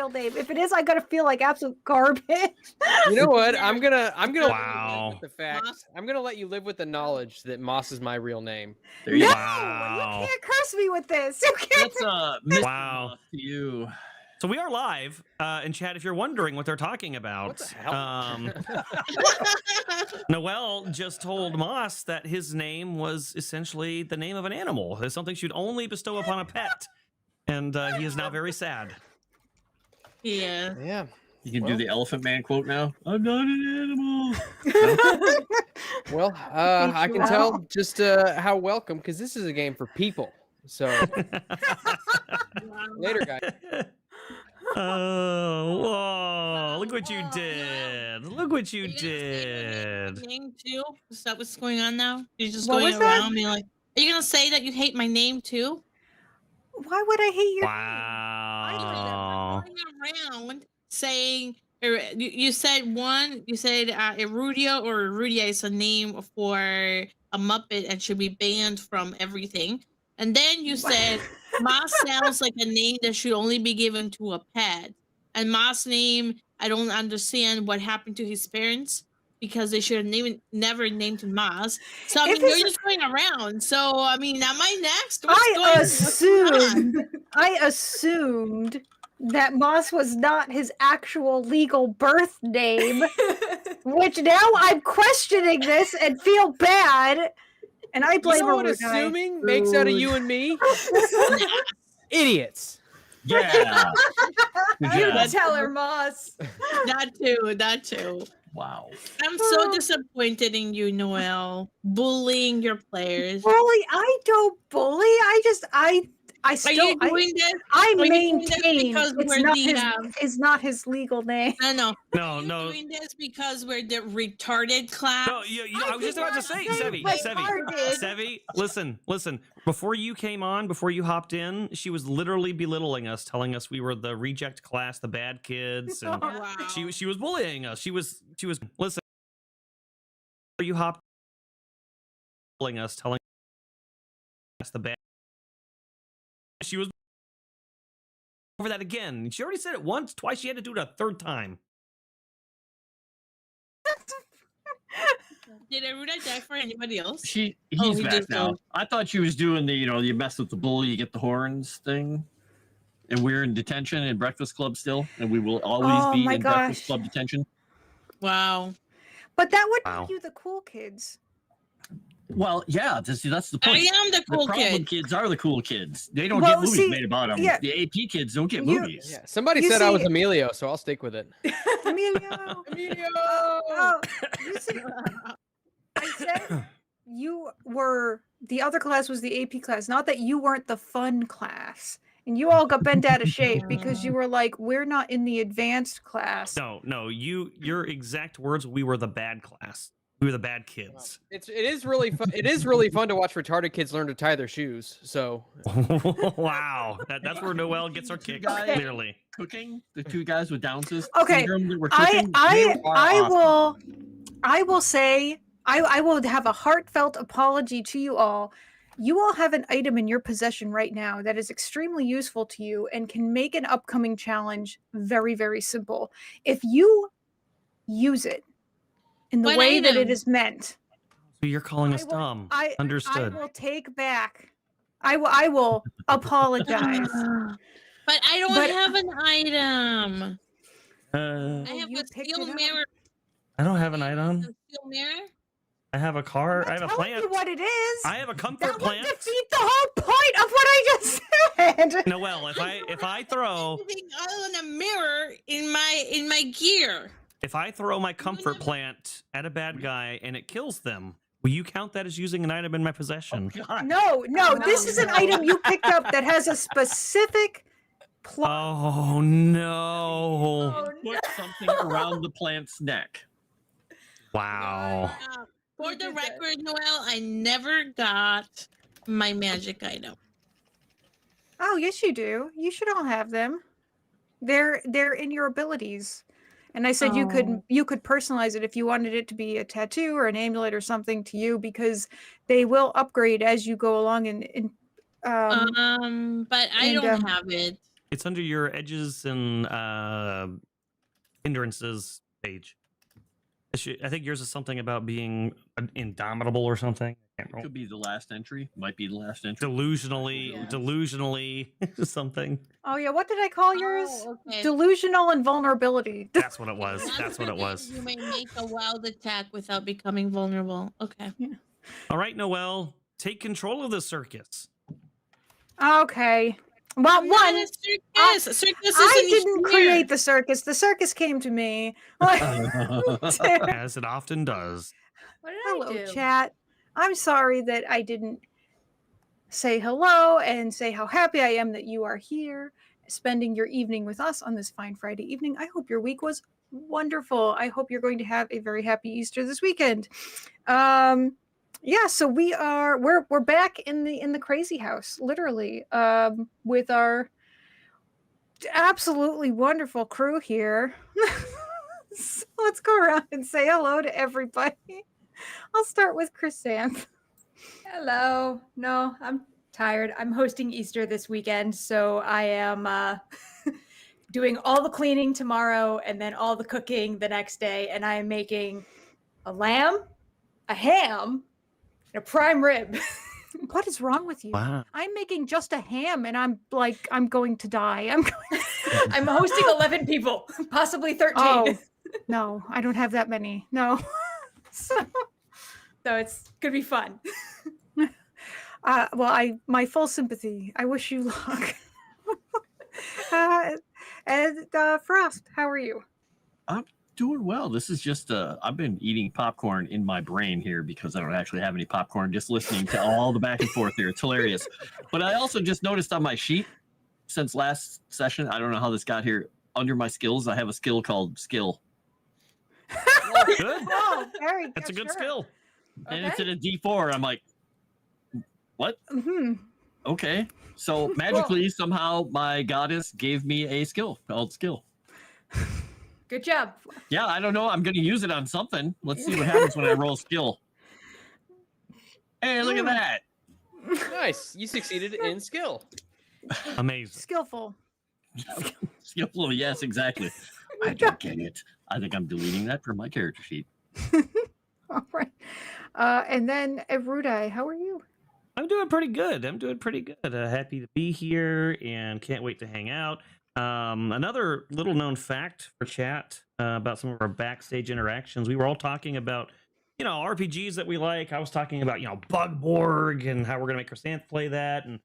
real name. If it is, I'm gonna feel like absolute garbage. You know what? I'm gonna Wow. live with the fact. I'm gonna let you live with the knowledge that Moss is my real name. No, Wow. you can't curse me with this. You can't. That's Wow. to you. So we are live in chat. If you're wondering what they're talking about, What the hell? Noel just told Moss that his name was essentially the name of an animal. It's something she'd only bestow upon a pet, and he is now very sad. Yeah. Yeah. You can do the Elephant Man quote now. I'm not an animal. Well, I can tell just how welcome, because this is a game for people. So later, guys. Oh, whoa! Look what you did! Look what you did! Name too? Is that what's going on now? You're just What going was that? around being like, are you gonna say that you hate my name too? Why would I hate your Wow! Going around saying you said Erudia or Erudia is a name for a Muppet and should be banned from everything. And then you said Moss sounds like a name that should only be given to a pet. And Moss' name, I don't understand what happened to his parents because they should have never named him Moss. So I mean, you're just going around. So I mean, am I next? I assumed that Moss was not his actual legal birth name, which now I'm questioning this and feel bad. And I blame You know what assuming makes out of you and me? Idiots. Yeah. You tell her, Moss. That too. Wow. I'm so disappointed in you, Noel. Bullying your players. Bully? I don't bully. I maintain it's not his legal name. No. No. You're doing this because we're the retarded class. No, I was just about to say, Sevi, listen. Before you came on, before you hopped in, she was literally belittling us, telling us we were the reject class, the bad kids, and she was bullying us. She was listen. Before you hopped, bullying us, telling us the bad. She was over that again. She already said it once, twice. She had to do it a third time. Did Aruda die for anybody else? He's back now. I thought she was doing the, you mess with the bully, you get the horns thing. And we're in detention in Breakfast Club still, and we will always be in Breakfast Club detention. Wow. But that would make you the cool kids. Well, yeah, that's the point. I am the cool The problem kid. kids are the cool kids. They don't get movies made about them. Yeah. The AP kids don't get movies. Yeah, somebody said I was Emilio, so I'll stick with it. Emilio. Oh, I said you were the other class was the AP class, not that you weren't the fun class. And you all got bent out of shape because you were like, we're not in the advanced class. No, your exact words, we were the bad class. We were the bad kids. It is really fun. It is really fun to watch retarded kids learn to tie their shoes. So, wow, that's where Noel gets her kick. Clearly, cooking the two guys with Down Okay, syndrome that were cooking. I will say I will have a heartfelt apology to you all. You all have an item in your possession right now that is extremely useful to you and can make an upcoming challenge very, very simple. If you use it in the way that it is meant. So you're calling us dumb. Understood. I will take back. I will apologize. But I don't have an item. I have a steel mirror. I don't have an item. A steel mirror? I have a car. I have a plant. You what it is. I have a comfort plant. That would defeat the whole point of what I just said. Noel, if I throw anything other than a mirror in my gear. If I throw my comfort plant at a bad guy and it kills them, will you count that as using an item in my possession? No, this is an item you picked up that has a specific plot. Oh no! Put something around the plant's neck. Wow. For the record, Noel, I never got my magic item. Oh, yes, you do. You should all have them. They're in your abilities. And I said you could personalize it if you wanted it to be a tattoo or an amulet or something to you, because they will upgrade as you go along. But I don't have it. It's under your edges and hindrances page. I think yours is something about being indomitable or something. It could be the last entry. Might be the last entry. Delusionally something. Oh yeah, what did I call yours? Okay. Delusional and vulnerability. That's what it was. That's what it was. You may make a wild attack without becoming vulnerable. Okay. All right, Noelle, take control of the circus. Okay. Well, I'm one, not a circus. Circus I isn't didn't here. create the circus. The circus came to me. As it often does. What did Hello, I do? chat. I'm sorry that I didn't say hello and say how happy I am that you are here, spending your evening with us on this fine Friday evening. I hope your week was wonderful. I hope you're going to have a very happy Easter this weekend. Yeah, so we're back in the crazy house, literally, with our absolutely wonderful crew here. So let's go around and say hello to everybody. I'll start with Chrysanth. Hello. No, I'm tired. I'm hosting Easter this weekend, so I am doing all the cleaning tomorrow and then all the cooking the next day, and I am making a lamb, a ham, and a prime rib. What is wrong with you? Wow. I'm making just a ham and I'm going to die. I'm hosting 11 people, possibly 13. Oh, no, I don't have that many. No. So it's gonna be fun. Well, my full sympathy. I wish you luck. And Frost, how are you? I'm doing well. This is just I've been eating popcorn in my brain here because I don't actually have any popcorn, just listening to all the back and forth here. It's hilarious. But I also just noticed on my sheet since last session, I don't know how this got here, under my skills, I have a skill called skill. Good. Oh, very That's a good sure. skill. And it's in a D4. I'm like, what? Mm-hmm. Okay. So magically, somehow my goddess gave me a skill called skill. Good job. Yeah, I don't know. I'm going to use it on something. Let's see what happens when I roll skill. Hey, look at that. Nice. You succeeded in skill. Amazing. Skillful. Skillful, yes, exactly. I don't get it. I think I'm deleting that from my character sheet. All right. And then Erudai, how are you? I'm doing pretty good. Happy to be here and can't wait to hang out. Another little known fact for chat about some of our backstage interactions. We were all talking about, RPGs that we like. I was talking about, Bugborg and how we're going to make Chrysanth play that. And,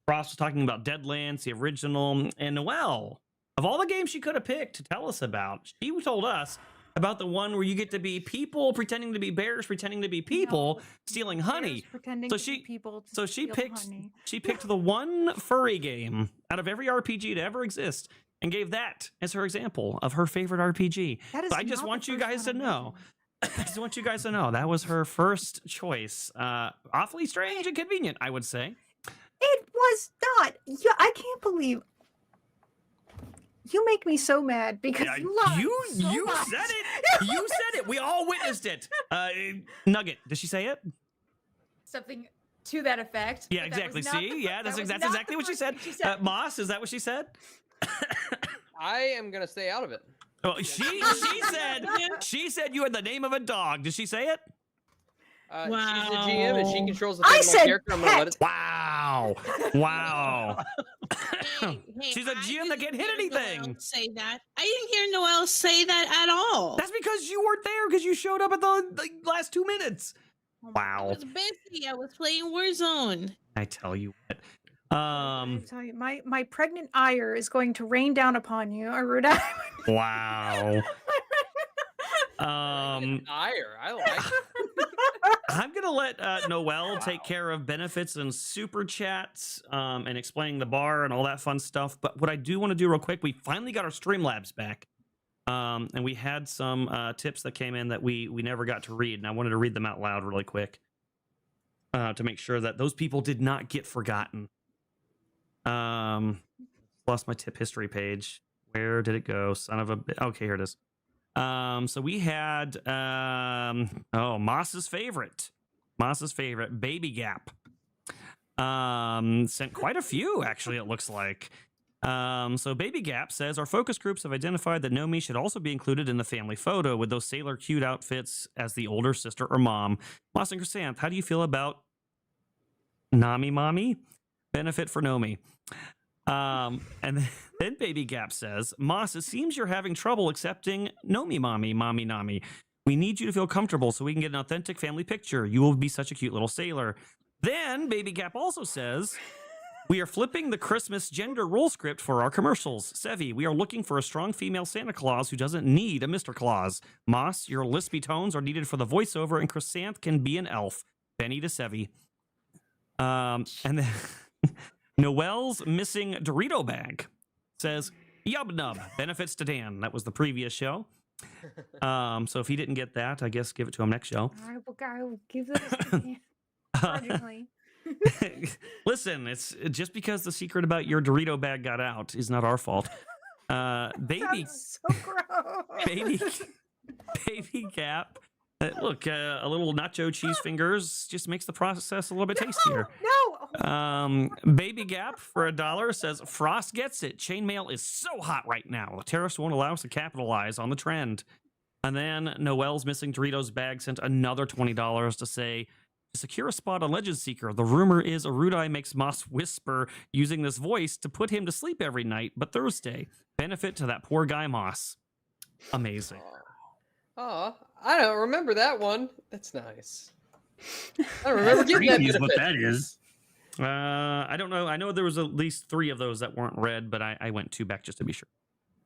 Frost was talking about Deadlands, the original. And Noelle, of all the games she could have picked to tell us about, she told us about the one where you get to be people pretending to be bears, pretending to be people, stealing honey. Pretending So to she- be people. To So she steal picked honey. she picked the one furry game out of every RPG to ever exist and gave that as her example of her favorite RPG. That is So I just not the want you first guys to one I've know. mentioned. I just want you guys to know that was her first choice. Awfully strange and convenient, I would say. It was not. Yeah, I can't believe. You make me so mad because Yeah, you lied you so much. said it. You said it. We all witnessed it. Nugget, did she say it? Something to that effect. Yeah, but that exactly. was not See, the yeah, fir- that's that was that's not exactly the what she first said. thing she said. Moss, is that what she said? I am gonna stay out of it. Oh, she said you had the name of a dog. Did she say it? She's the GM and she Wow. controls the I fate of my said character. I'm gonna let it. Wow. Wow. Hey, She's a I GM that didn't can't hit hear Noelle anything. say that. I didn't hear Noelle say that at all. That's because you weren't there because you showed up at the last 2 minutes. I Wow. was busy. I was playing Warzone. I tell you what. I tell you, my pregnant ire is going to rain down upon you, Aruna. Wow. Ire. I like it. I'm gonna let Noelle take care of benefits and super chats and explaining the bar and all that fun stuff. But what I do want to do real quick, we finally got our Streamlabs back, and we had some tips that came in that we never got to read, and I wanted to read them out loud really quick to make sure that those people did not get forgotten. Lost my tip history page. Where did it go? Son of a okay, here it is. So we had Moss's favorite, Baby Gap. Sent quite a few, actually, it looks like. So Baby Gap says, our focus groups have identified that Nomi should also be included in the family photo with those sailor cute outfits as the older sister or mom. Moss and Chrysanth, how do you feel about Nami Mommy? Benefit for Nomi. And then Baby Gap says, Moss, it seems you're having trouble accepting Nomi Mommy, Mommy Nami. We need you to feel comfortable so we can get an authentic family picture. You will be such a cute little sailor. Then Baby Gap also says, we are flipping the Christmas gender role script for our commercials. Sevi, we are looking for a strong female Santa Claus who doesn't need a Mr. Claus. Moss, your lispy tones are needed for the voiceover, and Chrysanth can be an elf. Benny to Sevi. And then Noelle's missing Dorito bag says, Yub Nub, benefits to Dan. That was the previous show. So if he didn't get that, I guess give it to him next show. I will give this to Dan. Urgently. Listen, it's just because the secret about your Dorito bag got out is not our fault. Baby, Sounds so gross. baby Gap. Look, a little nacho cheese fingers just makes the process a little bit tastier. No. Baby Gap for $1 says, Frost gets it. Chainmail is so hot right now. The tariffs won't allow us to capitalize on the trend. And then Noelle's missing Doritos bag sent another $20 to say, to secure a spot on Legend Seeker, the rumor is Arudai makes Moss whisper using this voice to put him to sleep every night, but Thursday. Benefit to that poor guy Moss. Amazing. Oh, I don't remember that one. That's nice. I don't remember getting that Creepy is benefit. what that is. I don't know. I know there was at least 3 of those that weren't read, but I went 2 back just to be sure.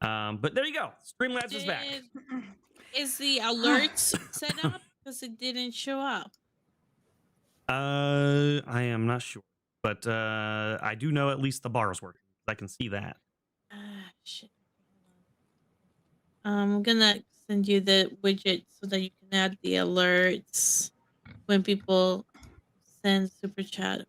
But there you go. Streamlabs is back. Is the alerts set up? Because it didn't show up. I am not sure, but I do know at least the bar is working. I can see that. Shit. I'm gonna send you the widget so that you can add the alerts when people send super chat.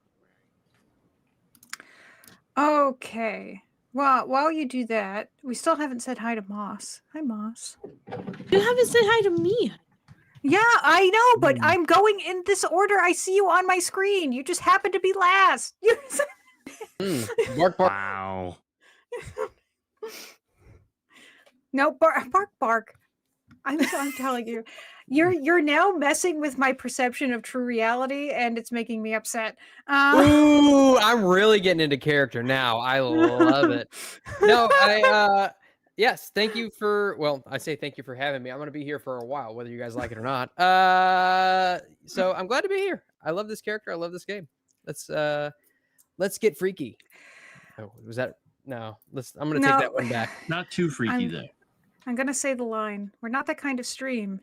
Okay. Well, while you do that, we still haven't said hi to Moss. Hi, Moss. You haven't said hi to me. Yeah, I know, but I'm going in this order. I see you on my screen. You just happen to be last. Bark, bark. Wow. No, bark. I'm telling you, you're now messing with my perception of true reality, and it's making me upset. Ooh, I'm really getting into character now. I love it. No, yes, thank you for, well, I say thank you for having me. I'm going to be here for a while, whether you guys like it or not. So I'm glad to be here. I love this character. I love this game. Let's get freaky. Oh, was that? No, I'm going to take that one back. Not too freaky, though. I'm going to say the line. We're not that kind of stream.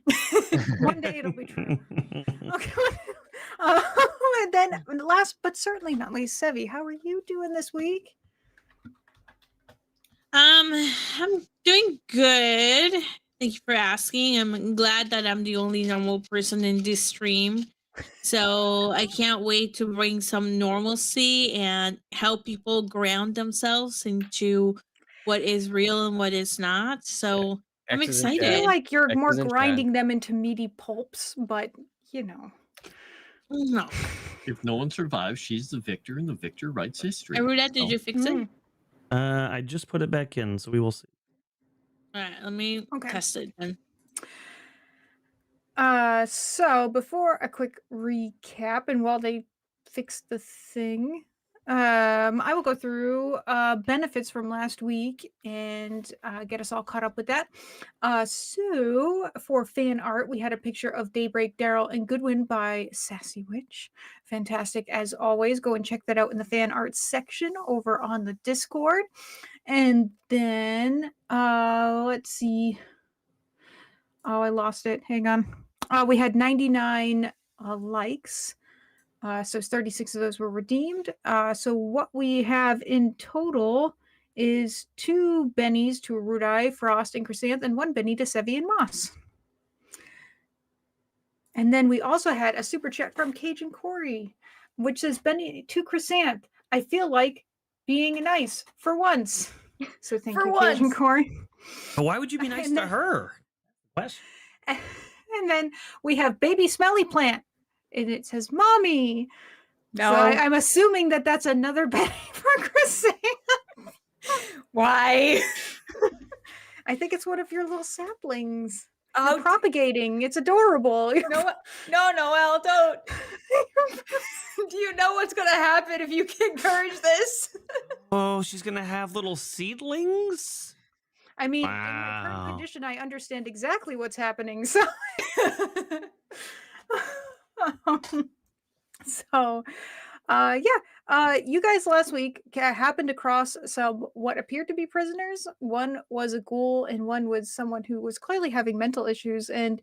One day it'll be true. Okay. And then last but certainly not least, Sevi, how are you doing this week? I'm doing good. Thank you for asking. I'm glad that I'm the only normal person in this stream. So I can't wait to bring some normalcy and help people ground themselves into what is real and what is not. So I'm X's in I excited. feel like you're X's more in chat. grinding them into meaty pulps, but you know. No. If no one survives, she's the victor, and the victor writes history. Aruna, did you fix it? I just put it back in, so we will see. All right, let me test it then. So before a quick recap, and while they fix the thing, I will go through benefits from last week and get us all caught up with that. So for fan art, we had a picture of Dae'Breik, Daryl, and Godwin by Sassy Witch. Fantastic as always. Go and check that out in the fan art section over on the Discord. And then let's see. Oh, I lost it. Hang on. We had 99 likes. So 36 of those were redeemed. So what we have in total is 2 bennies to Arudai, Frost, and Chrysanth, and 1 benny to Sevi and Moss. And then we also had a super chat from Cajun Corey, which says, Benny to Chrysanth, I feel like being nice for once. So thank you, Cajun Corey. But why would you be nice to her? Question. And then we have Baby Smelly Plant. And it says, Mommy. No. So I'm assuming that that's another Benny for Chrysanthemum. Why? I think it's one of your little saplings. Oh, You're propagating. It's adorable. no, Noelle, don't. Do you know what's gonna happen if you encourage this? Oh, she's gonna have little seedlings. I mean, in my current Wow. condition, I understand exactly what's happening. So, so, you guys last week happened across some what appeared to be prisoners. One was a ghoul, and one was someone who was clearly having mental issues. And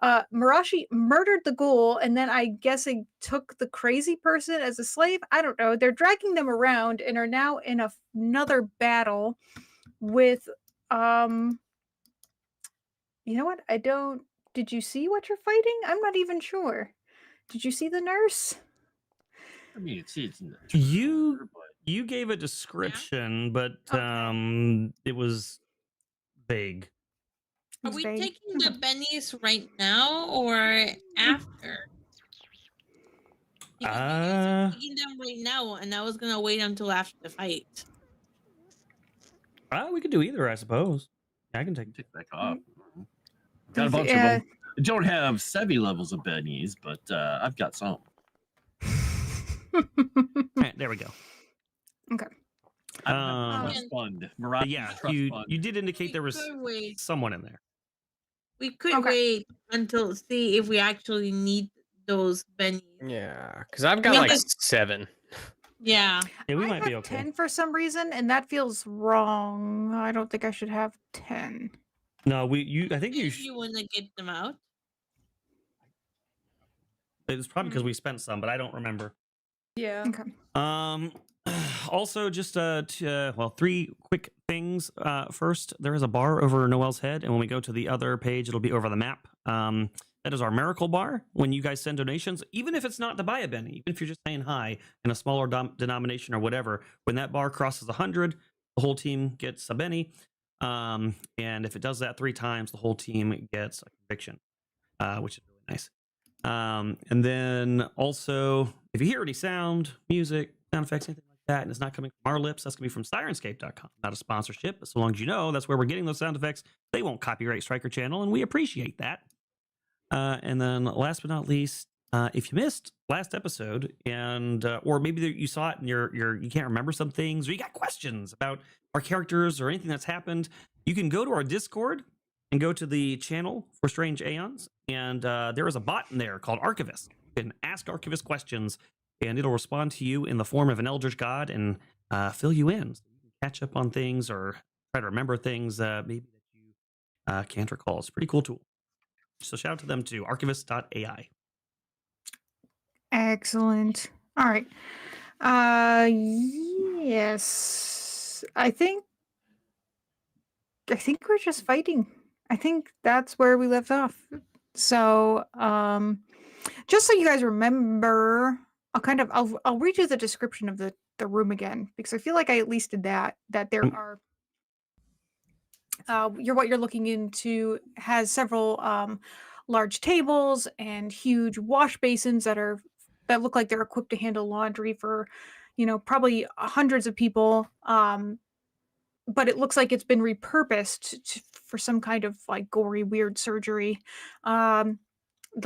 Mirashi murdered the ghoul, and then I guess he took the crazy person as a slave. I don't know. They're dragging them around and are now in another battle with you know what? I don't. Did you see what you're fighting? I'm not even sure. Did you see the nurse? I mean, it's in the You- trailer, but You gave a description, but Okay. it was vague. Are It's we vague. taking the bennies right now or after? Because you guys are taking them right now, and I was gonna wait until after the fight. We could do either, I suppose. I can take. take that off. Got a bunch of them. I don't have Sevi levels of bennies, but I've got some. There we go. Okay. I don't have Um, a trust fund. But Mirashi yeah, trust you fund. did indicate there was could wait. someone in there. We could Okay. wait until see if we actually need those bennies. Yeah, because I've got mean, like this- 7. Yeah. Yeah, we I might have be okay. 10 for some reason, and that feels wrong. I don't think I should have 10. No, I think If you want to get them out. it's probably because we spent some, but I don't remember. Yeah. Okay. Also, just 3 quick things. First, there is a bar over Noelle's head, and when we go to the other page, it'll be over the map. That is our miracle bar. When you guys send donations, even if it's not to buy a Benny, even if you're just saying hi in a smaller denomination or whatever, when that bar crosses 100, the whole team gets a Benny. And if it does that 3 times, the whole team gets a conviction, which is really nice. And then also, if you hear any sound, music, sound effects, anything like that, and it's not coming from our lips, that's going to be from Sirenscape.com. Not a sponsorship, but so long as you know that's where we're getting those sound effects, they won't copyright strike our channel, and we appreciate that. And then last but not least, if you missed last episode, and or maybe you saw it and you can't remember some things, or you got questions about our characters or anything that's happened, you can go to our Discord and go to the channel for Strange Aeons, and there is a bot in there called Archivist. You can ask Archivist questions, and it'll respond to you in the form of an Eldritch God and fill you in. So you can catch up on things or try to remember things maybe that you can't recall. It's a pretty cool tool. So shout out to them too, archivist.ai. Excellent. All right. Yes. I think we're just fighting. I think that's where we left off. So, just so you guys remember, I'll read you the description of the room again, because I feel like I at least did that there are what you're looking into has several large tables and huge wash basins that look like they're equipped to handle laundry for, probably hundreds of people. But it looks like it's been repurposed for some kind of like gory, weird surgery. The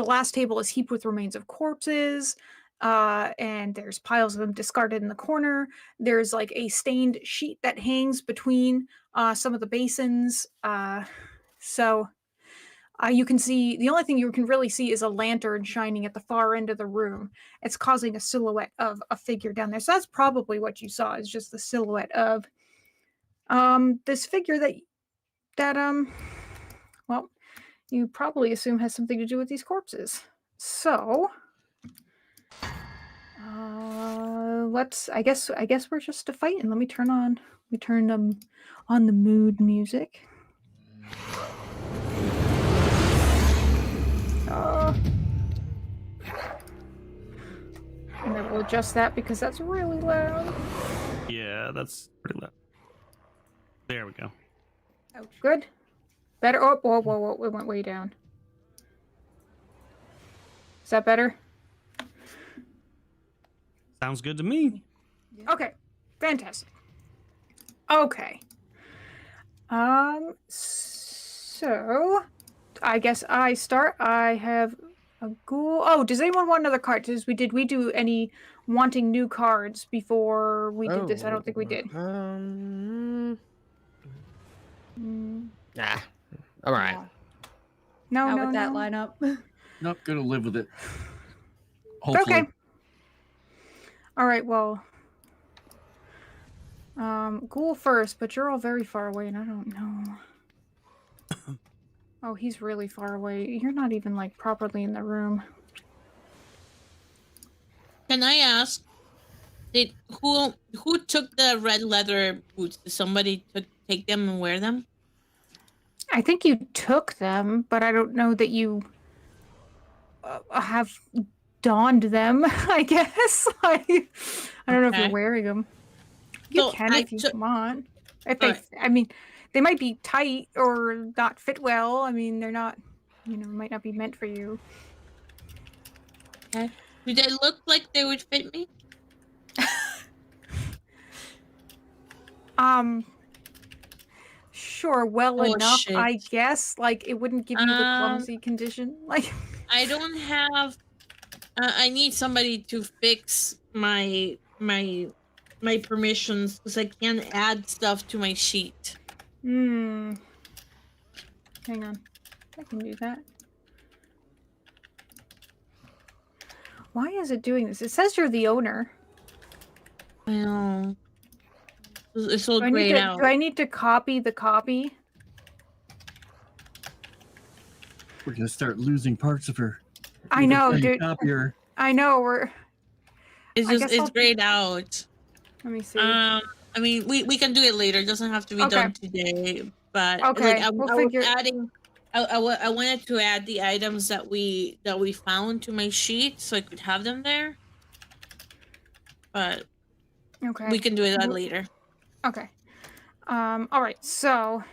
last table is heaped with remains of corpses, and there's piles of them discarded in the corner. There's like a stained sheet that hangs between some of the basins. So you can see, the only thing you can really see is a lantern shining at the far end of the room. It's causing a silhouette of a figure down there. So that's probably what you saw, is just the silhouette of this figure that well, you probably assume has something to do with these corpses. So I guess we're just fighting. Let me turn on the mood music. And I will adjust that because that's really loud. Yeah, that's pretty loud. There we go. Oh, good. Better. Oh, whoa. It went way down. Is that better? Sounds good to me. Okay, fantastic. Okay. So I guess I start. I have a ghoul. Oh, does anyone want another card? Did we do any wanting new cards before we did this? I don't think we did. Mm, Mm, nah, all right. no, Not no, with that no. lineup. Nope, gonna live with it. Hopefully. Okay. All right. Well, ghoul first, but you're all very far away, and I don't know. Oh, he's really far away. You're not even like properly in the room. Can I ask? Who took the red leather boots? Did somebody take them and wear them? I think you took them, but I don't know that you have donned them. I guess. I don't know if you're Okay. wearing them. You So can I if you took- want. If they, Alright. I mean, they might be tight or not fit well. I mean, they're not, might not be meant for you. Okay. Do they look like they would fit me? Sure, well Oh, enough, shit. I guess. Like, it wouldn't give you the clumsy condition. Like, I don't have. I need somebody to fix my permissions because I can't add stuff to my sheet. hang on. I can do that. Why is it doing this? It says you're the owner. I know. It's so Do I grayed out. do I need to copy the copy? We're gonna start losing parts of her. I know, Hey, dude. copy her. I know. It's I just guess I'll- it's grayed out. Let me see. I mean, we can do it later. It doesn't have to be Okay. done today. But Okay, like, we'll I figure- was adding. I wanted to add the items that we found to my sheet so I could have them there. But Okay. we can do that later. Okay. All right. So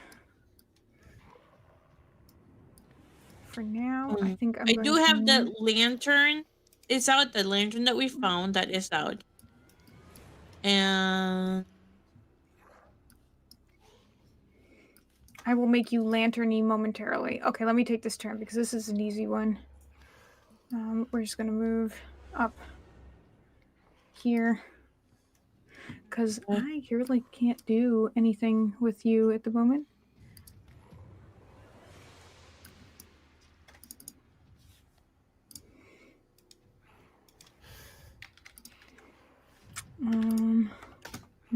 for now, I think I do have the lantern. It's out. The lantern that we found that is out. And I will make you lanterny momentarily. Okay, let me take this turn because this is an easy one. We're just gonna move up here because I really can't do anything with you at the moment.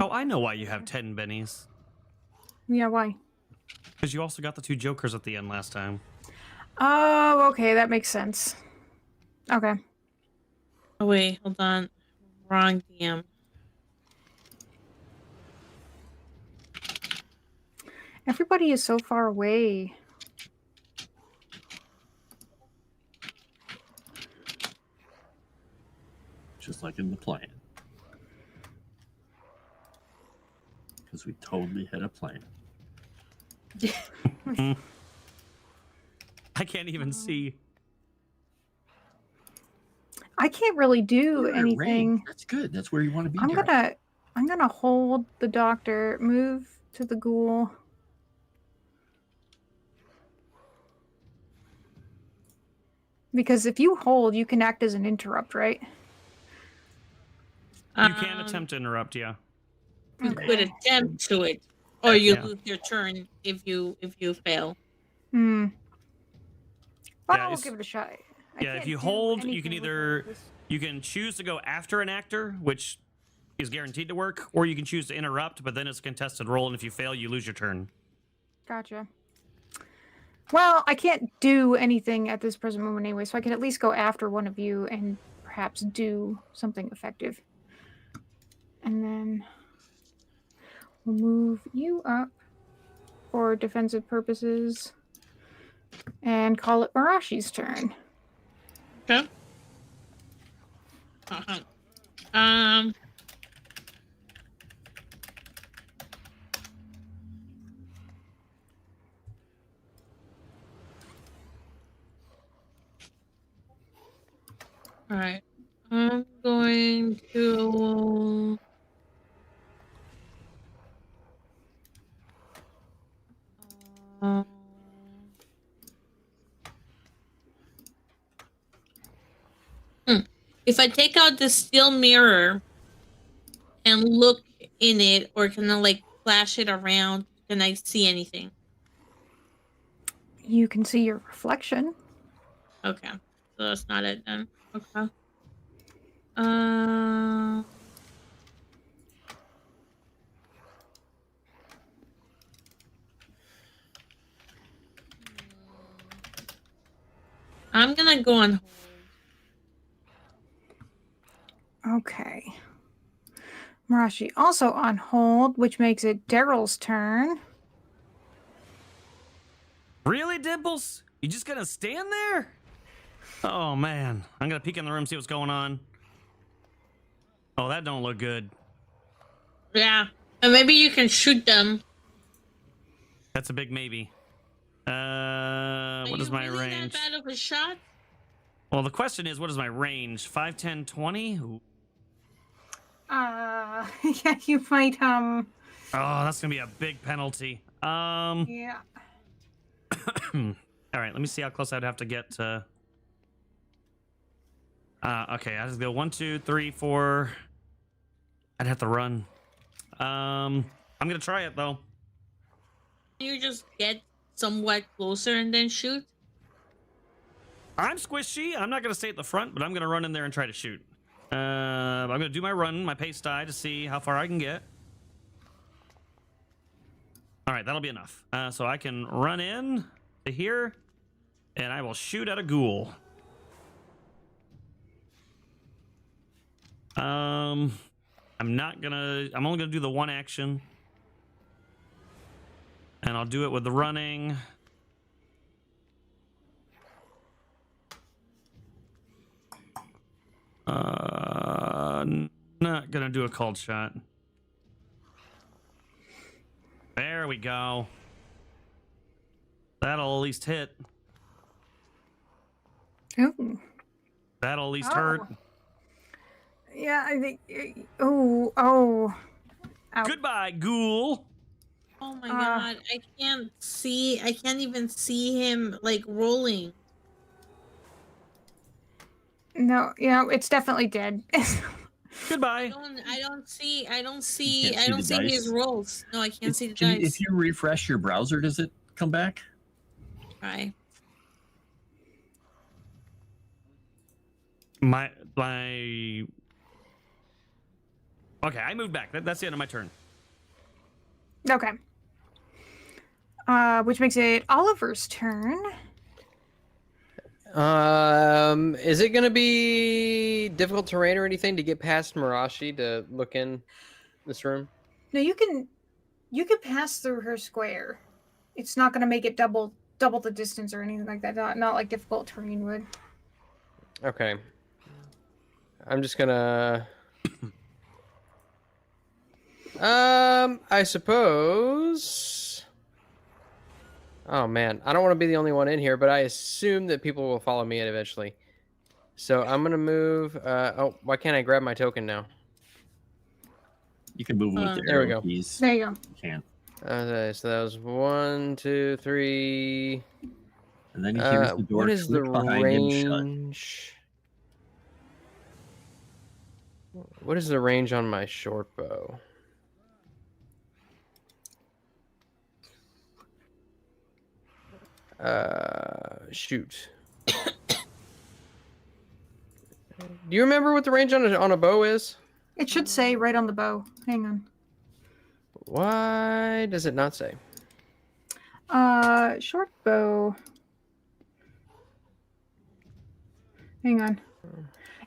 Oh, I know why you have 10 bennies. Yeah, why? Because you also got the 2 jokers at the end last time. Oh, okay, that makes sense. Okay. oh wait, hold on. Wrong DM. Everybody is so far away. Just like in the plan. Because we totally had a plan. I can't even see. I can't really do You're at range. anything. That's good. That's where you want to be. I'm Daryl. gonna hold the doctor, move to the ghoul. Because if you hold, you can act as an interrupt, right? You can attempt to interrupt, yeah. You Okay. could attempt to it, or you Yeah. lose your turn if you fail. But Yeah, I will it's- give it a shot. I Yeah, if can't you do hold, you anything can with either this. you can choose to go after an actor, which is guaranteed to work, or you can choose to interrupt, but then it's a contested roll, and if you fail, you lose your turn. Gotcha. Well, I can't do anything at this present moment anyway, so I can at least go after one of you and perhaps do something effective. And then we'll move you up for defensive purposes and call it Mirashi's turn. Okay. Uh-huh. All right. I'm going to If I take out the steel mirror and look in it, or can I like flash it around? Can I see anything? You can see your reflection. Okay, so that's not it then. Okay. Uh, I'm gonna go on hold. Okay. Mirashi also on hold, which makes it Daryl's turn. Really, Dimples? You just gonna stand there? Oh man, I'm gonna peek in the room, see what's going on. Oh, that don't look good. Yeah, and maybe you can shoot them. That's a big maybe. Are What is you my really range? that bad of a shot? Well, the question is, what is my range? 5, 10, 20? Ooh. Yeah, you might, Oh, that's gonna be a big penalty. yeah. All right, let me see how close I'd have to get to. Okay, I just go 1, 2, 3, 4. I'd have to run. I'm gonna try it though. You just get somewhat closer and then shoot. I'm squishy. I'm not gonna stay at the front, but I'm gonna run in there and try to shoot. I'm gonna do my run, my pace die to see how far I can get. All right, that'll be enough. So I can run in to here, and I will shoot at a ghoul. I'm not gonna. I'm only gonna do the one action, and I'll do it with the running. Not gonna do a cold shot. There we go. That'll at least hit. Ooh. That'll at least Oh. hurt. Yeah, I think. Oh. Ow. Goodbye, ghoul. Oh my god, I can't see. I can't even see him like rolling. No, it's definitely dead. Goodbye. I don't see can't his dice? rolls. No, I can't see the dice. If you refresh your browser, does it come back? Try. My. Okay, I moved back. That's the end of my turn. Okay. Which makes it Oliver's turn. Is it gonna be difficult terrain or anything to get past Mirashi to look in this room? No, you can pass through her square. It's not gonna make it double the distance or anything like that. Not like difficult terrain would. Okay. I'm just gonna. I suppose. Oh man, I don't want to be the only one in here, but I assume that people will follow me in eventually. So I'm gonna move. Oh, why can't I grab my token now? You can move with the There we arrow go. keys. There you go. You can. Okay, so that was 1, 2, 3. And then he hears the door What is the click behind him shut. range? What is the range on my short bow? Shoot. Do you remember what the range on a bow is? It should say right on the bow. Hang on. Why does it not say? Short bow. Hang on.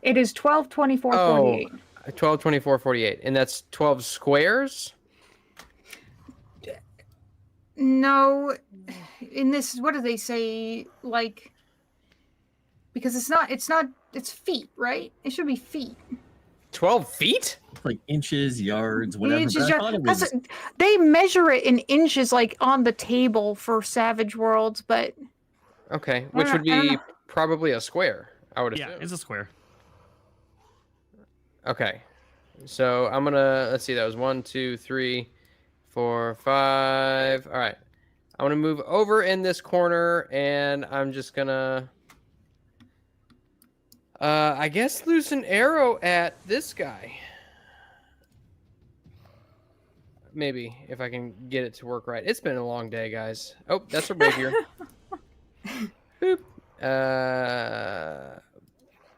It is 12, 24, 48. 12, 24, 48. And that's 12 squares? No, in this, what do they say? Like, because it's feet, right? It should be feet. 12 feet? Like inches, yards, whatever. Inches, But I thought it was, they measure it in inches, like on the table for Savage Worlds, but Okay, which would I don't be know. probably a square, I would assume. Yeah, it's a square. Okay, so let's see, that was 1, 2, 3, 4, 5. All right, I'm gonna move over in this corner, and I'm just gonna, I guess, loose an arrow at this guy. Maybe if I can get it to work right. It's been a long day, guys. Oh, that's a rapier. Boop.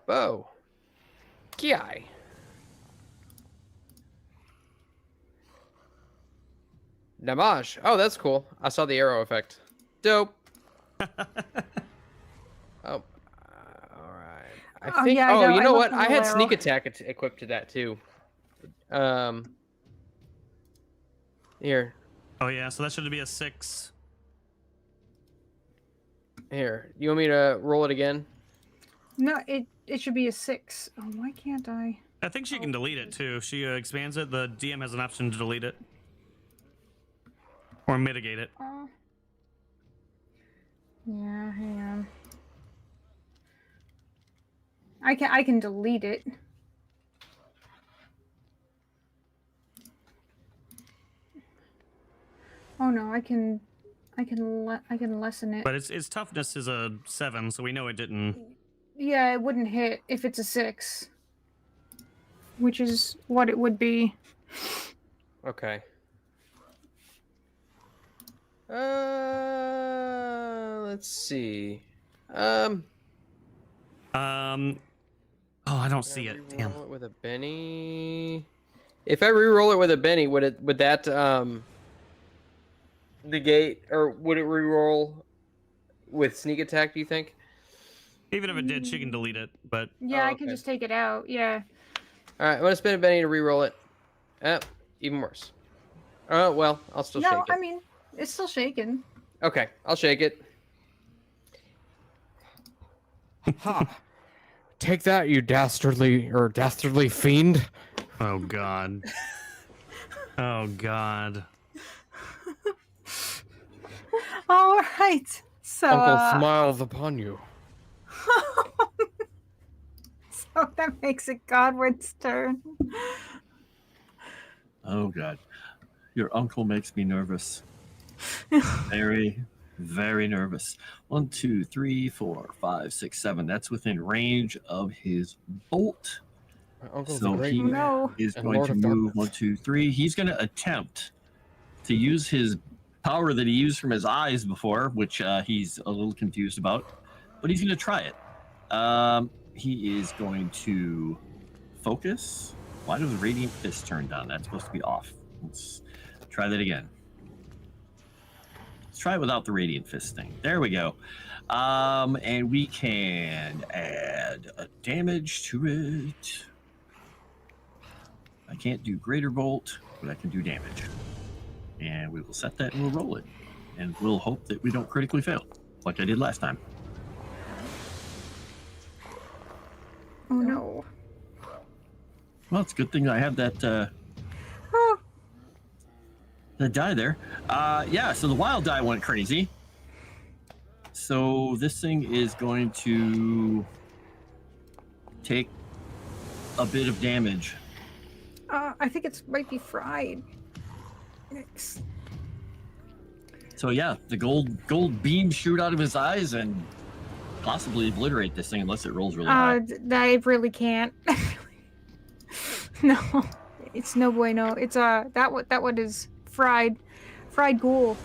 Bow. Ki. Damage. Oh, that's cool. I saw the arrow effect. Dope. Oh, all right. I think. yeah, I Oh, know. you I know love what? the I had arrow. sneak attack equipped to that too. Here. Oh yeah, so that should be a 6. Here. You want me to roll it again? No, it should be a 6. Oh, why can't I? I think she can delete it too. If she expands it, the DM has an option to delete it or mitigate it. Yeah, hang on. I can delete it. Oh no, I can lessen it. But its toughness is a 7, so we know it didn't. Yeah, it wouldn't hit if it's a 6, which is what it would be. Okay. Let's see. Oh, I don't see it. Damn. Reroll it with a Benny. If I re-roll it with a Benny, would that negate, or would it re-roll with sneak attack? Do you think? Even if it did, she can delete it. But Yeah, Oh, I can okay. just take it out. Yeah. All right, I'm gonna spend a Benny to re-roll it. Even worse. Oh well, I'll still shake No, it. I mean it's still shaking. Okay, I'll shake it. Ha! Take that, you dastardly fiend! oh god. Oh god. All right. So Uncle smiles upon you. so that makes it Godwin's turn. Oh God, your uncle makes me nervous. Very, very nervous. 1, 2, 3, 4, 5, 6, 7. That's within range of his bolt. My uncle's So a great he man. No. is And going Lord to of move Darkness. 1, 2, 3. He's going to attempt to use his power that he used from his eyes before, which he's a little confused about, but he's going to try it. He is going to focus. Why does Radiant Fist turn on? That's supposed to be off. Let's try that again. Let's try it without the Radiant Fist thing. There we go. And we can add a damage to it. I can't do Greater Bolt, but I can do damage. And we will set that and we'll roll it. And we'll hope that we don't critically fail, like I did last time. Oh no. Well, it's a good thing I have that that die there. Yeah, so the wild die went crazy. So this thing is going to take a bit of damage. I think it might be fried. It's- So yeah, the gold beams shoot out of his eyes and possibly obliterate this thing unless it rolls really high. I really can't. No, it's no bueno. It's that one is fried ghoul.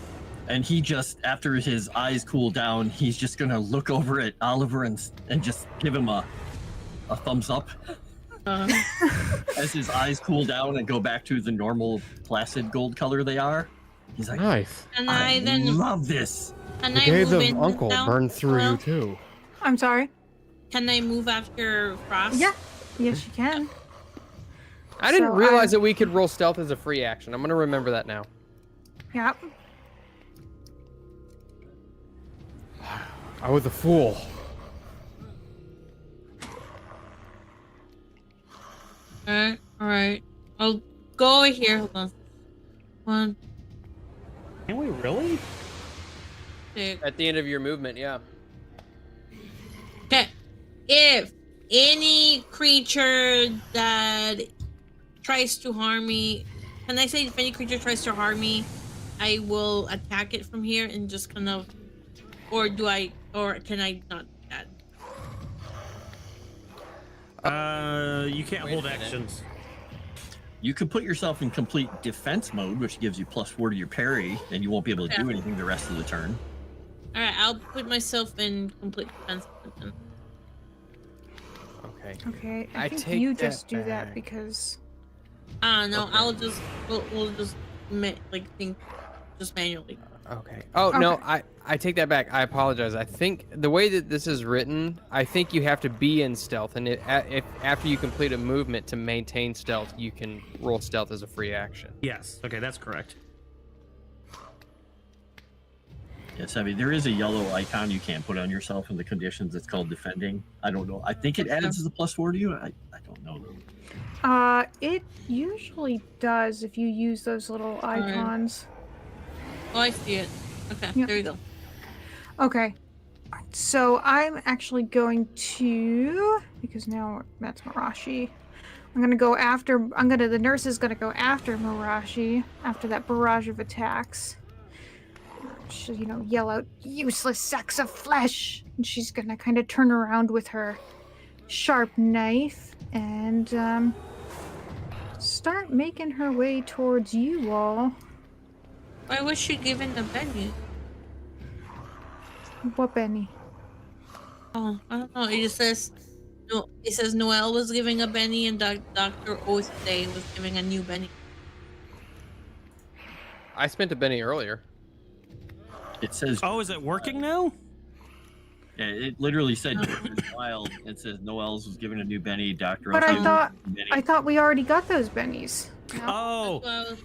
And he just, after his eyes cool down, he's just gonna look over at Oliver and just give him a thumbs up as his eyes cool down and go back to the normal placid gold color they are. He's like, Nice. And I I then love this. can The I gaze move of in Uncle now? burned through Well, you too. I'm sorry. Can I move after Frost? Yeah. Yes, you can. I didn't So realize that we could roll stealth as a free action. I'm gonna remember that now. Yep. I was a fool. Alright. I'll go over here. Hold on. 1, Can we really? 6. At the end of your movement, yeah. Okay. If any creature that tries to harm me, can I say if any creature tries to harm me, I will attack it from here and just kind of, or can I not do that? You can't Wait a hold minute. actions. You can put yourself in complete defense mode, which gives you +4 to your parry, and you won't be able to do anything the rest of the turn. All right, I'll put myself in complete defense. Okay. Okay, I I think take you that just do that back. because No, Okay. I'll just we'll just think just manually. Okay. Oh no, Okay. I take that back. I apologize. I think the way that this is written, I think you have to be in stealth, and if after you complete a movement to maintain stealth, you can roll stealth as a free action. Yes. Okay, that's correct. Yes, I mean, there is a yellow icon you can't put on yourself in the conditions. It's called defending. I don't know. I think it adds as a +4 to you. I don't know. it usually does if you use those little icons. Oh, I see it. Okay, Yep. there you go. Okay. So I'm actually going to, because now that's Mirashi. The nurse is gonna go after Mirashi after that barrage of attacks. She'll, yell out, "Useless sacks of flesh!" And she's gonna kind of turn around with her sharp knife and start making her way towards you all. Why was she given the Benny? What, Benny? Oh, I don't know. It just says no. It says Noelle was giving a Benny and Dr. O'Day was giving a new Benny. I spent a Benny earlier. It says, Oh, is it working now? yeah, it literally said wild. It says Noel's was given a new Benny, Dr. But O'Shea I thought we already got those bennies. No? Oh, Well,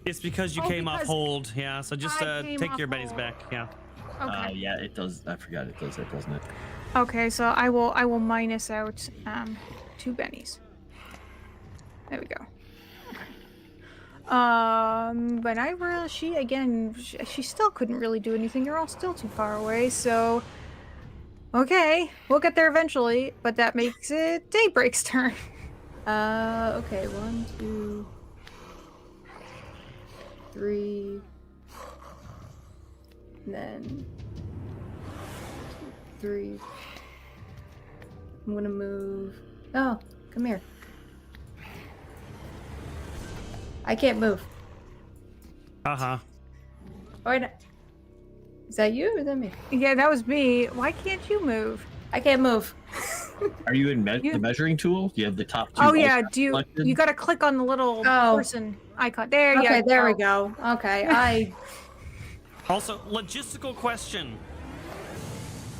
it's because you Oh, came off because hold. Yeah, so just I came take off your bennies hold. back. Yeah. Okay. Yeah, it does. I forgot it does that, doesn't it? Okay, so I will minus out 2 bennies. There we go. But she still couldn't really do anything. They're all still too far away, so okay, we'll get there eventually, but that makes it Daybreak's turn. Okay, 1, 2, 3, and then 3. I'm gonna move. Oh, come here. I can't move. Uh-huh. Oh, wait, no. Is that you or is that me? Yeah, that was me. Why can't you move? I can't move. Are you in You- the measuring tool? Do you have the top 2? Oh yeah, icons do you selected? gotta click on the little Oh. person icon. There Okay, you there we go. go. Okay, I. Also, logistical question.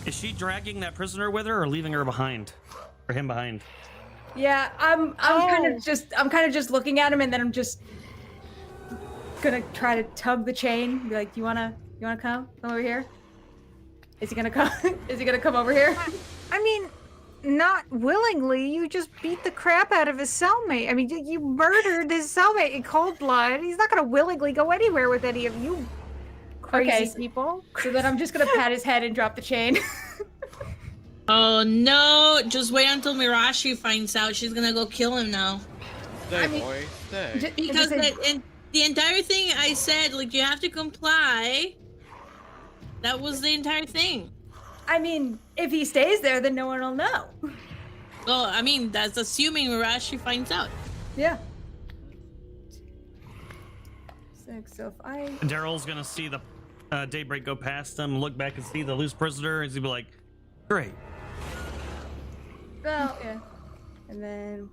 Is she dragging that prisoner with her or leaving her behind? Or him behind? Yeah, I'm kind Oh. of just looking at him, and then I'm just gonna try to tug the chain. Be like, you wanna come over here? Is he gonna come? Is he gonna come over here? I mean, not willingly. You just beat the crap out of his cellmate. I mean, you murdered his cellmate in cold blood. He's not gonna willingly go anywhere with any of you crazy Okay, people. So then I'm just gonna pat his head and drop the chain. oh no! Just wait until Mirashi finds out. She's gonna go kill him now. Stay, I mean- boy, stay. Because the entire thing I said, like, you have to comply. That was the entire thing. I mean, if he stays there, then no one will know. Well, I mean, that's assuming Mirashi finds out. Yeah. 6. So if I. And Daryl's gonna see the Daybreak go past them, look back and see the loose prisoner, and he'll be like, great. Well, yeah. And then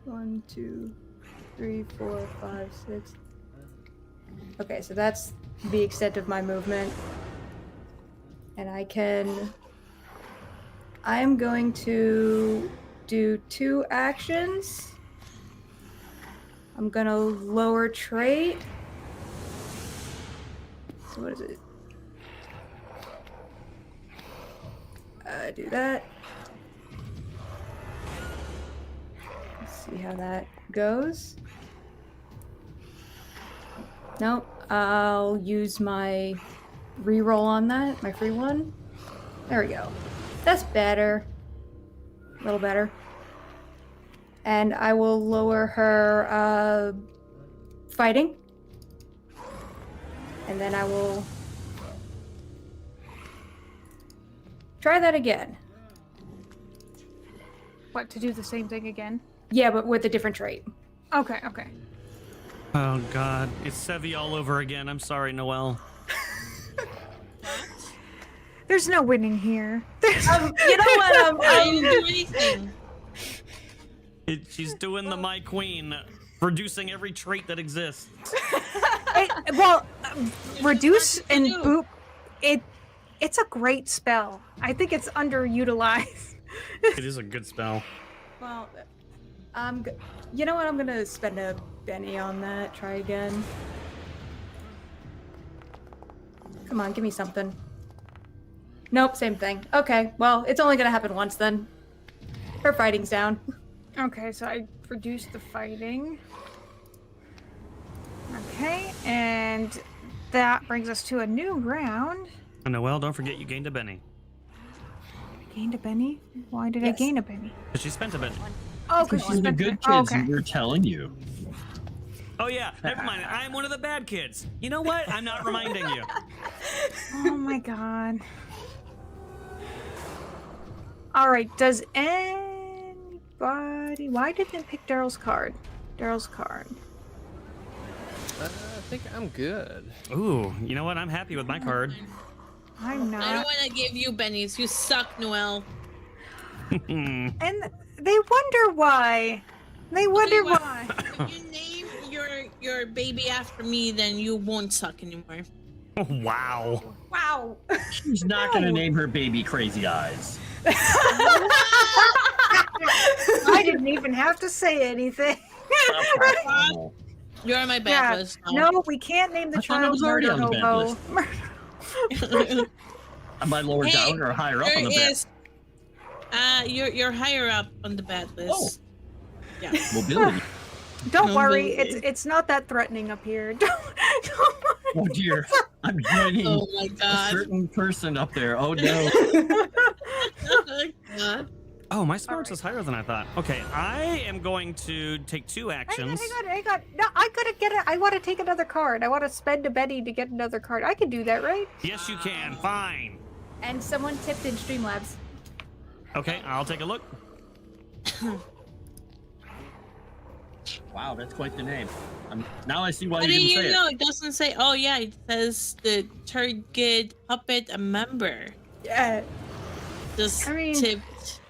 1, 2, 3, 4, 5, 6. Okay, so that's the extent of my movement. And I am going to do 2 actions. I'm gonna lower trait. So what is it? Do that. Let's see how that goes. Nope. I'll use my reroll on that, my free one. There we go. That's better. A little better. And I will lower her fighting. And then I will try that again. What, to do the same thing again? Yeah, but with a different trait. Okay, okay. Oh God, it's Sevi all over again. I'm sorry, Noelle. There's no winning here. You know what? I didn't do anything. She's doing the My Queen, producing every trait that exists. Reduce and boop. It's a great spell. I think it's underutilized. It is a good spell. Well, you know what? I'm gonna spend a Benny on that. Try again. Come on, give me something. Nope, same thing. Okay, well, it's only gonna happen once then. Her fighting's down. Okay, so I reduced the fighting. Okay, and that brings us to a new round. And Noelle, don't forget you gained a Benny. Gained a Benny? Why did I Yes. gain a Benny? Because she spent a Benny. Oh, because she's She's the been good oh, kids okay. we were telling you. Oh yeah, never mind. I'm one of the bad kids. You know what? I'm not reminding you. Oh my god. All right, does anybody... Why didn't it pick Daryl's card? Daryl's card. I think I'm good. Ooh, you know what? I'm happy with my card. I'm I don't not. want to give you bennies. You suck, Noelle. And they wonder why. They wonder what? why. If you name your baby after me, then you won't suck anymore. Wow. Wow. She's not going to name her baby Crazy Eyes. I didn't even have to say anything. You're on my Yeah. bad list. now. No, we can't name the I thought it child was already Murder on the bad Hobo. Am I lower Hey, down or higher up on the there bed? is- you're higher up on the bad list. Yeah. Mobility. Don't No, worry, Billy. it's not that threatening up here. Don't worry. Oh dear. I'm joining Oh my a god. certain person up there. Oh no. Oh my god. Oh, my smarts is higher than I thought. Okay, I am going to take 2 actions. Hang on. No, I gotta get it. I want to take another card. I want to spend a Betty to get another card. I can do that, right? Yes, you can. Fine. And someone tipped in Streamlabs. Okay, I'll take a look. Wow, that's quite the name. Now I see why How you do didn't you say know? it. It doesn't say. Oh yeah, it says the target puppet a member. Yeah. Just I mean- tipped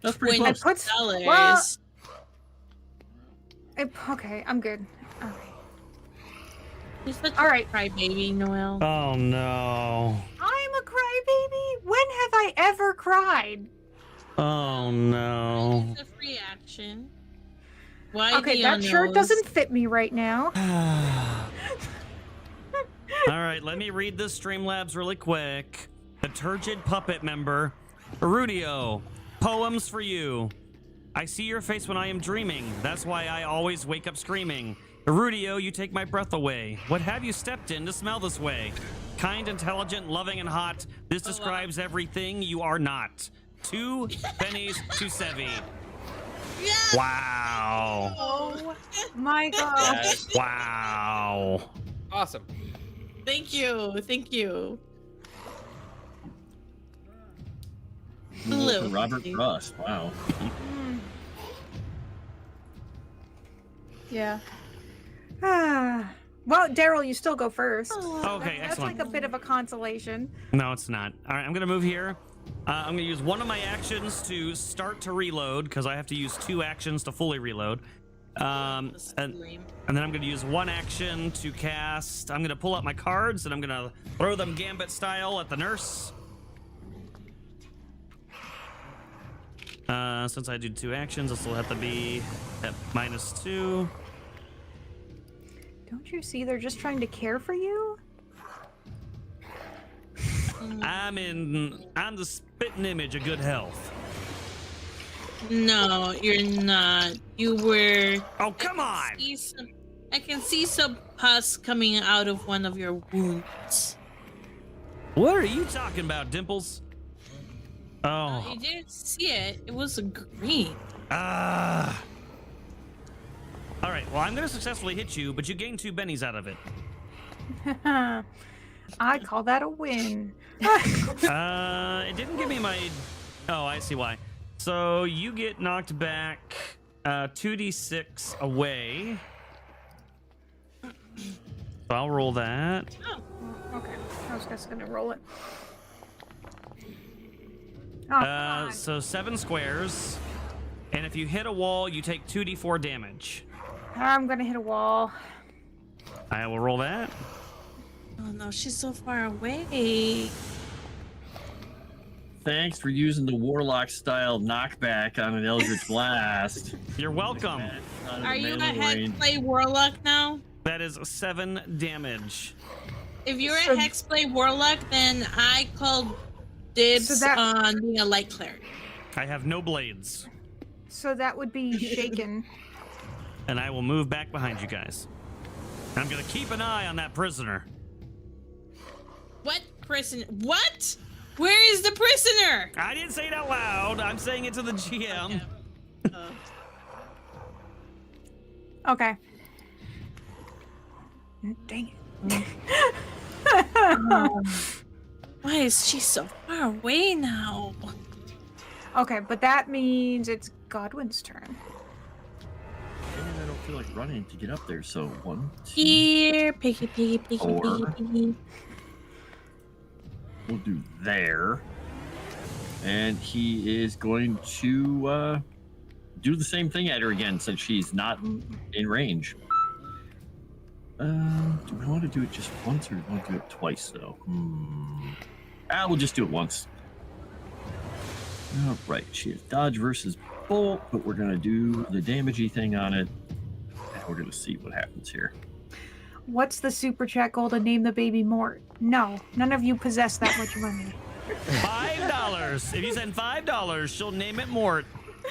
That's pretty $20. close. Well- Okay, I'm good. Okay. You're such All a right. crybaby, Noelle. Oh no. I'm a crybaby. When have I ever cried? Oh no. It's a free action. Why Okay, the that shirt unknowns? doesn't fit me right now. All right, let me read this Streamlabs really quick. The Turgid Puppet member, Rudio, poems for you. I see your face when I am dreaming. That's why I always wake up screaming. Rudio, you take my breath away. What have you stepped in to smell this way? Kind, intelligent, loving, and hot. This describes everything you are not. 2 pennies to Sevi. Yeah. Wow. Oh my god. Wow. Awesome. Thank you. Thank you. Hello. Robert Frost. Wow. Yeah. Ah. Well, Daryl, you still go first. Okay, That's excellent. like a bit of a consolation. No, it's not. All right, I'm going to move here. I'm going to use one of my actions to start to reload because I have to use 2 actions to fully reload. And then I'm going to use 1 action to cast. I'm going to pull out my cards and I'm going to throw them Gambit style at the nurse. Since I do 2 actions, this will have to be at -2. Don't you see they're just trying to care for you? I'm the spitting image of good health. No, you're not. You were. Oh, come on! I can see some pus coming out of one of your wounds. What are you talking about, Dimples? Oh. You didn't see it. It was green. All right, well, I'm going to successfully hit you, but you gain 2 bennies out of it. I call that a win. It didn't give me my. Oh, I see why. So you get knocked back 2d6 away. So I'll roll that. Okay, I was just gonna roll it. Oh, come on. So 7 squares. And if you hit a wall, you take 2d4 damage. I'm gonna hit a wall. I will roll that. Oh no, she's so far away. Thanks for using the warlock style knockback on an Eldritch Blast. You're welcome. Are you a Hexblade Warlock now? That is 7 damage. If you're So- a Hexblade Warlock, then I call dibs So that- on being a light cleric. I have no blades. So that would be shaken. And I will move back behind you guys. I'm going to keep an eye on that prisoner. What prisoner? What? Where is the prisoner? I didn't say it out loud. I'm saying it to the GM. Okay. Dang it. Why is she so far away now? Okay, but that means it's Godwin's turn. And I don't feel like running to get up there, so 1, 2, Here, piggy, piggy, piggy, Four. piggy, piggy. we'll do there. And he is going to do the same thing at her again since she's not in range. Do we want to do it just once or do we want to do it twice though? We'll just do it once. All right, she has dodge versus bolt, but we're gonna do the damagey thing on it. And we're gonna see what happens here. What's the super chat goal to name the baby Mort? No, none of you possess that much money. $5. If you send $5, she'll name it Mort.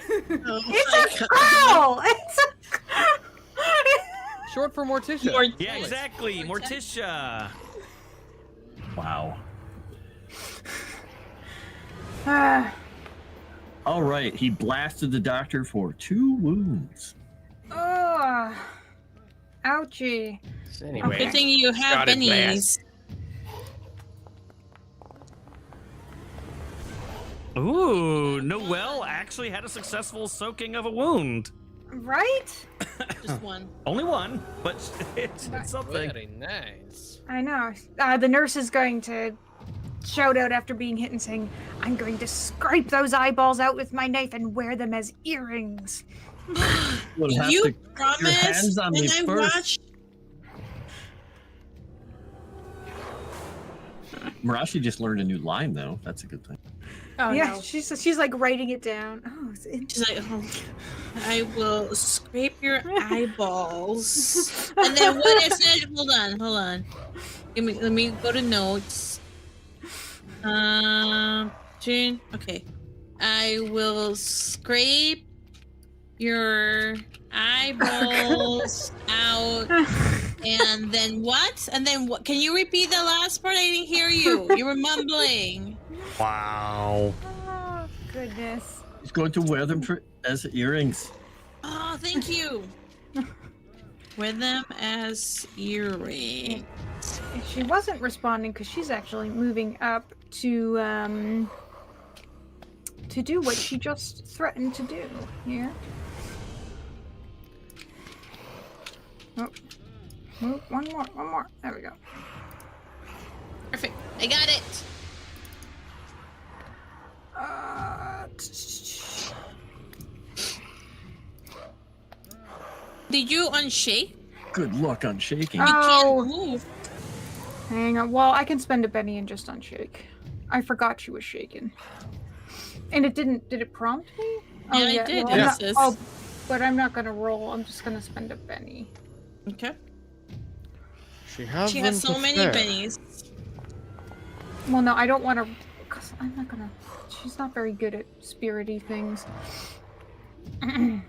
It's a girl! It's a Short for Morticia. Yeah, exactly. Morticia. Wow. Ah, All right, he blasted the doctor for 2 wounds. oh, ouchie. So anyway, Good thing you have Scotted bennies. Ooh, Noelle actually had a successful soaking of a wound. Right? Just one. Only one, but it's something. very nice. I know. The nurse is going to shout out after being hit and saying, I'm going to scrape those eyeballs out with my knife and wear them as earrings. You'll have You to put your promised, hands on me and I first. watched. Mirashi just learned a new line, though. That's a good thing. Oh yeah, no. she's like writing it down. Oh, it's She's like, oh, I will scrape your eyeballs. And then what I said, hold on. Let me go to notes. June, okay. I will scrape your eyeballs out. And then what? And then what? Can you repeat the last part? I didn't hear you. You were mumbling. Wow. oh, goodness. He's going to wear them as earrings. Oh, thank you. Wear them as earrings. She wasn't responding because she's actually moving up to do what she just threatened to do here. Oh. Oh, one more. There we go. Perfect. I got it. Did you unshake? Good luck on shaking. You Oh. can't move. Hang on. Well, I can spend a Benny and just unshake. I forgot she was shaken. And it didn't. Did it prompt me? Yeah, it did. I'm It not- says- oh, but I'm not gonna roll. I'm just gonna spend a Benny. Okay. She has, She has so many bennies. Well, no, I don't want to. Cause I'm not gonna. She's not very good at spirity things. And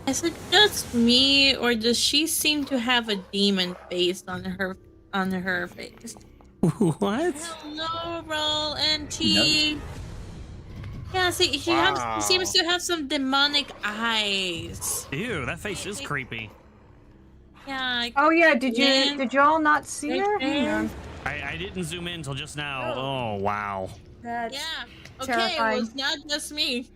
Is it just me, or does she seem to have a demon face on her face? What? Hello, roll and Nice. Yeah, see, she Wow. seems to have some demonic eyes. Ew, that face is creepy. Yeah. Oh yeah, Yeah. did y'all not see Right her? there. Hang on. I didn't zoom in until just now. Oh. Oh, wow. That's Yeah. Okay, Terrifying. it was not just me.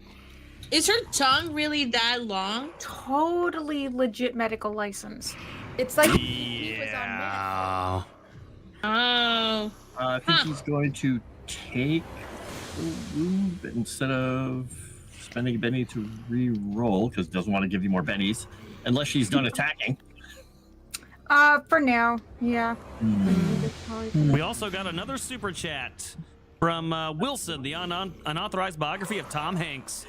Is her tongue really that long? Totally legit medical license. it's like he was on meth. Yeah. Oh. I think Huh. he's going to take the wound, but instead of spending a Benny to re-roll, because doesn't want to give you more bennies, unless she's done attacking. For now, yeah. We also got another super chat from Wilson, the unauthorized biography of Tom Hanks.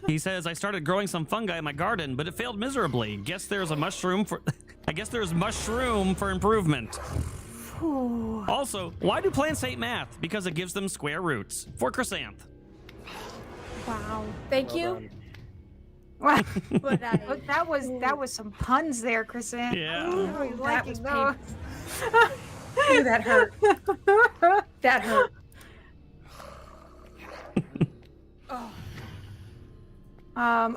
He says, I started growing some fungi in my garden, but it failed miserably. Guess there's mushroom for improvement. Ooh. Also, why do plants hate math? Because it gives them square roots. For Chrysanth. Wow. Thank you. Wow. But that was some puns there, Chrysanth. Yeah. I'm really That liking was those. Ooh, that hurt. That hurt. Oh.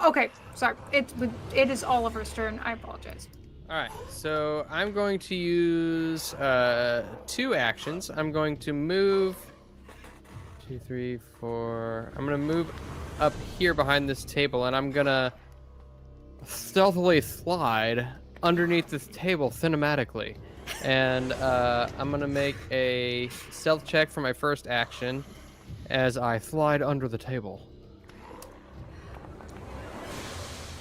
Okay, sorry. It is Oliver's turn. I apologize. All right, so I'm going to use 2 actions. I'm going to move 2, 3, 4. I'm going to move up here behind this table, and I'm going to stealthily slide underneath this table cinematically. And I'm going to make a stealth check for my first action as I slide under the table.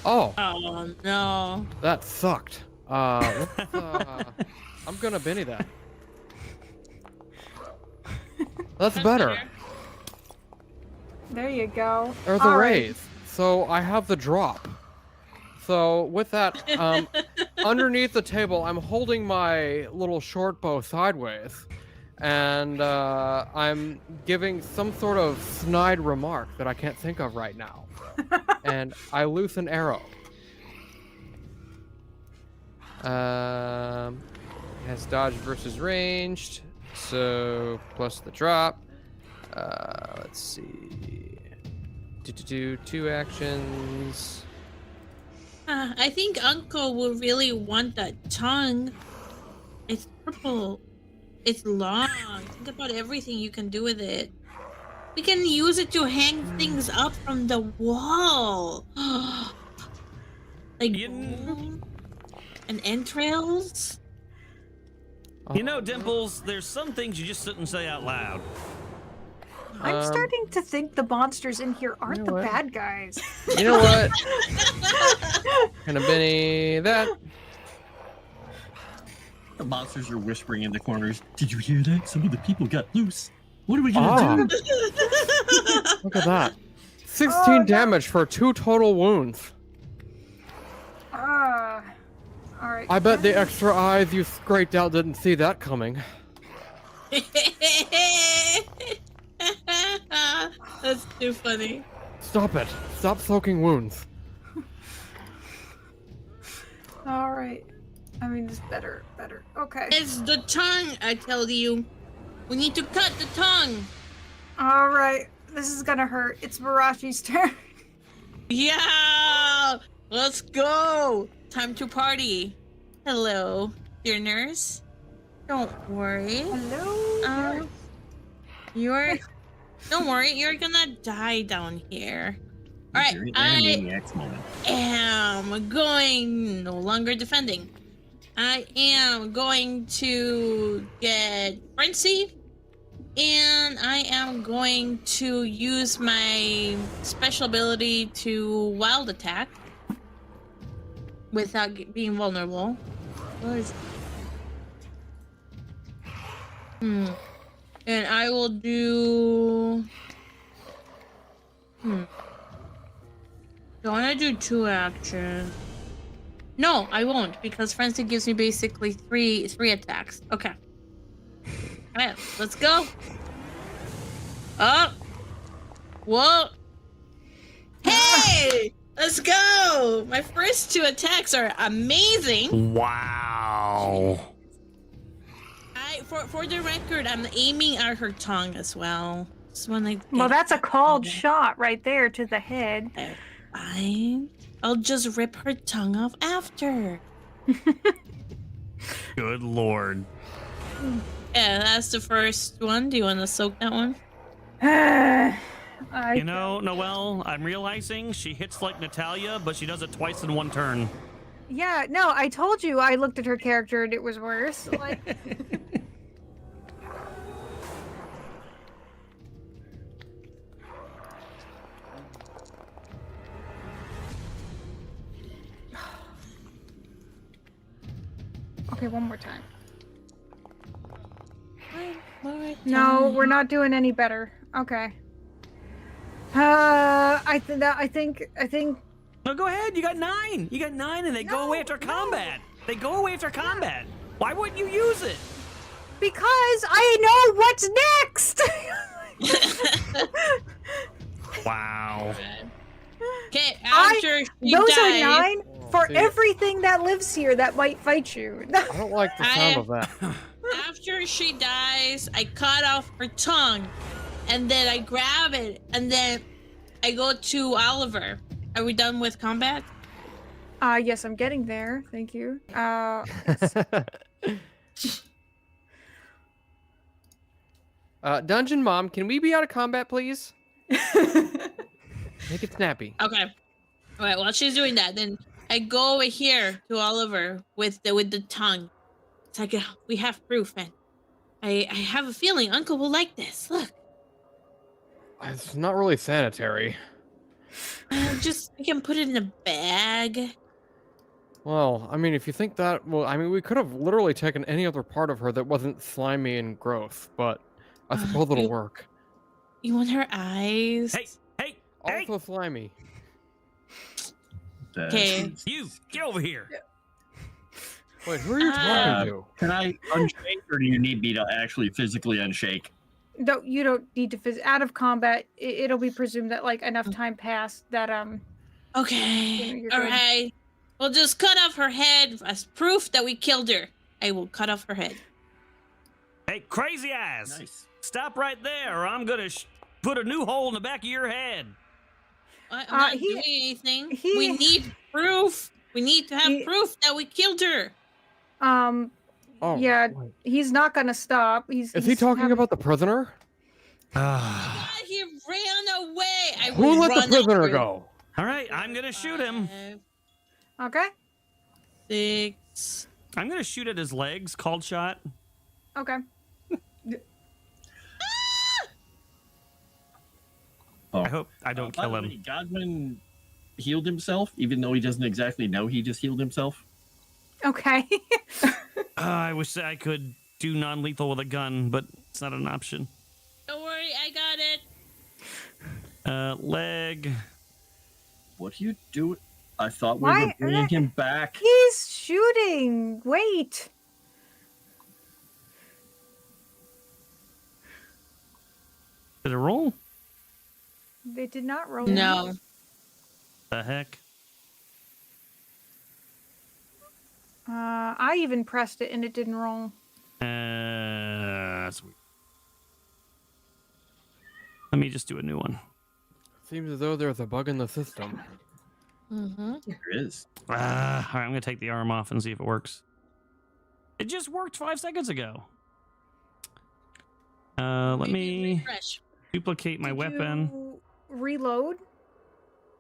Oh, Oh no. that sucked. I'm gonna Benny that. That's better. There you go. Or the All right. raise. So I have the drop. So with that, underneath the table, I'm holding my little short bow sideways, and I'm giving some sort of snide remark that I can't think of right now. And I loose an arrow. Has dodge versus ranged, so plus the drop. Let's see. Do 2 actions. I think Uncle will really want that tongue. It's purple. It's long. Think about everything you can do with it. We can use it to hang things up from the wall. Like bone and entrails. You know, Dimples, there's some things you just shouldn't say out loud. I'm starting to think the monsters in here aren't you know the what? bad guys. You know what? Gonna Benny that. The monsters are whispering in the corners. Did you hear that? Some of the people got loose. What are we gonna do? Look at that. 16 Oh, no. damage for 2 total wounds. All right. I bet the extra eyes you scraped out didn't see that coming. That's too funny. Stop it. Stop soaking wounds. All right. I mean, it's better. Okay. It's the tongue, I tell you. We need to cut the tongue. All right. This is gonna hurt. It's Mirashi's turn. Yeah! Let's go! Time to party. Hello, dear nurse. Don't worry. Hello. You're... Don't worry, you're gonna die down here. Alright, Very I Animaniacs moment. am going... No longer defending. I am going to get Frenzy. And I am going to use my special ability to wild attack without being vulnerable. What is And I will do... Do I want to do 2 actions? No, I won't, because Frenzy gives me basically three attacks. Okay. Alright, let's go. Oh! Whoa! Hey! Let's go! My first 2 attacks are amazing. Wow. for the record, I'm aiming at her tongue as well. Just when I Well, get that's a that called moment. shot right there to the head. Fine. I'll just rip her tongue off after. Good lord. Yeah, that's the first one. Do you want to soak that one? You know, Noelle, I'm realizing she hits like Natalia, but she does it twice in one turn. Yeah, no, I told you I looked at her character and it was worse. Like, okay, one more time. No, we're not doing any better. Okay. I think. No, go ahead. You got 9. You got 9, and they go away after combat. They go away after combat. Why wouldn't you use it? Because I know what's next. Wow. Okay, after she Those dies, are 9 for see. everything that lives here that might fight you. I don't like the sound of that. after she dies, I cut off her tongue, and then I grab it, and then I go to Oliver. Are we done with combat? Yes, I'm getting there. Thank you. Dungeon Mom, can we be out of combat, please? Make it snappy. Okay. All right. While she's doing that, then I go over here to Oliver with the tongue. It's like we have proof, man. I have a feeling Uncle will like this. Look, It's not really sanitary. just we can put it in a bag. Well, I mean, if you think that, well, I mean, we could have literally taken any other part of her that wasn't slimy and gross, but I suppose it'll work. You want her eyes? Hey, Also slimy. Okay. you, get over here. Wait, who are you talking to? Can I unshake, or do you need me to actually physically unshake? You don't need to out of combat. It'll be presumed that like enough time passed that Okay. you're All good. right. We'll just cut off her head as proof that we killed her. I will cut off her head. Hey, crazy eyes. Nice. Stop right there, or I'm gonna put a new hole in the back of your head. I'm not doing anything. We need proof. We need to have proof that we killed her. Oh, yeah, wait. he's not gonna stop. Is he talking about the prisoner? Ah. God, he ran away. I Who will let the run prisoner after him. go? All right, I'm gonna shoot him. 5, Okay. 6. I'm gonna shoot at his legs. Called shot. Okay. Oh. I hope I don't By kill the him. way, Godwin healed himself, even though he doesn't exactly know he just healed himself. Okay. I wish I could do non-lethal with a gun, but it's not an option. Don't worry, I got it. Leg. What do you do? I thought we Why- were bringing him back. He's shooting. Wait. Did it roll? They did not roll. No. The heck? I even pressed it and it didn't roll. That's weird. Let me just do a new one. Seems as though there's a bug in the system. Mm-hmm. There is. All right, I'm gonna take the arm off and see if it works. It just worked 5 seconds ago. Let me refresh. duplicate my Did weapon. you reload?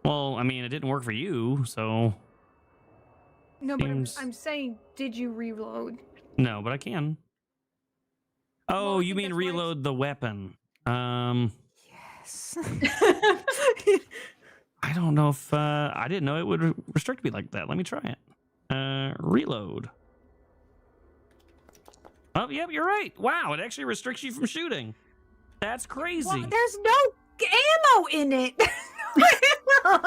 Well, I mean, it didn't work for you, so No, but Seems- I'm saying, did you reload? no, but I can. Oh, Well, I you think mean that's why it's- reload the weapon? Yes. I don't know if I didn't know it would restrict me like that. Let me try it. Reload. Oh, yep, you're right. Wow, it actually restricts you from shooting. That's crazy. Well, there's no ammo in it. Well,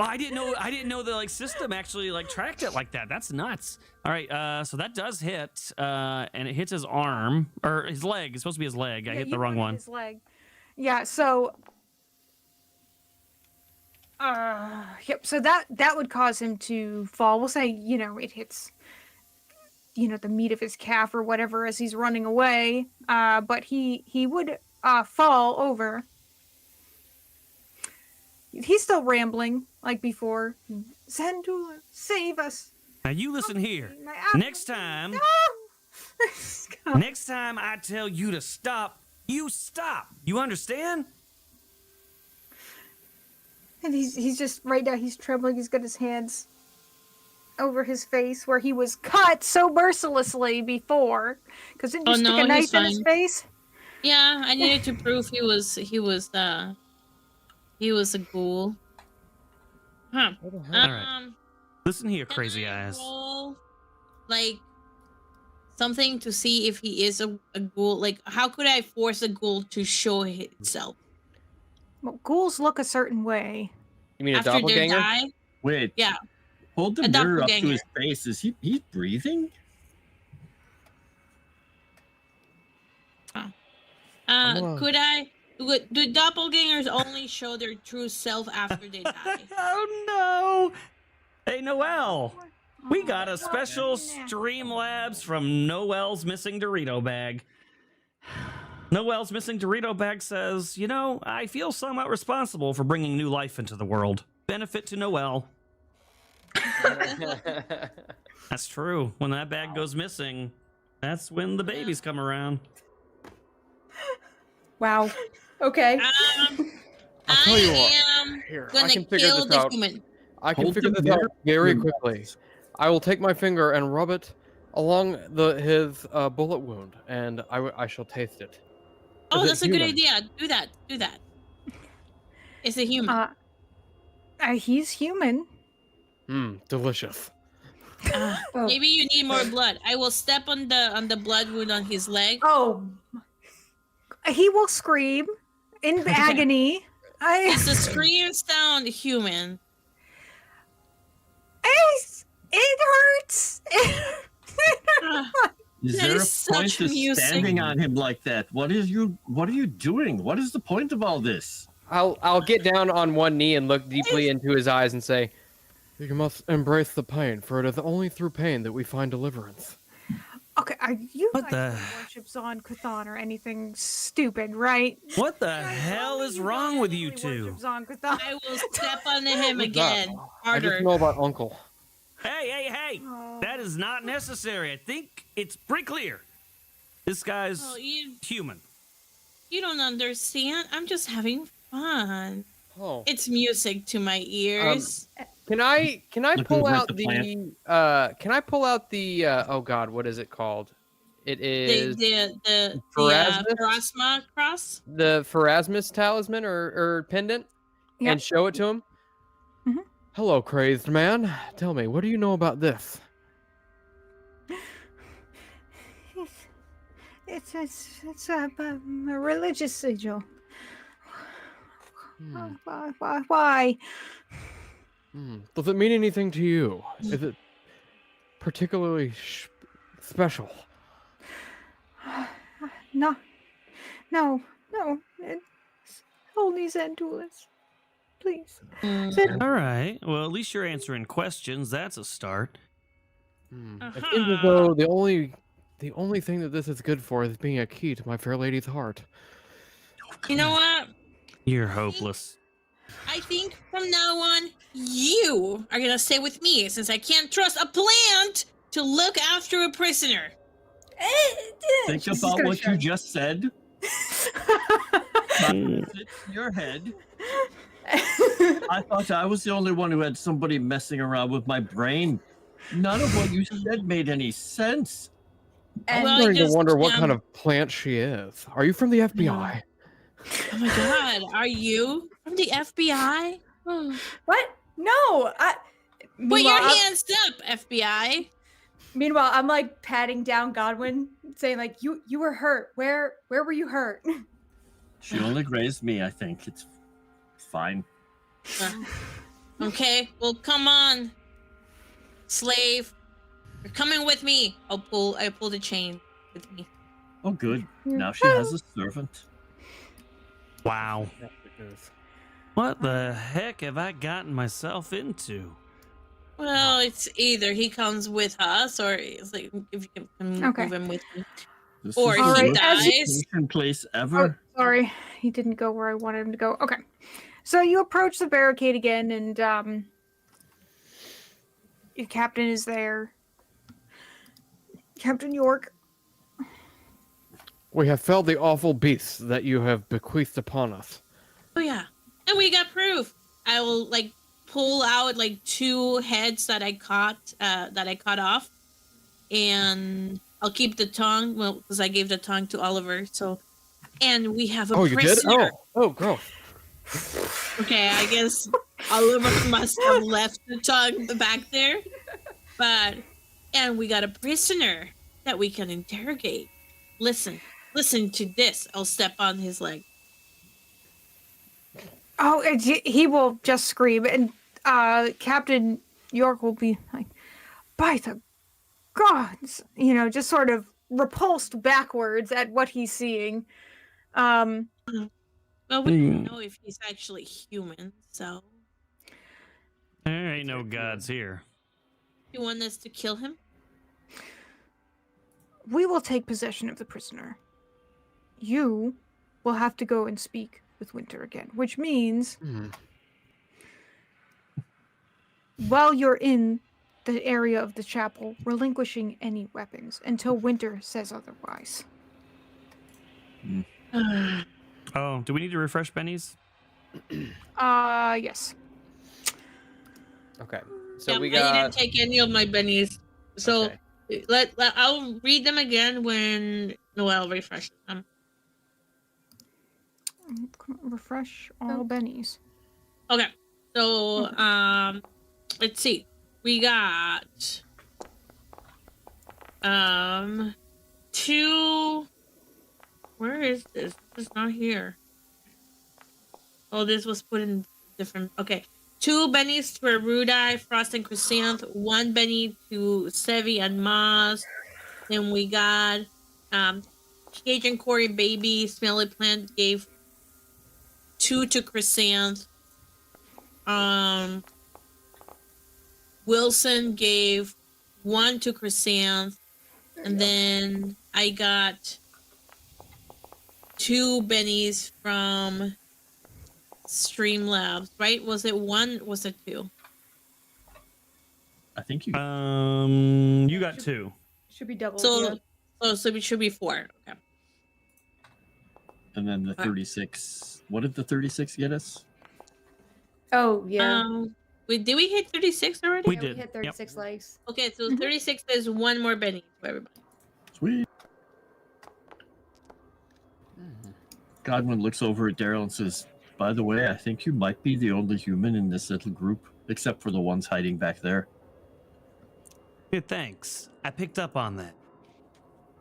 I didn't know the like system actually like tracked it like that. That's nuts. All right, so that does hit, and it hits his arm or his leg. It's supposed to be his leg. I Yeah, hit you the wrong hurt one. His leg. Yeah. So. Yep. So that would cause him to fall. We'll say it hits the meat of his calf or whatever as he's running away. But he would fall over. He's still rambling like before. Zandula, save us. Now you listen here. My apple. Next time, No! next time I tell you to stop, you stop. You understand? And he's just right now. He's trembling. He's got his hands over his face where he was cut so mercilessly before. Because didn't you stick a knife in his face? Yeah, I needed to prove he was a ghoul. Huh. All right. Listen here, Can crazy I eyes. roll, like something to see if he is a ghoul? Like, how could I force a ghoul to show itself Well, ghouls look a certain way. You mean a after they doppelganger? die? Wait. Yeah. Hold the A mirror up to doppelganger. his face. Is he's breathing? Could I? Do doppelgangers only show their true self after they die? Oh no! Hey Noelle, we got a Oh, special yeah. Streamlabs from Noelle's missing Dorito bag. Noelle's missing Dorito bag says, I feel somewhat responsible for bringing new life into the world. Benefit to Noelle. That's true. When that bag goes missing, that's when the babies come around. Wow. Okay. I'll tell you I what. am Here, I gonna can figure kill this the out. human. I can Hold figure the this out mirror very to your quickly. mouth. I will take my finger and rub it along his bullet wound, and I shall taste it. Oh, Is it that's a good human? idea. Do that. It's a human. He's human. Delicious. Oh. Maybe you need more blood. I will step on the blood wound on his leg. Oh. He will scream in agony. It's a scream sound human. It hurts. Ah, Is That there is a such point to music. standing on him like that? What are you doing? What is the point of all this? I'll get down on one knee and look deeply into his eyes and say, "You must embrace the pain, for it is only through pain that we find deliverance." Okay, you What guys the- don't worship Zon Cthon or anything stupid, right? What the Guys, hell only is you wrong guys with you really two? worship Zon Cthon. I will step on him What's that? again. I Harder. just know about Uncle. Hey! Oh. That is not necessary. I think it's pretty clear. This guy's Oh, human. you don't understand. I'm just having fun. Oh, It's music to my ears. can I Looking pull over at out the can I pull out the oh God, what is it called? It is the Pharasmus? Pharasma cross. the Pharasmus talisman or pendant Yep. and show it to him. Mhm. Hello, crazed man. Tell me, what do you know about this? It's a religious sigil. Why? Does it mean anything to you? Is it particularly special? No. It's only Zandulas. Please. Mm. All right. Well, at least you're answering questions. That's a start. It seems as though the only thing that this is good for is being a key to my fair lady's heart. You know what? You're hopeless. I think from now on, you are gonna stay with me since I can't trust a plant to look after a prisoner. Think She's about gonna what show you just said. Mm. It's in your head. I thought I was the only one who had somebody messing around with my brain. None of what you said made any sense. I'm Well, I starting to just, wonder what kind of plant she is. Are you from the FBI? Oh my god, are you from the FBI? Oh. What? No. Put your Meanwhile, I'm- hands up, FBI. Meanwhile, I'm like patting down Godwin, saying like, "You were hurt. Where were you hurt?" She only grazed me, I think. It's fine. Okay, well, come on, slave. You're coming with me. I pull the chain with me. Oh, good. Now she has a servant. Wow. What the heck have I gotten myself into? Well, it's either he comes with us, or it's like if you can Okay. move him with me, This or is he the Alright, worst dies. vacation place Oh, ever. sorry. He didn't go where I wanted him to go. Okay. So you approach the barricade again, and your captain is there. Captain York. We have felled the awful beasts that you have bequeathed upon us. Oh yeah, and we got proof. I will like pull out like 2 heads that I caught off, and I'll keep the tongue. Well, because I gave the tongue to Oliver. So, and we have a Oh, you did? prisoner. Oh, gross. Okay, I guess Oliver must have left the tongue back there. And we got a prisoner that we can interrogate. Listen to this. I'll step on his leg. Oh, and he will just scream, and Captain York will be like, by the gods, just sort of repulsed backwards at what he's seeing. Well, we don't know if he's actually human, so There ain't no gods here. you want us to kill him? We will take possession of the prisoner. You will have to go and speak with Winter again, which means while you're in the area of the chapel, relinquishing any weapons until Winter says otherwise. Oh, do we need to refresh bennies? Yes. Okay. So Yeah, we I got. didn't take any of my bennies. So Okay. I'll read them again when I'll refresh them. Refresh all bennies. Okay. So let's see. We got 2. Where is this? It's not here. Oh, this was put in different. Okay. 2 bennies for Rudai, Frost, and Chrysanth. 1 benny to Sevi and Maz. Then we got Cage and Corey Baby. Smelly Plant gave 2 to Chrysanth. Wilson gave 1 to Chrysanth. And then I got 2 bennies from Streamlabs, right? Was it 1? Was it 2? I think you. You got 2. Should be double. So it should be 4. Okay. And then the 36. What did the 36 get us? Oh yeah. Did we hit 36 already? We Yeah, did. We hit 36 legs. Okay, so 36 is 1 more benny for everybody. Sweet. Godwin looks over at Daryl and says, "By the way, I think you might be the only human in this little group, except for the ones hiding back there." Hey, thanks. I picked up on that.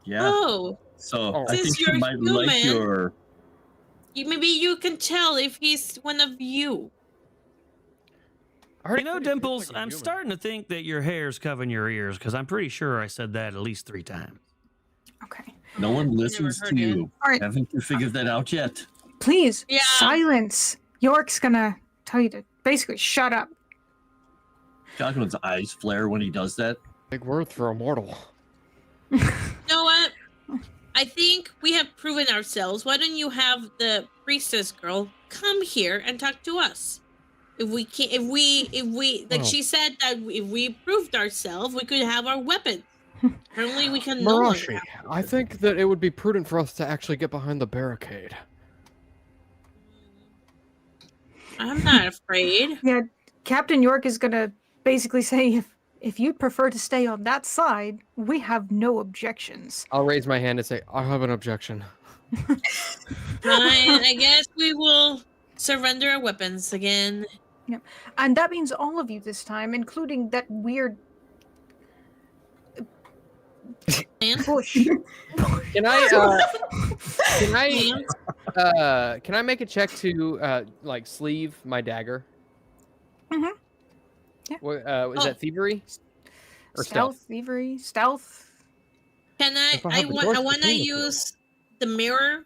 Yeah. Oh, So I Since think you you're might like human- your. maybe you can tell if he's one of you. I already You know, said he seems Dimples, like a I'm human. starting to think that your hair's covering your ears because I'm pretty sure I said that at least 3 times. Okay. No one Never listens heard to it. you. All right. Haven't you figured that out yet? Please, Yeah. silence. York's gonna tell you to basically shut up. Godwin's eyes flare when he does that. Big word for a mortal. You know what? I think we have proven ourselves. Why don't you have the priestess girl come here and talk to us? If we can, if we, like Oh. she said that if we proved ourselves, we could have our weapons. Apparently, we can no longer Mirashi, have. I think that it would be prudent for us to actually get behind the barricade. I'm not afraid. Yeah, Captain York is gonna basically say if you'd prefer to stay on that side, we have no objections. I'll raise my hand and say, I have an objection. Fine, I guess we will surrender our weapons again. And that means all of you this time, including that weird And bush. Can I make a check to like sleeve my dagger? Mhm. Yeah. What, is Oh. that thievery or Stealth, stealth? thievery, stealth. can If I I have the want torch I want to between the two. use the mirror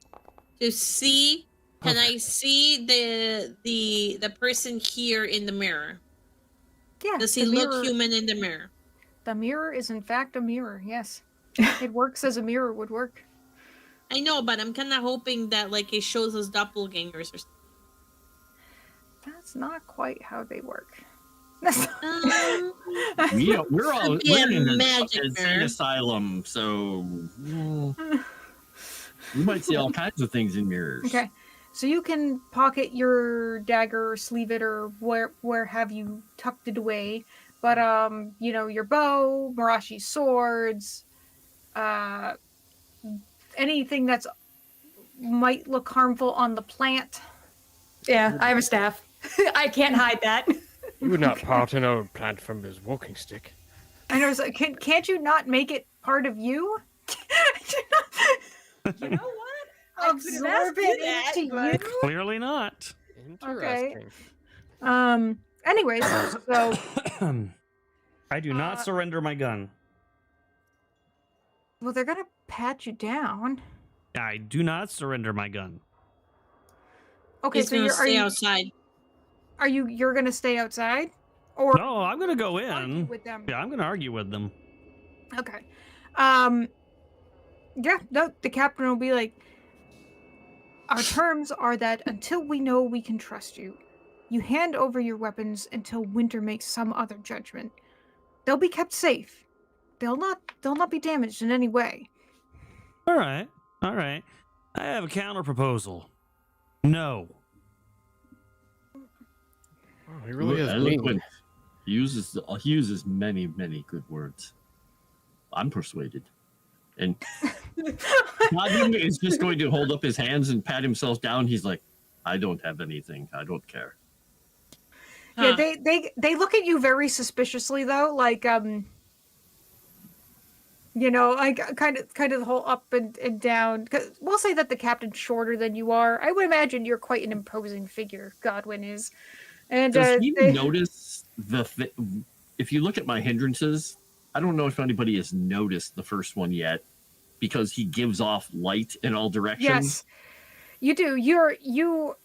to see. Can Okay. I see the person here in the mirror? Yeah. Does he look human in the mirror? The mirror is in fact a mirror. Yes, it works as a mirror would work. I know, but I'm kind of hoping that like it shows us doppelgangers or something. That's not quite how they work. We're all Could be a we're in an magic insane mirror. asylum, so we might see all kinds of things in mirrors. Okay, so you can pocket your dagger or sleeve it or where have you tucked it away, but you know, your bow, Mirashi's swords, anything that's might look harmful on the plant. Yeah, I have a staff. I can't hide that. You would not part an old plant from his walking stick. And I was like, can't you not make it part of you? You know what? Absorb it into you. Clearly not. Interesting. Anyways, so I do not surrender my gun. well, they're gonna pat you down. I do not surrender my gun. Okay, He's so gonna stay you're outside. you're gonna stay outside, or No, I'm gonna go argue in. with them? Yeah, I'm gonna argue with them. Okay. Yeah, no, the captain will be like, our terms are that until we know we can trust you, you hand over your weapons until Winter makes some other judgment. They'll be kept safe. They'll not be damaged in any way. All right. All right. I have a counter proposal. No. Oh, he really is Eloquent. mean. He uses many good words. I'm persuaded. And Godwin is just going to hold up his hands and pat himself down. He's like, I don't have anything. I don't care. Yeah, they look at you very suspiciously though, like you know, like kind of the whole up and down. 'Cause we'll say that the captain's shorter than you are. I would imagine you're quite an imposing figure. Godwin is, and Does he notice if you look at my hindrances? I don't know if anybody has noticed the first one yet, because he gives off light in all directions. Yes, you do.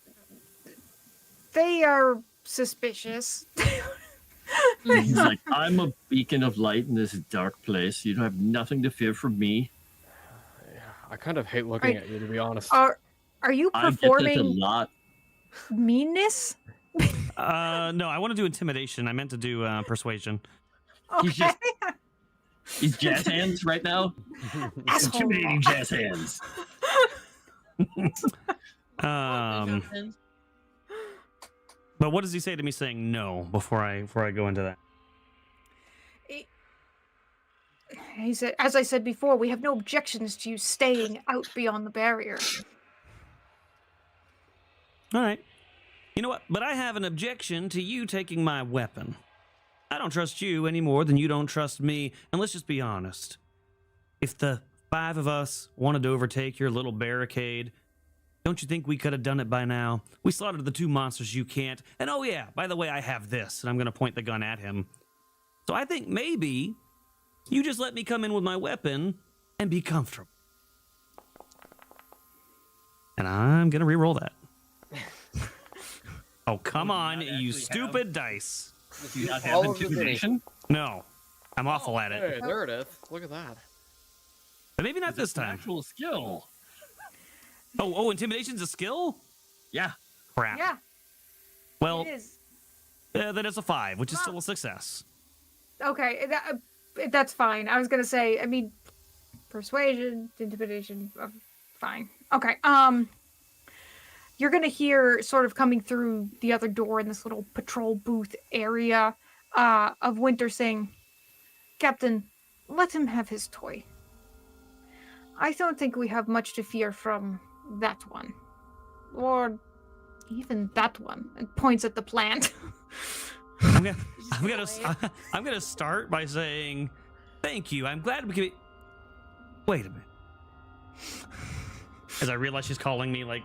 They are suspicious. He's like, I'm a beacon of light in this dark place. You don't have nothing to fear from me. Yeah, I kind of hate looking at you, to be honest. Are you I get that a performing lot. meanness? No, I want to do intimidation. I meant to do persuasion. Okay. He's jazz hands right now. Intimidating jazz hands. But what does he say to me saying no before I go into that? He said, as I said before, we have no objections to you staying out beyond the barrier. All right. You know what? But I have an objection to you taking my weapon. I don't trust you any more than you don't trust me. And let's just be honest. If the 5 of us wanted to overtake your little barricade, don't you think we could have done it by now? We slaughtered the 2 monsters you can't. And oh yeah, by the way, I have this. And I'm going to point the gun at him. So I think maybe you just let me come in with my weapon and be comfortable. And I'm going to re-roll that. Oh, come on, you stupid dice. Do you not have intimidation? No, I'm awful at Hey, it. there it is. Look at that. But maybe not this time. Actual skill. Oh, intimidation's a skill? Yeah. Crap. Yeah, Well, it is. then it's a 5, which is still a success. Okay, that's fine. I was gonna say, I mean, persuasion, intimidation, fine. Okay. You're gonna hear sort of coming through the other door in this little patrol booth area of Winter saying, "Captain, let him have his toy. I don't think we have much to fear from that one, or even that one." And points at the plant. I'm gonna start by saying, thank you. I'm glad we could. Wait a minute. As I realize she's calling me like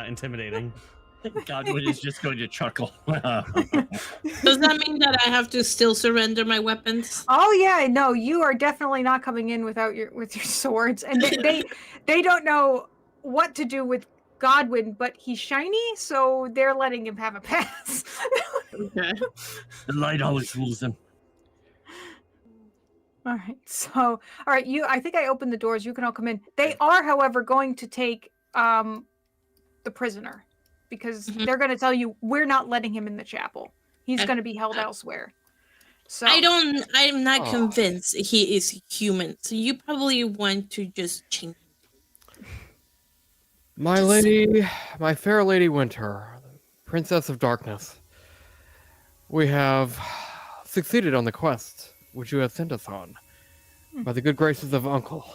intimidating. Godwin is just going to chuckle. Does that mean that I have to still surrender my weapons? Oh yeah, no, you are definitely not coming in without your swords, and they don't know what to do with Godwin, but he's shiny, so they're letting him have a pass. Okay. The light always rules them. All right. So, all right, I think I opened the doors. You can all come in. They are, however, going to take the prisoner because Mhm. they're going to tell you we're not letting him in the chapel. He's Okay. going to be held elsewhere. So I'm not Oh. convinced he is human. So you probably want to just change. My Just- lady, my fair lady Winter, Princess of Darkness. We have succeeded on the quest which you have sent us on, by the good graces of Uncle.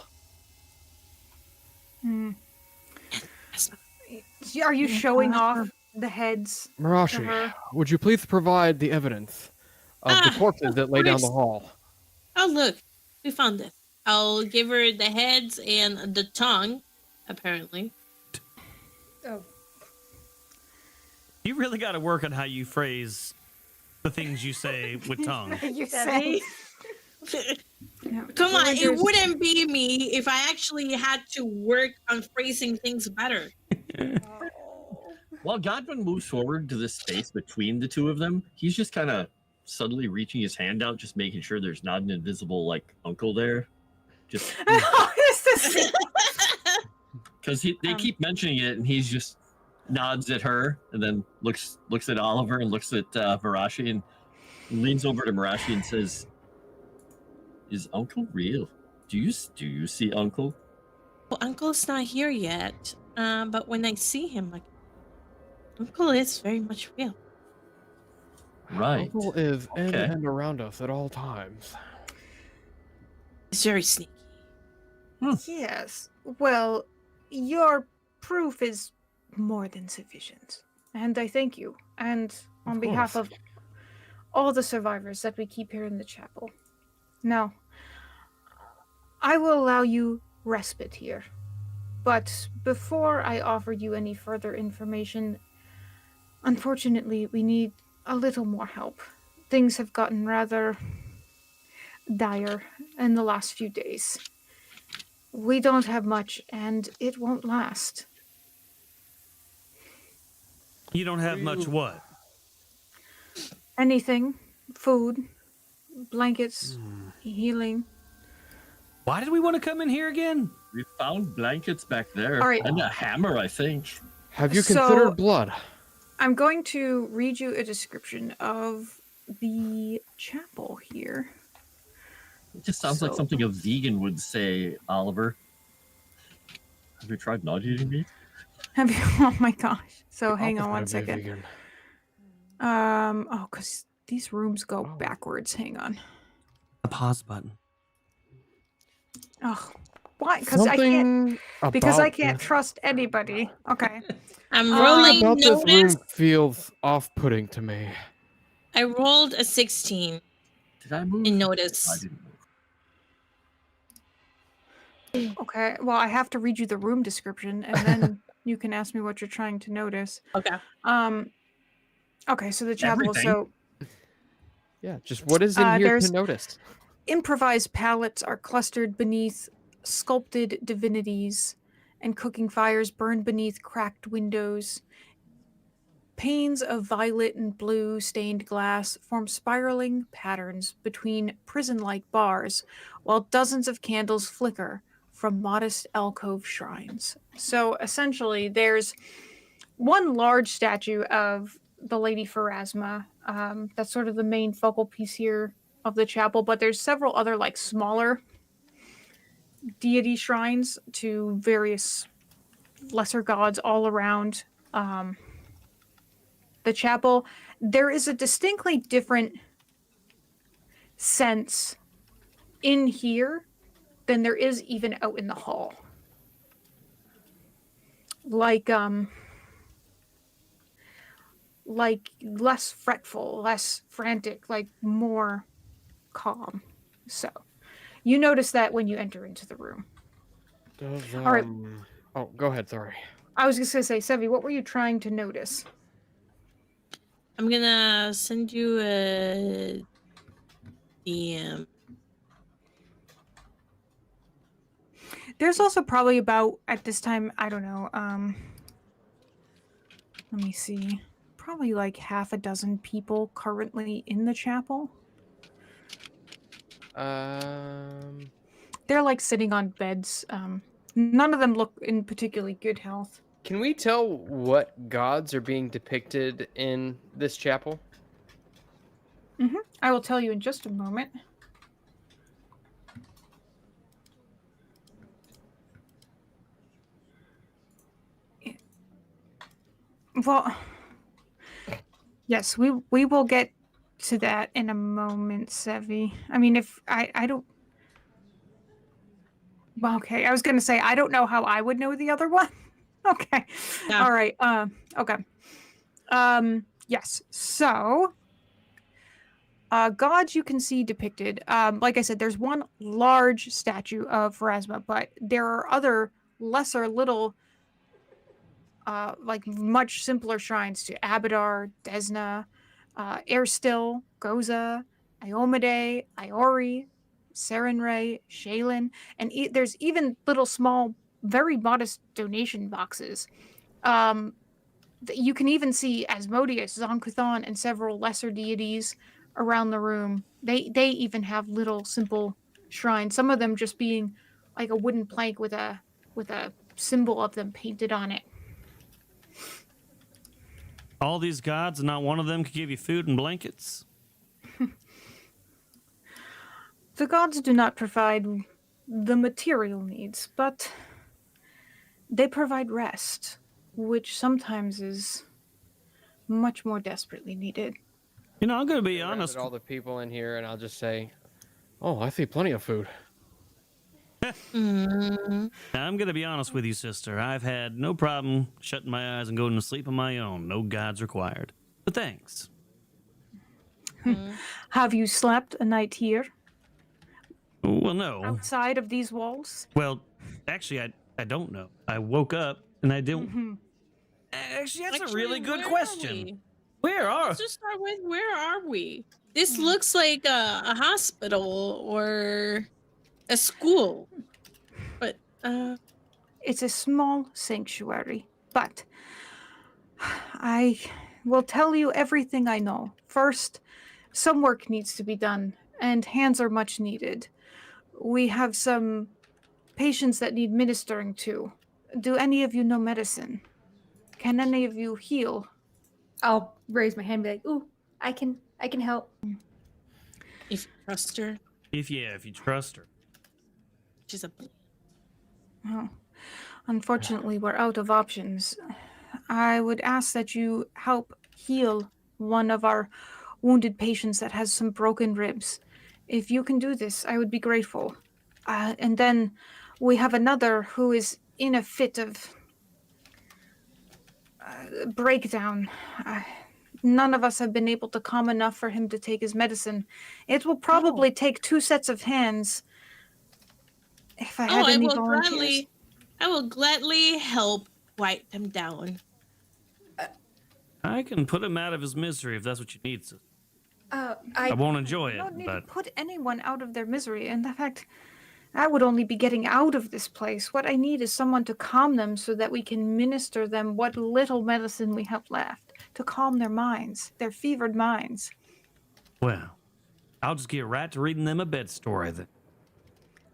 Hmm. Are you showing off the heads to Mirashi, her? would you please provide the evidence of the corpses that lay down the hall? Oh, look, we found it. I'll give her the heads and the tongue, apparently. Oh, You really got to work on how you phrase the things you say with tongue. You Debbie? say. Yeah. Come on, it Wonders- wouldn't be me if I actually had to work on phrasing things better. While Godwin moves forward to the space between the two of them, he's just kind of subtly reaching his hand out, just making sure there's not an invisible like uncle there. Just It's the same. because they keep mentioning it, and he's just nods at her, and then looks at Oliver and looks at Mirashi, and leans over to Mirashi and says, "Is Uncle real? Do you see Uncle?" Well, Uncle's not here yet, but when I see him, like, Uncle is very much real. Right. Uncle is in Okay. and around us at all times. He's very sneaky. Yes. Well, your proof is more than sufficient. And I thank you. And on Of behalf course. of all the survivors that we keep here in the chapel. Now, I will allow you respite here. But before I offer you any further information, unfortunately, we need a little more help. Things have gotten rather dire in the last few days. We don't have much, and it won't last. You don't have much what? Anything. Food, blankets, healing. Why did we want to come in here again? We found blankets back there. All right. And a hammer, I think. Have you So- considered blood? I'm going to read you a description of the chapel here. It just sounds like So- something a vegan would say, Oliver. Have you tried not eating meat? Have you? Oh my gosh. So hang I'll on one definitely be second. vegan. Oh, because these rooms go Oh. backwards. Hang on. The pause button. Oh, why? Because I can't. Something Because I about can't this- trust anybody. Okay. I'm Something rolling about this room notice. feels off-putting to me. I rolled a 16 Did I move? in I notice. didn't move. Okay. Well, I have to read you the room description, and then you can ask me what you're trying to notice. Okay. Okay. So the chapel. Everything. So Yeah, just what is in here there's- to notice? improvised pallets are clustered beneath sculpted divinities, and cooking fires burn beneath cracked windows. Panes of violet and blue stained glass form spiraling patterns between prison-like bars, while dozens of candles flicker from modest alcove shrines. So essentially, there's one large statue of the Lady Pharasma. That's sort of the main focal piece here of the chapel, but there's several other like smaller deity shrines to various lesser gods all around the chapel. There is a distinctly different sense in here than there is even out in the hall. Like less fretful, less frantic, like more calm. So you notice that when you enter into the room. Does, All right. Oh, go ahead. Sorry. I was just gonna say, Sevi, what were you trying to notice? I'm gonna send you a DM. There's also probably about at this time, I don't know, let me see. probably like half a dozen people currently in the chapel. They're like sitting on beds. None of them look in particularly good health. Can we tell what gods are being depicted in this chapel? I will tell you in just a moment. Well, yes, we will get to that in a moment, Sevi. I mean, if I don't. Well, okay, I was gonna say I don't know how I would know the other one. Okay, Yeah. all right. Okay. Yes. So, gods you can see depicted. Like I said, there's one large statue of Pharasma, but there are other lesser little. Like much simpler shrines to Abadar, Desna, Airstill, Goza, Iomade, Iori, Serenray, Shaylin, and there's even little small, very modest donation boxes. You can even see Asmodeus, Zonkuthon, and several lesser deities around the room. They even have little simple shrines. Some of them just being like a wooden plank with a symbol of them painted on it. All these gods, and not one of them could give you food and blankets. The gods do not provide the material needs, but they provide rest, which sometimes is much more desperately needed. You know, I'm going to be Around honest. at all the people in here, and I'll just say, Oh, I see plenty of food. Mm. I'm going to be honest with you, sister. I've had no problem shutting my eyes and going to sleep on my own. No gods required. But thanks. Have you slept a night here, Well, no. outside of these walls? Well, actually, I don't know. I woke up and I don't. Mhm. Actually, that's a Actually, really good where are question. we? Where are? Let's just start with where are we? This looks like a hospital or a school, but It's a small sanctuary, but I will tell you everything I know. First, some work needs to be done, and hands are much needed. We have some patients that need ministering to. Do any of you know medicine? Can any of you heal? I'll raise my hand and be like, "Ooh, I can help." if you trust her, If you trust her. she's a. Oh, unfortunately, we're out of options. I would ask that you help heal one of our wounded patients that has some broken ribs. If you can do this, I would be grateful. And then we have another who is in a fit of breakdown. None of us have been able to calm enough for him to take his medicine. It will probably take 2 sets of hands. If I had any volunteers. I will gladly help quiet him down. I can put him out of his misery if that's what you need. Sister. I I won't enjoy You it, don't need to but put anyone out of their misery. And in fact, I would only be getting out of this place. What I need is someone to calm them so that we can minister them what little medicine we have left to calm their minds, their fevered minds. well, I'll just get right to reading them a bed story then.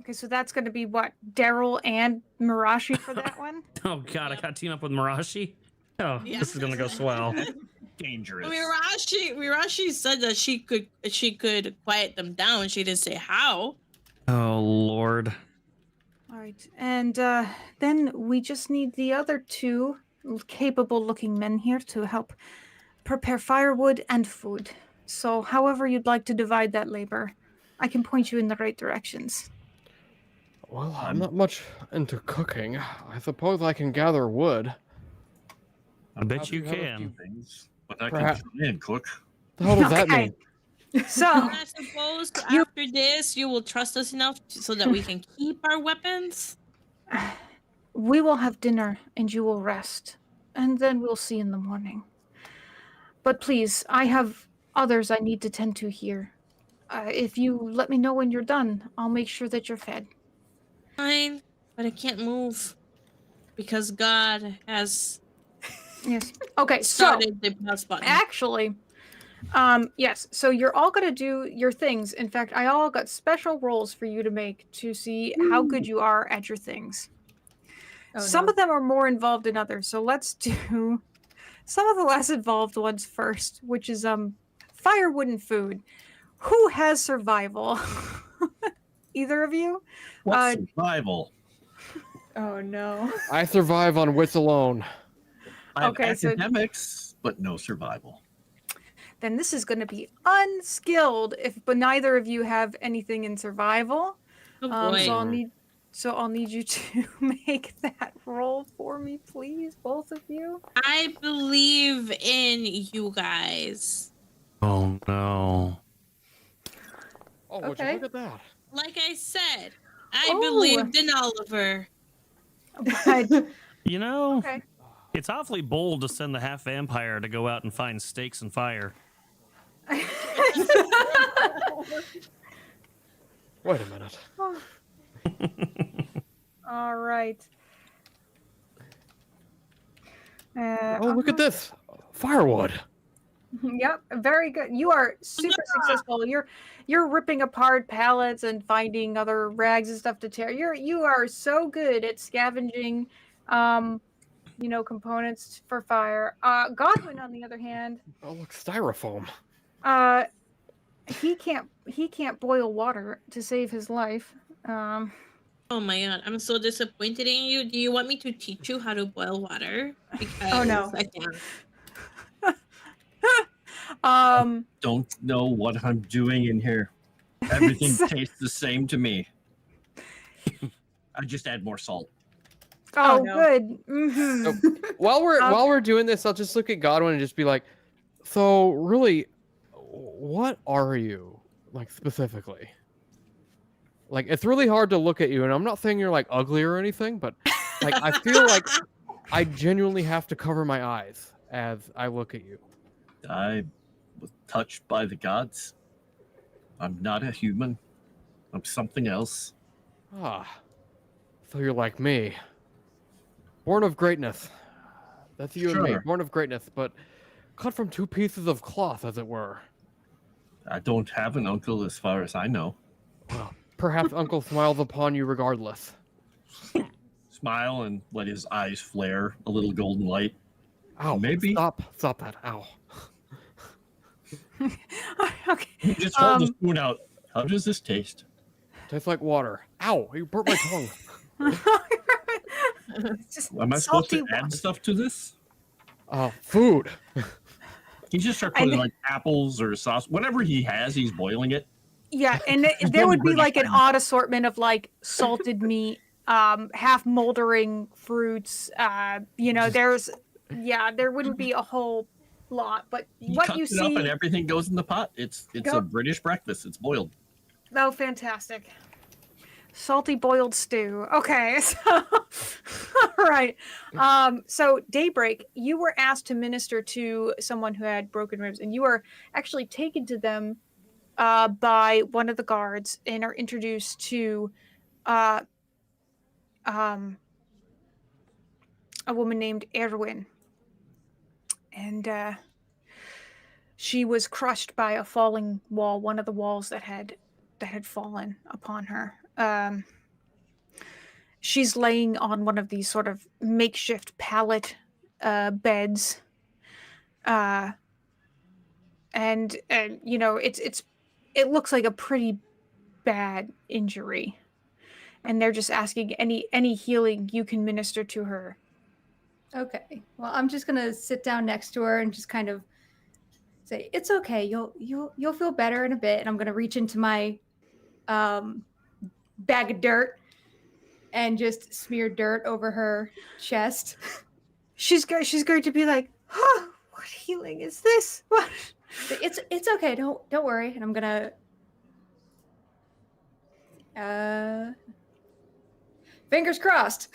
Okay, so that's going to be what? Daryl and Mirashi for that one? Oh God, I got to team up with Mirashi. Oh, Yeah. this is gonna go swell. Dangerous. Mirashi said that she could quiet them down. She didn't say how. Oh Lord. All right. And then we just need the other 2 capable looking men here to help prepare firewood and food. So, however you'd like to divide that labor, I can point you in the right directions. Well, I'm not much into cooking. I suppose I can gather wood. I bet Perhaps you you have a can. Things, but I Perhaps- can try and cook. The hell does that Okay. mean? So, I suppose after this, you will trust us enough so that we can keep our weapons. we will have dinner and you will rest, and then we'll see in the morning. But please, I have others I need to tend to here. If you let me know when you're done, I'll make sure that you're fed. Fine, but I can't move because God has Yes. Okay, so Started the plus button. actually, yes. So you're all gonna do your things. In fact, I all got special rolls for you to make to see how good you are at your things. Oh, Some no. of them are more involved than others. So let's do some of the less involved ones first, which is firewood and food. Who has survival? Either of you? What's survival? Oh no. I survive on wits alone. I have Okay, so- academics, but no survival. Then this is going to be unskilled. But neither of you have anything in survival. Oh boy. So I'll need you to make that roll for me, please, both of you. I believe in you guys. Oh no. Oh, would you Okay. look at that? Like I said, I Oh. believed in Oliver. But You know, okay. it's awfully bold to send the half vampire to go out and find stakes and fire. Wait a minute. All right. Oh, look at this. Firewood. Yep, very good. You are super successful. You're ripping apart pallets and finding other rags and stuff to tear. You are so good at scavenging, components for fire. Godwin, on the other hand, Oh, look, styrofoam. he can't boil water to save his life. Oh my god, I'm so disappointed in you. Do you want me to teach you how to boil water? Because Oh, no. I can't. Don't know what I'm doing in here. Everything tastes the same to me. I just add more salt. Oh, no. good. Hmm. While we're doing this, I'll just look at Godwin and just be like, so really, what are you, like, specifically? Like, it's really hard to look at you, and I'm not saying you're like ugly or anything, but like I feel like I genuinely have to cover my eyes as I look at you. I was touched by the gods. I'm not a human. I'm something else. Ah, so you're like me. Born of greatness. That's you and me. Sure. Born of greatness, but cut from two pieces of cloth, as it were. I don't have an uncle as far as I know. Well, perhaps Uncle smiles upon you regardless. Smile and let his eyes flare a little golden light. Ow, Maybe. Stop that. Ow. Okay. You just hold the spoon out. How does this taste? Tastes like water. Ow, you burnt my tongue. It's just Am I supposed to salty add water. stuff to this? Food. He just start I putting kn- like apples or sauce, whatever he has. He's boiling it. Yeah, and there would be like an odd assortment of like salted meat, half moldering fruits. There wouldn't be a whole lot, but He what cuts you it up and see. everything goes in the pot. It's Go- a British breakfast. It's boiled. Oh, fantastic! Salty boiled stew. Okay, so all right. So Daybreak, you were asked to minister to someone who had broken ribs, and you were actually taken to them by one of the guards and are introduced to a woman named Erwin. And she was crushed by a falling wall, one of the walls that had fallen upon her. She's laying on one of these sort of makeshift pallet beds. And it looks like a pretty bad injury, and they're just asking any healing you can minister to her. Okay. Well, I'm just gonna sit down next to her and just kind of say, "It's okay. You'll feel better in a bit." And I'm gonna reach into my bag of dirt and just smear dirt over her chest. She's going to be like, "Oh, what healing is this? What?" It's okay. Don't worry. And I'm gonna fingers crossed.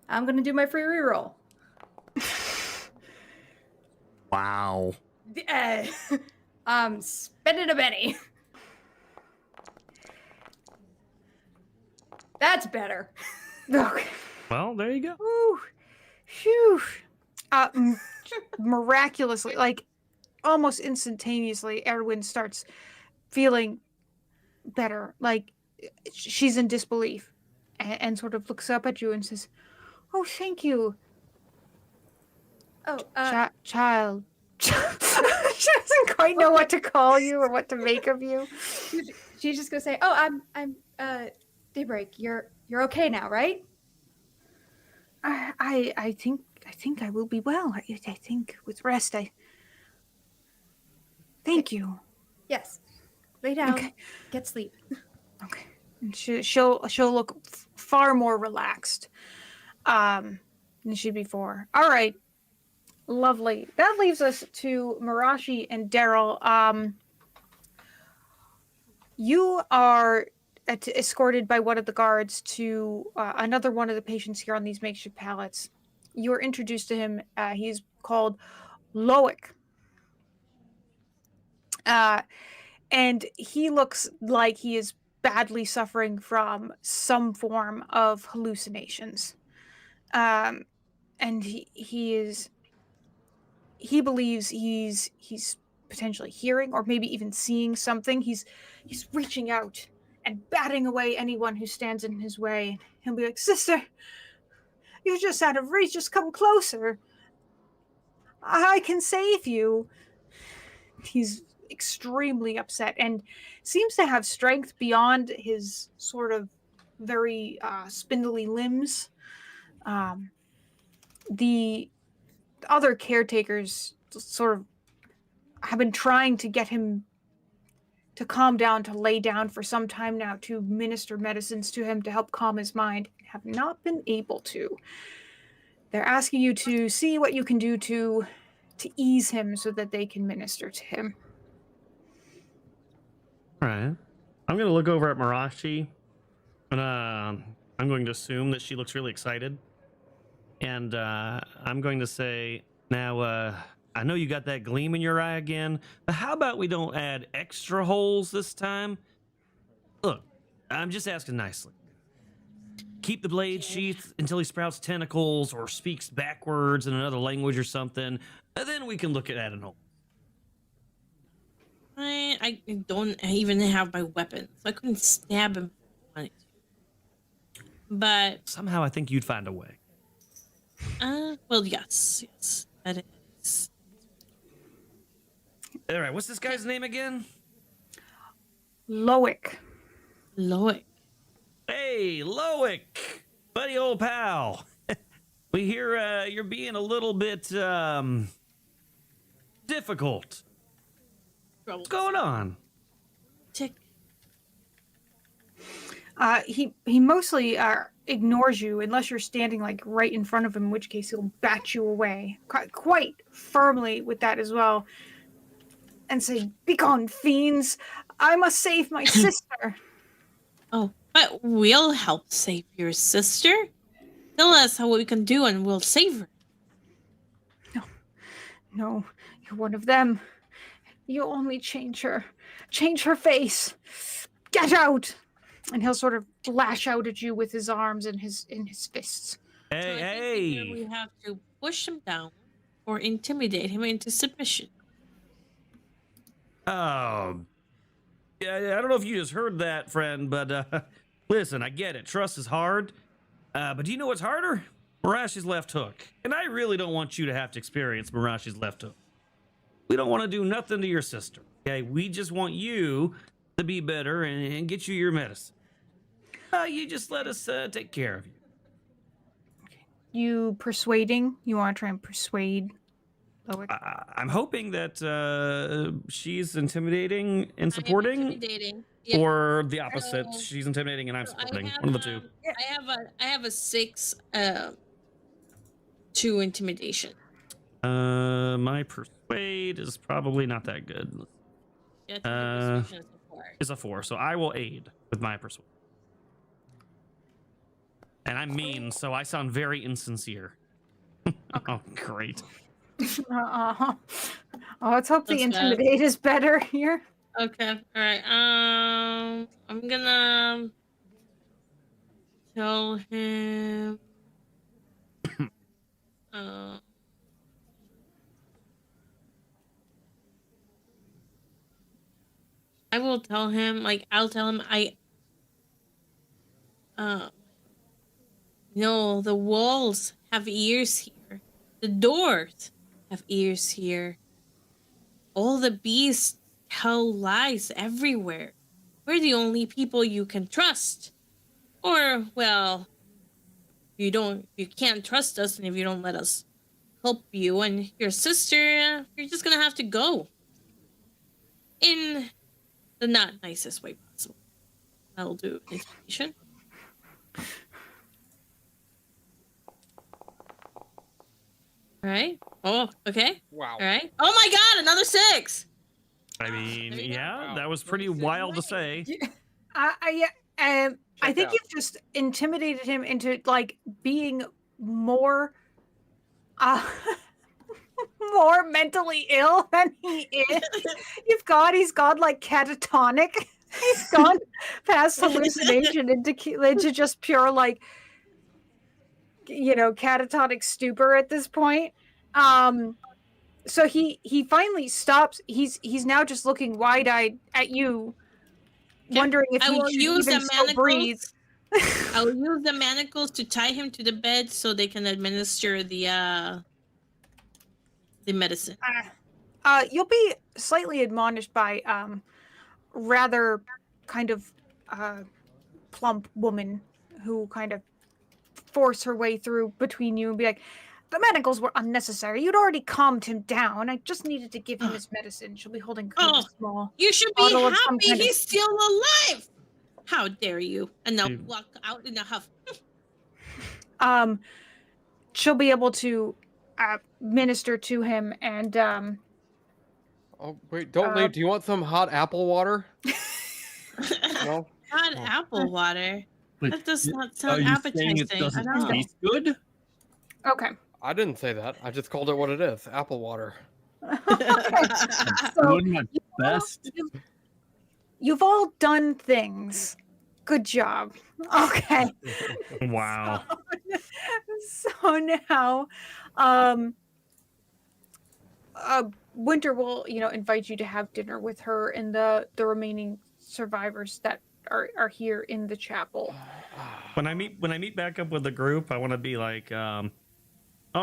I'm gonna do my free reroll. Wow. Spending a penny. That's better. Okay. Well, there you go. Ooh, phew. Miraculously, like almost instantaneously, Erwin starts feeling better. Like she's in disbelief, and sort of looks up at you and says, "Oh, thank you, Oh, child." She doesn't quite know what to call you or what to make of you. she's just gonna say, "Oh, I'm Daybreak. You're okay now, right?" I think I will be well. I think with rest, thank you. Yes. Lay down. Okay. Get sleep. Okay. And she'll look far more relaxed than she before. All right. Lovely. That leaves us to Mirashi and Daryl. You are escorted by one of the guards to another one of the patients here on these makeshift pallets. You are introduced to him. He's called Loic. And he looks like he is badly suffering from some form of hallucinations. And he believes he's potentially hearing or maybe even seeing something. He's reaching out and batting away anyone who stands in his way. He'll be like, "Sister, you're just out of reach. Just come closer. I can save you." He's extremely upset and seems to have strength beyond his sort of very spindly limbs. The other caretakers sort of have been trying to get him to calm down, to lay down for some time now, to minister medicines to him to help calm his mind, have not been able to. They're asking you to see what you can do to ease him so that they can minister to him. All right. I'm going to look over at Mirashi, and I'm going to assume that she looks really excited. And I'm going to say, now, I know you got that gleam in your eye again, but how about we don't add extra holes this time? Look, I'm just asking nicely. Keep the blade sheath until he sprouts tentacles or speaks backwards in another language or something, and then we can look at adding holes. I don't even have my weapon, so I couldn't stab him if I wanted to. But Somehow I think you'd find a way. well, yes, that is. All right, what's this guy's name again? Loic. Loic. Hey, Loic, buddy old pal. We hear you're being a little bit difficult. What's going on? Tick. He mostly ignores you unless you're standing like right in front of him, in which case he'll bat you away quite firmly with that as well, and say, "Begone, fiends! I must save my sister." Oh, but we'll help save your sister. Tell us what we can do, and we'll save her. No, you're one of them. You only change her face. Get out! And he'll sort of lash out at you with his arms and his fists. So I think either we have to push him down or intimidate him into submission. Oh, yeah, I don't know if you just heard that, friend, but listen, I get it. Trust is hard, but do you know what's harder? Mirashi's left hook. And I really don't want you to have to experience Mirashi's left hook. We don't want to do nothing to your sister, okay? We just want you to be better and get you your medicine. You just let us take care of you. You persuading? You want to try and persuade Loic? I'm hoping that she's intimidating and supporting, Intimidating. Yeah. or the opposite. So- She's intimidating and I'm So supporting. One of the two. I have a 6 to intimidation. My persuade is probably not that good. Yeah, persuasion is a 4. It's a 4, so I will aid with my persuade. And I'm mean, so I sound very insincere. Oh, great. Oh, let's hope the That's intimidate is better here. Okay. All right. I'm gonna tell him Uh, I will tell him, like, I'll tell him uh, no, the walls have ears here. The doors have ears here. All the beasts tell lies everywhere. We're the only people you can trust. Or, well, you can't trust us, and if you don't let us help you and your sister, you're just gonna have to go. In the not nicest way possible. That'll do. Inspiration. All right. Oh, okay. Wow. All right. Oh my God! Another 6. I mean, There you go. yeah, Wow. that was pretty wild to say. I Check think out. you've just intimidated him into like being more uh more mentally ill than he is. He's gone like catatonic. He's gone past hallucination into just pure like catatonic stupor at this point. So he finally stops. He's now just looking wide-eyed at you, Okay. wondering if I he will should use even the still breathe. manacles. I will use the manacles to tie him to the bed so they can administer the medicine. You'll be slightly admonished by rather kind of plump woman who kind of force her way through between you and be like, the manacles were unnecessary. You'd already calmed him down. I just needed to give him his medicine. She'll be holding kind of a small You should be bottle of some happy kind of- he's still alive. How dare you? And they'll Dude. walk out in a huff. She'll be able to minister to him and Oh wait, don't leave. Do you want some hot apple water? No. Not apple water. But That does not are sound you saying appetizing. it I doesn't don't know. taste good? okay. I didn't say that. I just called it what it is. Apple water. So Doing my best. you've all done things. Good job. Okay. Wow. So now Winter will invite you to have dinner with her and the remaining survivors that are here in the chapel. When I meet back up with the group, I want to be like, all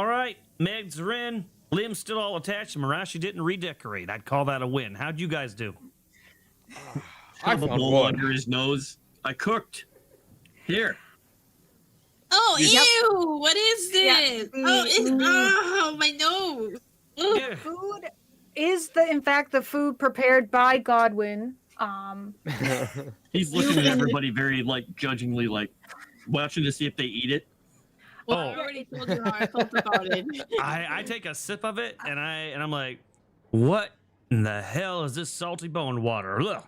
right, Megs are in, limbs still all attached, and Mirashi didn't redecorate. I'd call that a win. How'd you guys do? I Shove a found bowl wood. under his nose. I cooked. Here. Oh, Yep. ew! What is this? Oh, my nose. Ugh. Yeah. Food is in fact the food prepared by Godwin. He's looking at everybody very judgingly, watching to see if they eat it. Well, Oh. I already told you how I felt about it. I take a sip of it, and I'm like, what in the hell is this salty bone water? Ugh.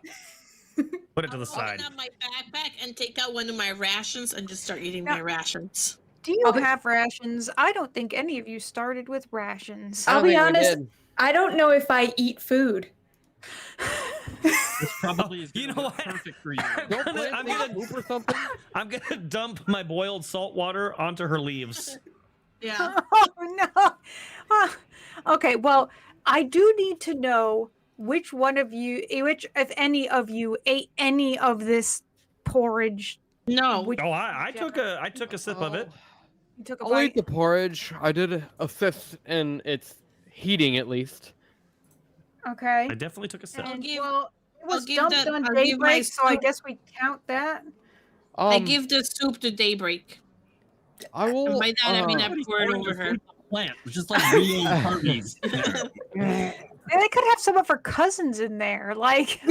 Put it to the side. Open up my backpack and take out one of my rations and just start eating my rations. Do you I'll be- have rations? I don't think any of you started with rations. I'll don't be think we honest, did. I don't know if I eat food. This probably is You gonna know be what? perfect for you. Don't I'm plant gonna- some poop or something. I'm gonna dump my boiled salt water onto her leaves. Yeah. Oh no. Okay, well, I do need to know which if any of you ate any of this porridge. No. Which Oh, I took a sip of it. you took a I'll eat bite. the porridge. I did assist in its heating at least. Okay. I definitely took a sip. I'll And, give- well, it was give dumped that- on I'll give my Daybreak, so I soup- guess we count that. I give the soup to Daybreak. I And will. by that, I mean I Somebody's pour it pouring over their her. food on the plant. It's just like real parties. And they could have some of her cousins in there. Like,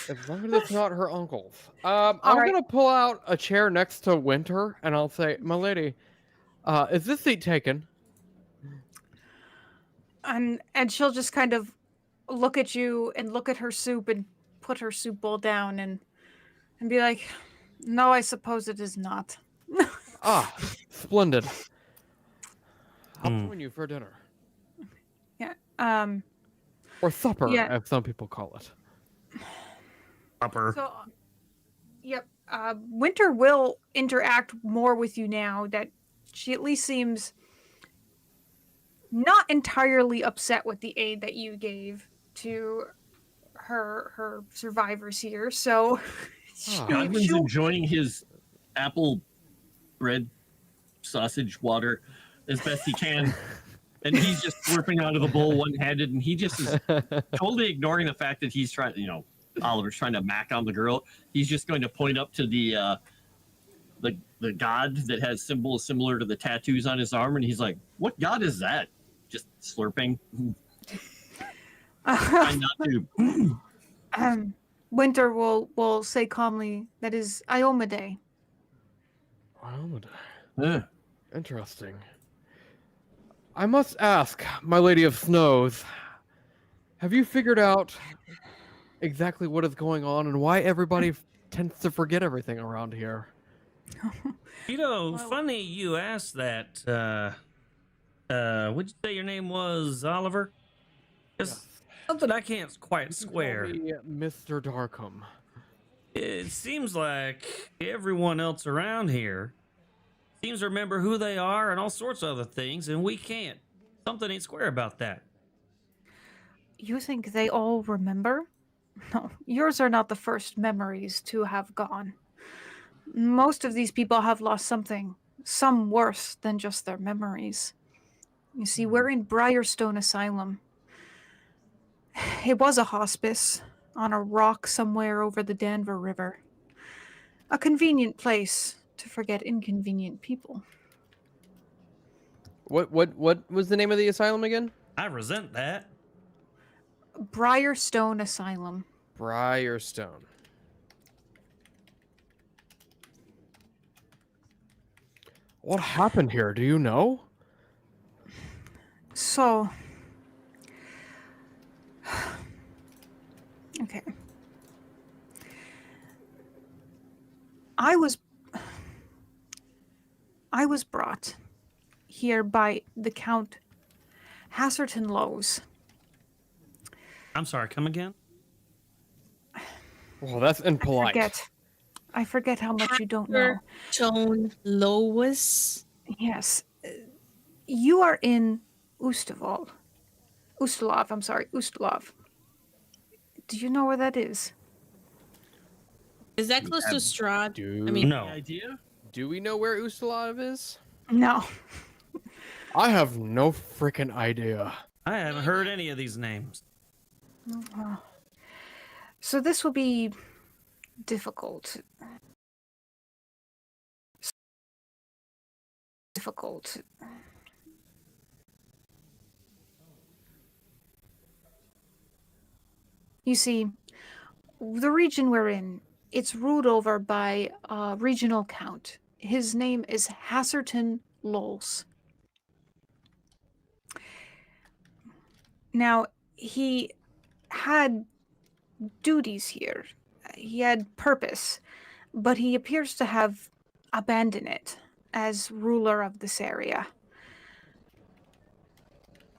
As long as it's not her uncle's. I'm right. gonna pull out a chair next to Winter, and I'll say, "My lady, is this seat taken?" and she'll just kind of look at you and look at her soup and put her soup bowl down and be like, "No, I suppose it is not." Ah, splendid. I'll Mm. join you for dinner Um. or supper, Yeah. as some people call it. Upper. So, yep. Winter will interact more with you now that She at least seems not entirely upset with the aid that you gave to her survivors here. So Godwin's she'll enjoying his apple bread sausage water as best he can. And he's just slurping out of the bowl one-handed, and he just is totally ignoring the fact that he's trying, Oliver's trying to mac on the girl. He's just going to point up to the god that has symbols similar to the tattoos on his arm, and he's like, "What god is that?" Just slurping. Trying not to. Winter will say calmly, "That is Iomade." Iomade. Interesting. I must ask, my Lady of Snows, have you figured out exactly what is going on and why everybody tends to forget everything around here? Funny you asked that. Would you say your name was Oliver? It's something I can't quite square. Call me Mr. Darkham. It seems like everyone else around here seems to remember who they are and all sorts of other things, and we can't. Something ain't square about that. You think they all remember? No, yours are not the first memories to have gone. Most of these people have lost something, some worse than just their memories. You see, we're in Briarstone Asylum. It was a hospice on a rock somewhere over the Danver River. A convenient place to forget inconvenient people. What was the name of the asylum again? I resent that. Briarstone Asylum. Briarstone. What happened here? Do you know? So, okay. I was brought here by the Count Hasserton Lowe's. I'm sorry, come again? Well, that's impolite. I forget how much you don't know. Tone Lois. Yes. You are in Ustalov. Ustalov. Do you know where that is? Is that close to Strahd? Do I mean, No. Idea? Do we know where Ustalov is? No. I have no freaking idea. I haven't heard any of these names. So this will be difficult. You see, the region we're in, it's ruled over by a regional count. His name is Hasserton Lowles. Now, he had duties here. He had purpose, but he appears to have abandoned it as ruler of this area.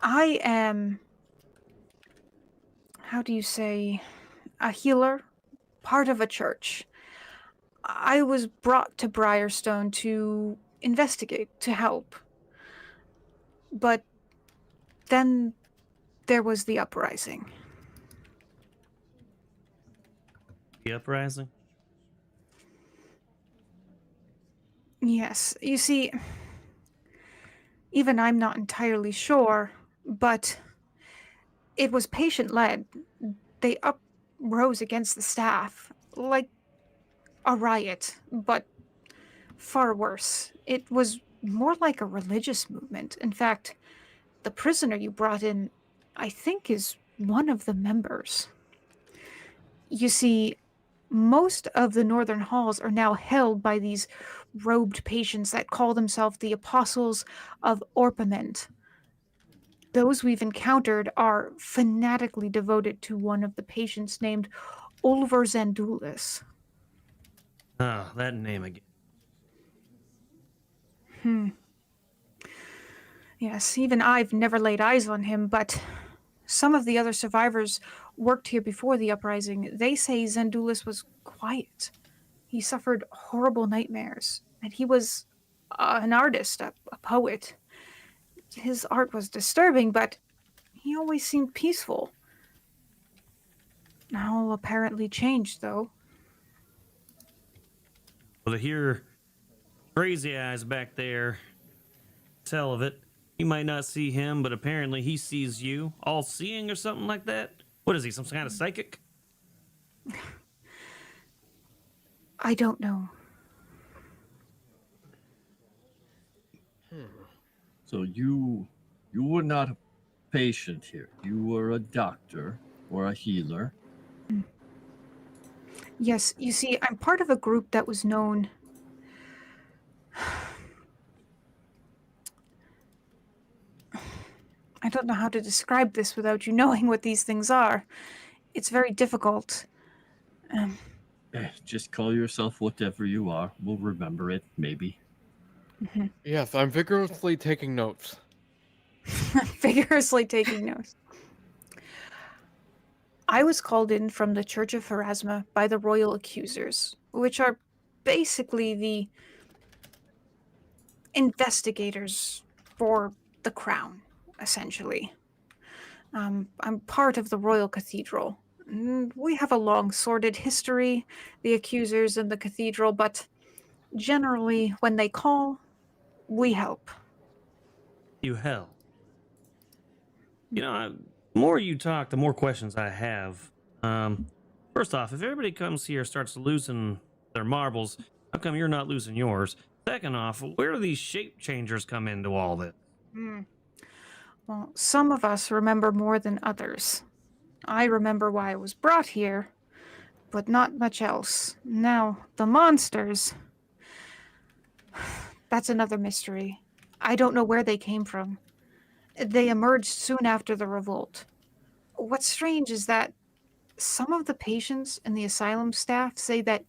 I am, how do you say, a healer, part of a church. I was brought to Briarstone to investigate, to help. But then there was the uprising. The uprising? Yes, you see, even I'm not entirely sure, but it was patient-led. They uprose against the staff, like a riot, but far worse. It was more like a religious movement. In fact, the prisoner you brought in, I think, is one of the members. You see, most of the northern halls are now held by these robed patients that call themselves the Apostles of Orpiment. Those we've encountered are fanatically devoted to one of the patients named Olver Zandulis. Oh, that name again. Yes, even I've never laid eyes on him, but some of the other survivors worked here before the uprising. They say Zandulis was quiet. He suffered horrible nightmares, and he was an artist, a poet. His art was disturbing, but he always seemed peaceful. Now apparently changed, though. Well, to hear Crazy Eyes back there tell of it, you might not see him, but apparently he sees you. All seeing or something like that? What is he, some kind of psychic? I don't know. So you were not a patient here. You were a doctor or a healer. Yes, you see, I'm part of a group that was known. I don't know how to describe this without you knowing what these things are. It's very difficult. Just call yourself whatever you are. We'll remember it, maybe. Yes, I'm vigorously taking notes. Vigorously taking notes. I was called in from the Church of Pharasma by the Royal Accusers, which are basically the investigators for the crown, essentially. I'm part of the Royal Cathedral. We have a long, sordid history, the Accusers and the Cathedral, but generally, when they call, we help. You hell. You know, the more you talk, the more questions I have. First off, if everybody comes here starts losing their marbles, how come you're not losing yours? Second off, where do these shape changers come into all this? Well, some of us remember more than others. I remember why I was brought here, but not much else. Now, the monsters... That's another mystery. I don't know where they came from. They emerged soon after the revolt. What's strange is that some of the patients and the asylum staff say that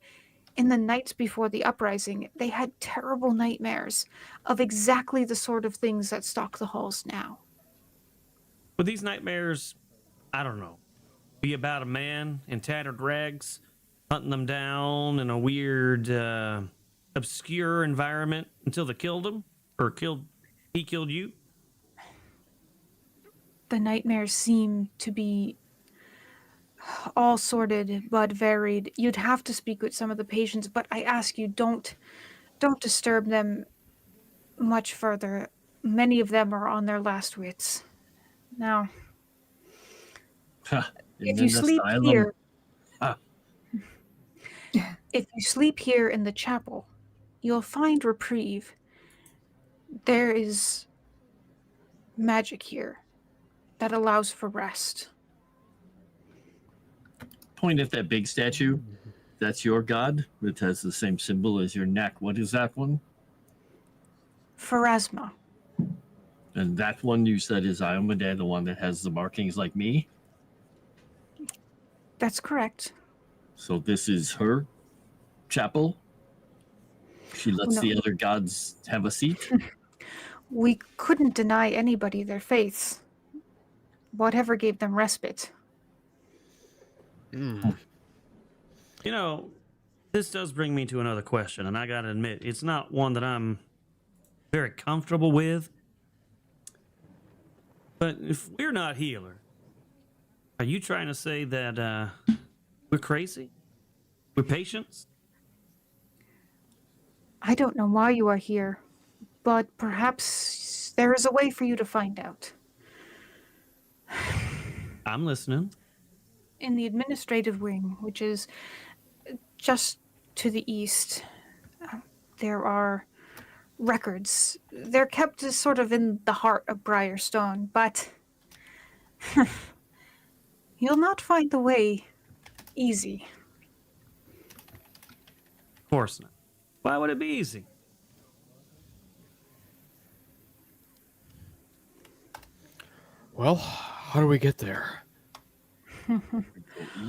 in the nights before the uprising, they had terrible nightmares of exactly the sort of things that stalk the halls now. Would these nightmares, I don't know, be about a man in tattered rags, hunting them down in a weird, obscure environment until they killed him? Or he killed you? The nightmares seem to be all sorted but varied. You'd have to speak with some of the patients, but I ask you, don't disturb them much further. Many of them are on their last wits. Now, if you sleep here, if you sleep here in the chapel, you'll find reprieve. There is magic here that allows for rest. Point at that big statue. That's your god. It has the same symbol as your neck. What is that one? Pharasma. And that one you said is Iomedae, the one that has the markings like me? That's correct. So this is her chapel? She lets the other gods have a seat? We couldn't deny anybody their faiths. Whatever gave them respite. You know, this does bring me to another question, and I gotta admit, it's not one that I'm very comfortable with. But if we're not healer, are you trying to say that we're crazy? We're patients? I don't know why you are here, but perhaps there is a way for you to find out. I'm listening. In the administrative wing, which is just to the east, there are records. They're kept sort of in the heart of Briarstone, but you'll not find the way easy. Of course not. Why would it be easy? Well, how do we get there? Go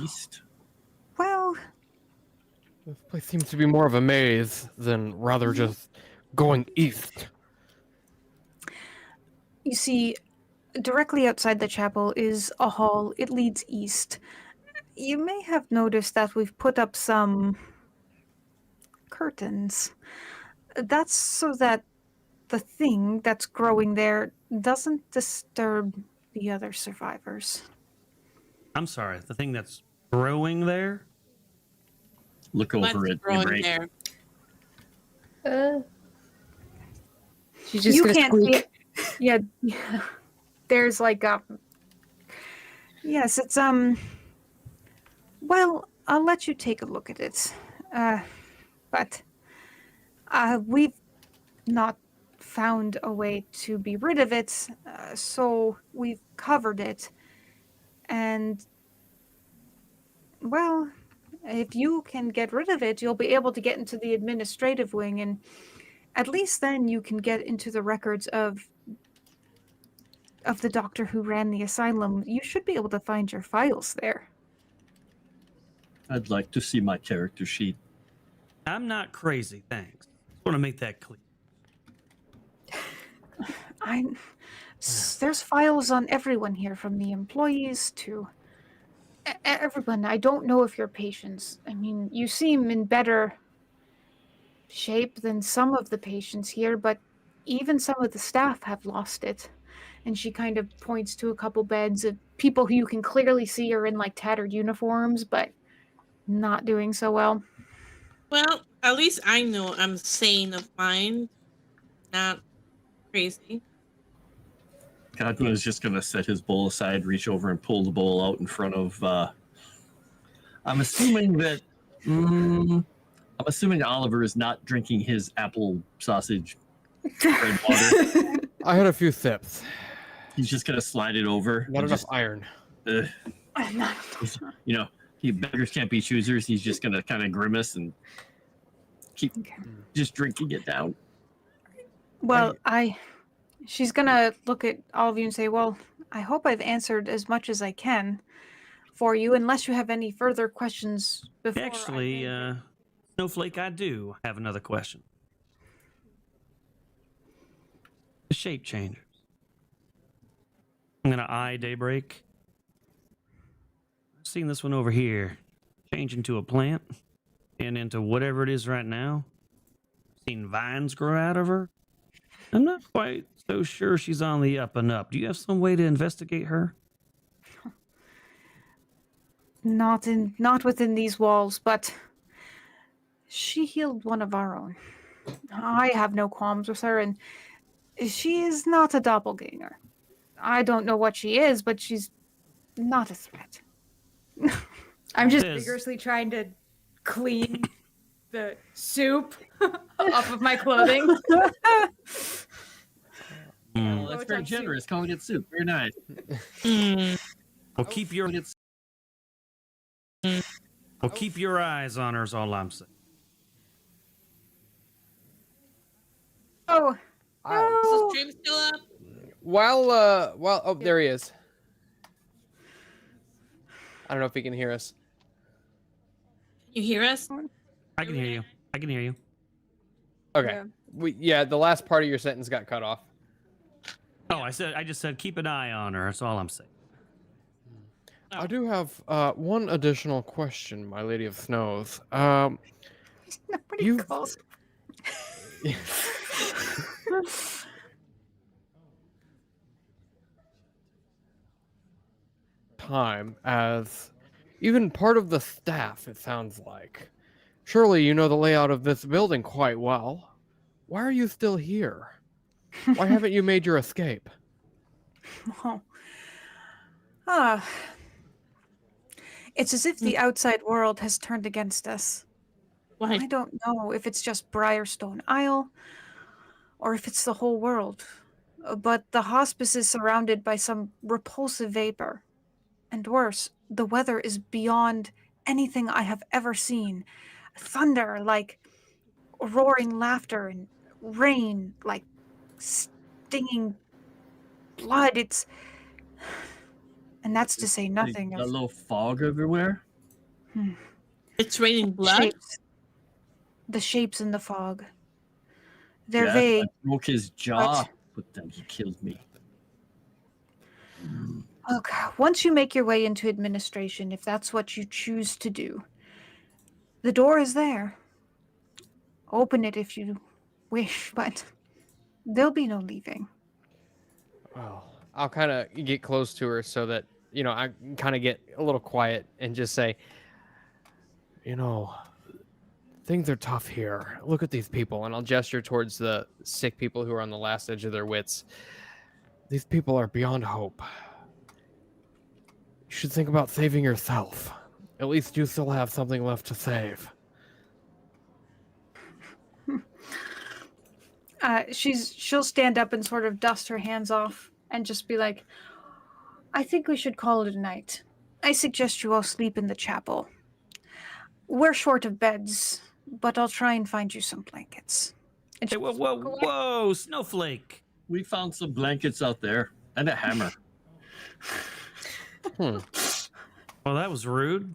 east? Well, This place seems to be more of a maze than rather just going east. you see, directly outside the chapel is a hall. It leads east. You may have noticed that we've put up some curtains. That's so that the thing that's growing there doesn't disturb the other survivors. I'm sorry, the thing that's growing there? Look over What's at growing Dae'Breik. there? She's just You gonna can't see squeak. it. Yeah, yeah. There's like yes, it's well, I'll let you take a look at it. But we've not found a way to be rid of it, so we've covered it. And well, if you can get rid of it, you'll be able to get into the administrative wing, and at least then you can get into the records of the doctor who ran the asylum. You should be able to find your files there. I'd like to see my character sheet. I'm not crazy, thanks. Just want to make that clear. There's files on everyone here, from the employees to everyone. I don't know if you're patients. I mean, you seem in better shape than some of the patients here, but even some of the staff have lost it. And she kind of points to a couple beds of people who you can clearly see are in like tattered uniforms, but not doing so well. Well, at least I know I'm sane of mind, not crazy. Godwin is just going to set his bowl aside, reach over and pull the bowl out in front of. I'm assuming that. I'm assuming Oliver is not drinking his apple sausage bread water. I had a few sips. He's just going to slide it over. Not and enough just, iron. you know, beggars can't be choosers. He's just going to kind of grimace and keep just drinking it down. Well, she's gonna look at all of you and say, well, I hope I've answered as much as I can for you, unless you have any further questions before. Actually, Snowflake, I do have another question. The shape changers. I'm going to eye Daybreak. I've seen this one over here change into a plant and into whatever it is right now. Seen vines grow out of her. I'm not quite so sure she's on the up and up. Do you have some way to investigate her? Not within these walls, but she healed one of our own. I have no qualms with her, and she is not a doppelganger. I don't know what she is, but she's not a threat. I'm just Liz. vigorously trying to clean the soup off of my clothing. Well, that's very generous. Calling it soup. Very nice. Well, keep your eyes on her is all I'm saying. Oh, Is the no. stream still up? While there he is. I don't know if he can hear us. You hear us? I can hear you. I can hear you. Okay. Yeah. The last part of your sentence got cut off. Oh, I just said keep an eye on her. That's all I'm saying. I do have one additional question, my Lady of Snows. Nobody You- calls. Time as even part of the staff, it sounds like. Surely you know the layout of this building quite well. Why are you still here? Why haven't you made your escape? Oh. It's as if the outside world has turned against us. Why? I don't know if it's just Briarstone Isle or if it's the whole world. But the hospice is surrounded by some repulsive vapor. And worse, the weather is beyond anything I have ever seen. Thunder, like roaring laughter, and rain, like stinging blood. And that's to say nothing A of little fog everywhere. It's raining blood? shapes. The shapes in the fog. They're Yes, vague. I broke his jaw, but then he killed me. Look, once you make your way into administration, if that's what you choose to do, the door is there. Open it if you wish, but there'll be no leaving. Well, I'll kind of get close to her so that, I kind of get a little quiet and just say, things are tough here. Look at these people. And I'll gesture towards the sick people who are on the last edge of their wits. These people are beyond hope. You should think about saving yourself. At least you still have something left to save. She'll stand up and sort of dust her hands off and just be like, I think we should call it a night. I suggest you all sleep in the chapel. We're short of beds, but I'll try and find you some blankets. And Hey, whoa, Snowflake. We found some blankets out there and a hammer. Hmm. Well, that was rude.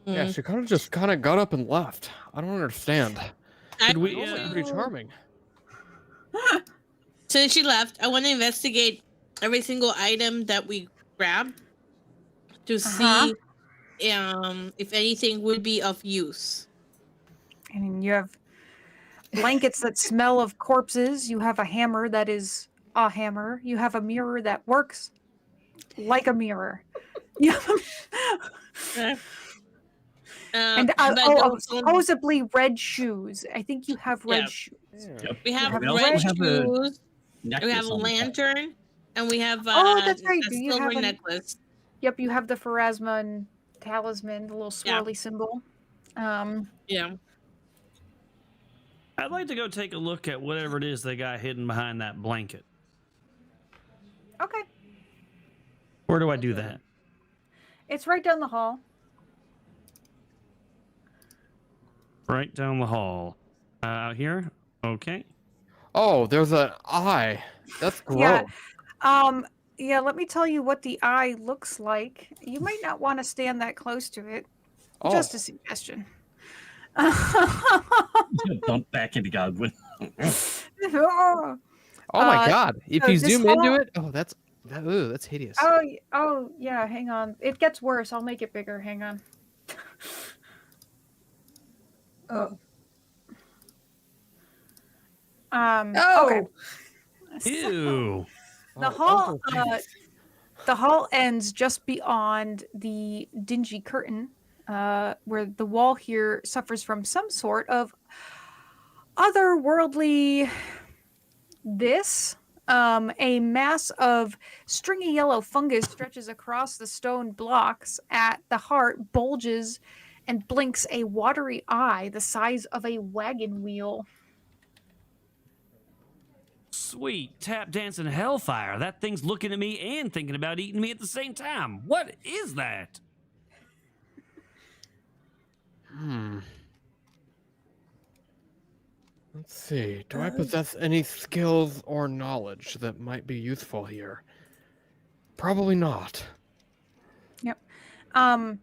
Yeah, she kind of got up and left. I don't understand. Should we, It's also pretty charming. Since she left, I want to investigate every single item that we grabbed to see if anything would be of use. I mean, you have blankets that smell of corpses. You have a hammer that is a hammer. You have a mirror that works like a mirror. You have and supposedly red shoes. I think you have red shoes. Yep. We have We red also have a shoes. We have a necklace on the top. lantern, and we have That's right. a Do you silver have necklace. Yep, you have the Pharasma talisman, the little swirly symbol. Yeah. I'd like to go take a look at whatever it is they got hidden behind that blanket. Okay. Where do I do that? It's right down the hall. Right down the hall. Out here? Okay. Oh, there's an eye. That's gross. Yeah. Yeah, let me tell you what the eye looks like. You might not want to stand that close to it. Oh. Just a suggestion. Bump back into Godwin. Oh my god! If so you this zoom into hall- it, that's hideous. Oh, yeah, hang on. It gets worse. I'll make it bigger. Hang on. Oh. Okay. Ew. The hall ends just beyond the dingy curtain, where the wall here suffers from some sort of otherworldly a mass of stringy yellow fungus stretches across the stone blocks. At the heart bulges and blinks a watery eye the size of a wagon wheel. Sweet tap dancing hellfire. That thing's looking at me and thinking about eating me at the same time. What is that? Let's see. Do I possess any skills or knowledge that might be useful here? Probably not. Yep. I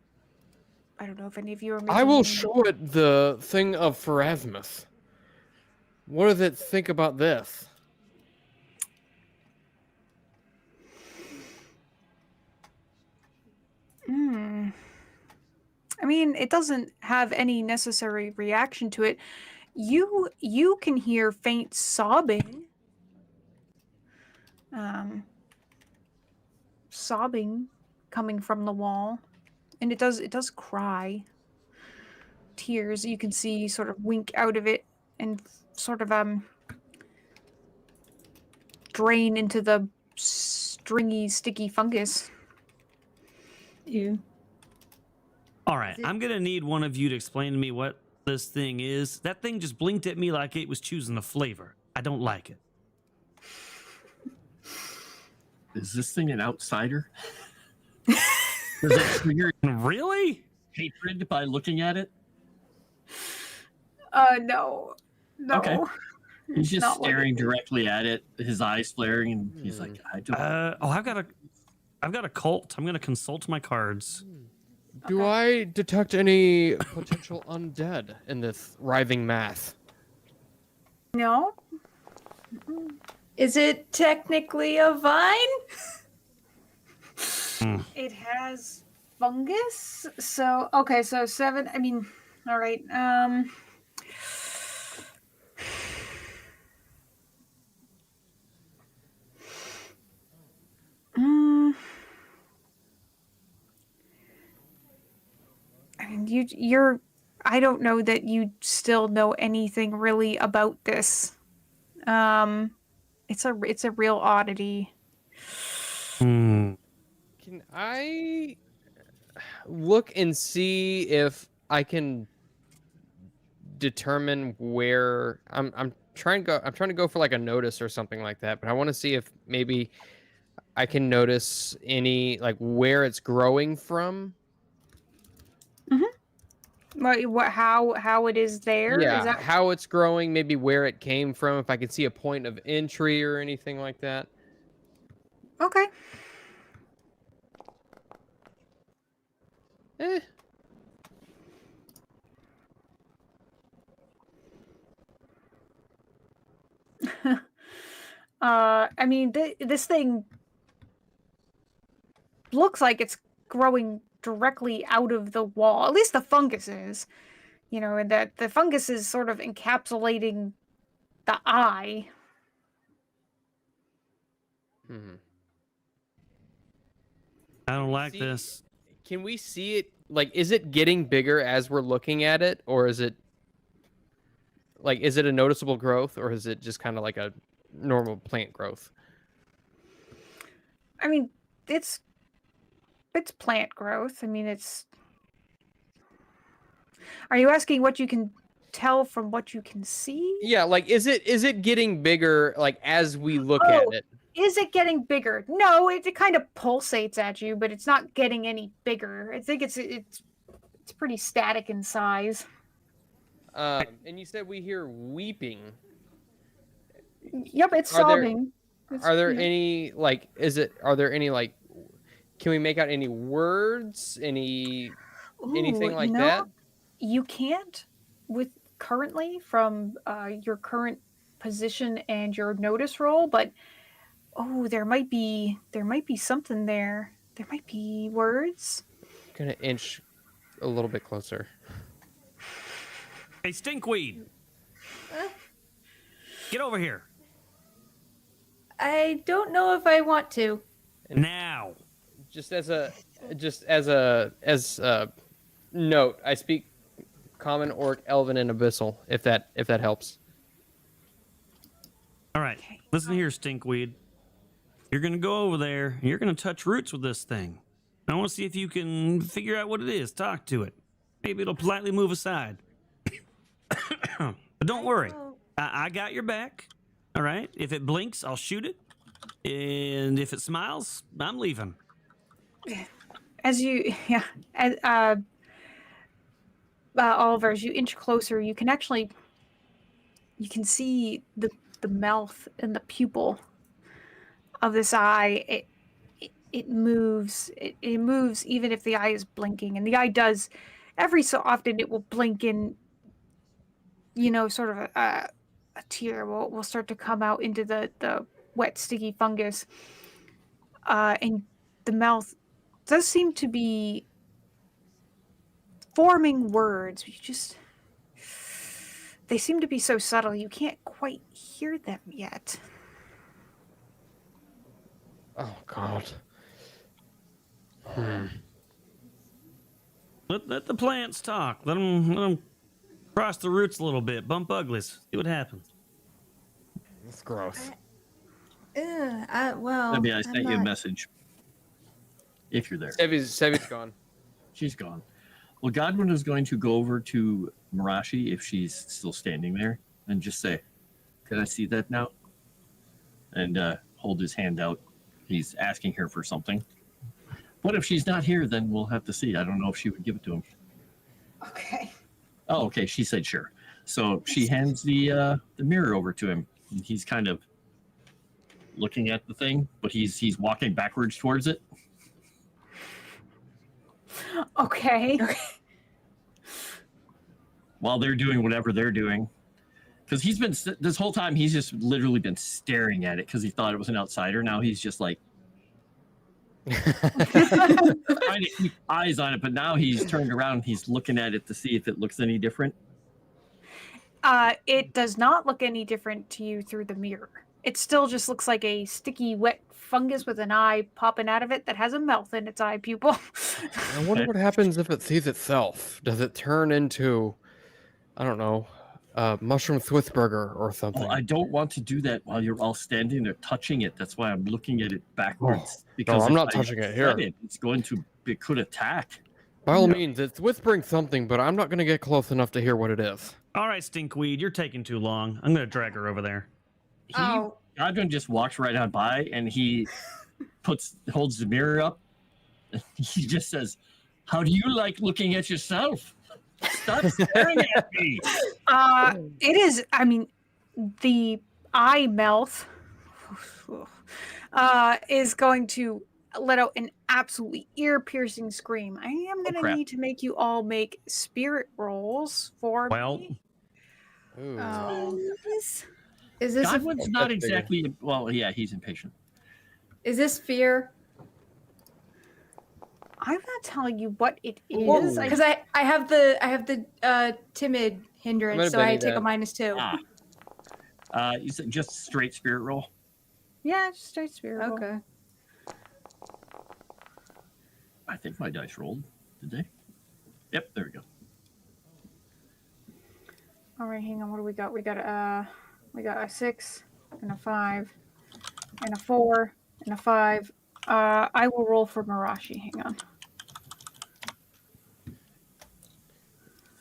don't know if any of you are. I will making- show it the thing of Pharasmus. What does it think about this? I mean, it doesn't have any necessary reaction to it. You can hear faint sobbing. Sobbing coming from the wall. And it does cry. Tears you can see sort of wink out of it and sort of drain into the stringy, sticky fungus. Ew. All right, I'm going to need one of you to explain to me what this thing is. That thing just blinked at me like it was choosing a flavor. I don't like it. Is this thing an outsider? Does it trigger Really? hatred by looking at it? No. No. Okay. He's It's just not what staring it is. directly at it, his eyes flaring, and he's like, I don't. I've got a cult. I'm going to consult my cards. Do I detect any potential undead in this writhing mass? No. Is it technically a vine? It has fungus. So 7. I mean, all right. you're. I don't know that you still know anything really about this. It's a real oddity. Hmm. Can I look and see if I can determine where I'm trying to go for like a notice or something like that, but I want to see if maybe I can notice any like where it's growing from. How it is there? Yeah, Is that how it's growing, maybe where it came from, if I can see a point of entry or anything like that. okay? Eh. I mean, this thing looks like it's growing directly out of the wall. At least the fungus is, and that the fungus is sort of encapsulating the eye. Hmm. I don't like See- this. Can we see it? Like, is it getting bigger as we're looking at it, or is it a noticeable growth, or is it just kind of like a normal plant growth? I mean, it's plant growth. I mean, it's. Are you asking what you can tell from what you can see? Yeah, like is it getting bigger like as we look Oh. at it? Is it getting bigger? No, it kind of pulsates at you, but it's not getting any bigger. I think it's pretty static in size. And you said we hear weeping. Yep, it's Are there- sobbing. It's- Are there yeah. any like are there any like can we make out any words, anything Ooh, like that? You can't with currently from your current position and your notice roll, but there might be something there. There might be words. Gonna inch a little bit closer. Hey, stinkweed. Get over here. I don't know if I want to. Now. Just as a note, I speak Common, Orc, Elven, and Abyssal. If that helps. All right. Okay. Listen here, stinkweed. You're going to go over there. And you're going to touch roots with this thing. I want to see if you can figure out what it is. Talk to it. Maybe it'll politely move aside. But don't worry. I got your back. All right. If it blinks, I'll shoot it. And if it smiles, I'm leaving. As you, Oliver, as you inch closer, you can see the mouth and the pupil of this eye. It moves. It moves even if the eye is blinking, and the eye does. Every so often, it will blink in. Sort of a tear will start to come out into the wet, sticky fungus, and the mouth does seem to be forming words. They seem to be so subtle you can't quite hear them yet. Oh God. Let the plants talk. Let them cross the roots a little bit. Bump uglies. See what happens. That's gross. Well, Maybe I I'm sent you a not- message. If you're there. Sevi's gone. She's gone. Well, Godwin is going to go over to Mirashi if she's still standing there and just say, "Can I see that now?" And hold his hand out. He's asking her for something. What if she's not here? Then we'll have to see. I don't know if she would give it to him. Okay. Oh, okay. She said sure. So she hands the mirror over to him. And he's kind of looking at the thing, but he's walking backwards towards it. Okay. While they're doing whatever they're doing. Because he's been, this whole time, he's just literally been staring at it because he thought it was an outsider. Now he's just like, trying to keep eyes on it, but now he's turned around, he's looking at it to see if it looks any different. It does not look any different to you through the mirror. it still just looks like a sticky, wet fungus with an eye popping out of it that has a mouth in its eye pupil. I wonder what happens if it sees itself. Does it turn into, I don't know, mushroom Swiss burger or something? Oh, I don't want to do that while you're all standing there touching it. That's why I'm looking at it backwards. no, I'm if not I touching it set here. it could attack. By all means, it's whispering something, but I'm not going to get close enough to hear what it is. All right, Stinkweed, you're taking too long. I'm gonna drag her over there. Godwin just walks right on by and he holds the mirror up. He just says, "How do you like looking at yourself? Stop staring at me." It is, I mean, the eye mouth is going to let out an absolutely ear-piercing scream. I am going to crap. need to make you all make spirit rolls for Well, me. Ooh. Please. Is this Godwin's not That's bigger. exactly well. Yeah, he's impatient. is this fear? I'm not telling you what it Whoa. is. Because I have the timid hindrance, I'm so gonna I Benny take a that. -2. You said just straight spirit roll. Yeah, just straight spirit roll. Okay. I think my dice rolled. Did they? Yep, there we go. All right, hang on. What do we got? We got a 6 and a 5 and a 4 and a 5. I will roll for Mirashi. Hang on.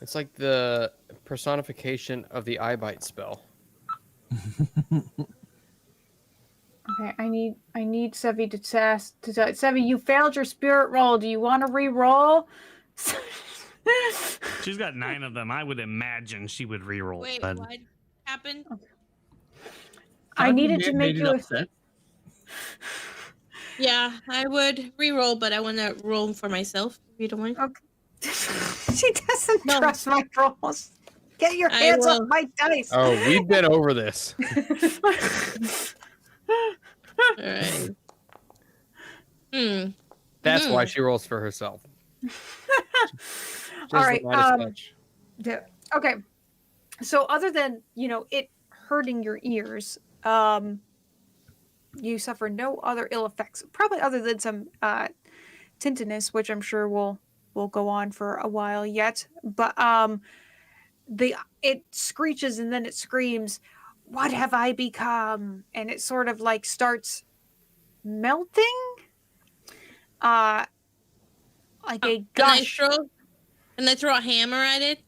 It's like the personification of the eye bite spell. Okay, I need Sevi to test. Sevi, you failed your spirit roll. Do you want to re-roll? she's got 9 of them. I would imagine she would reroll. Wait, but what happened? I Godwin needed to made make it you a upset. Yeah, I would re-roll, but I want to roll for myself. If you don't mind. She doesn't No. trust my rolls. Get your I hands off will. my dice. Oh, we've been over this. All right. That's why Mhm. she rolls for herself. All right. Touch. Okay. So other than, it hurting your ears, you suffer no other ill effects, probably other than some tinnitus, which I'm sure will go on for a while yet. But it screeches and then it screams, "What have I become?" And it sort of like starts melting. Like a gush. Can I throw a hammer at it?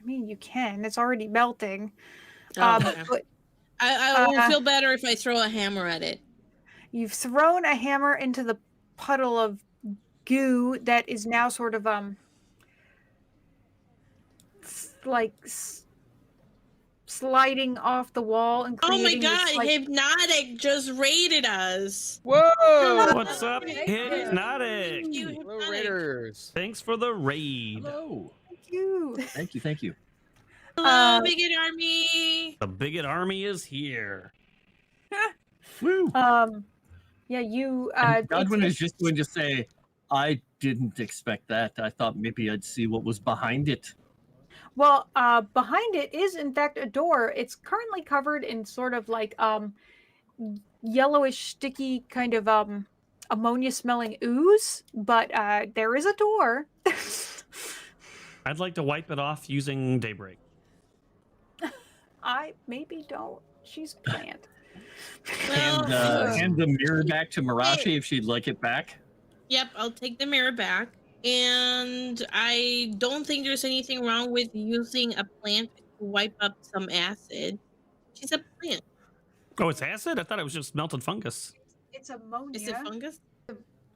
I mean, you can. It's already melting. Oh, okay. But I will feel better if I throw a hammer at it. you've thrown a hammer into the puddle of goo that is now sort of sliding off the wall and Oh my creating god, this, like, Hypnotic just raided us. Whoa! what's up, Thank Hypnotic? you, Hello, Hypnotic. Raiders. Thanks for the raid. Hello. you. Thank you. Hello, Bigot Army. The bigot army is here. Woo. Yeah, you And Godwin it's- is just going to say, "I didn't expect that. I thought maybe I'd see what was behind it." Well, behind it is in fact a door. It's currently covered in sort of like yellowish, sticky kind of ammonia-smelling ooze, but there is a door. I'd like to wipe it off using Daybreak. I maybe don't. She's a plant. Well, Hand the mirror back to Mirashi if she'd like it back. yep, I'll take the mirror back. And I don't think there's anything wrong with using a plant to wipe up some acid. She's a plant. Oh, it's acid? I thought it was just melted fungus. It's ammonia. Is it fungus?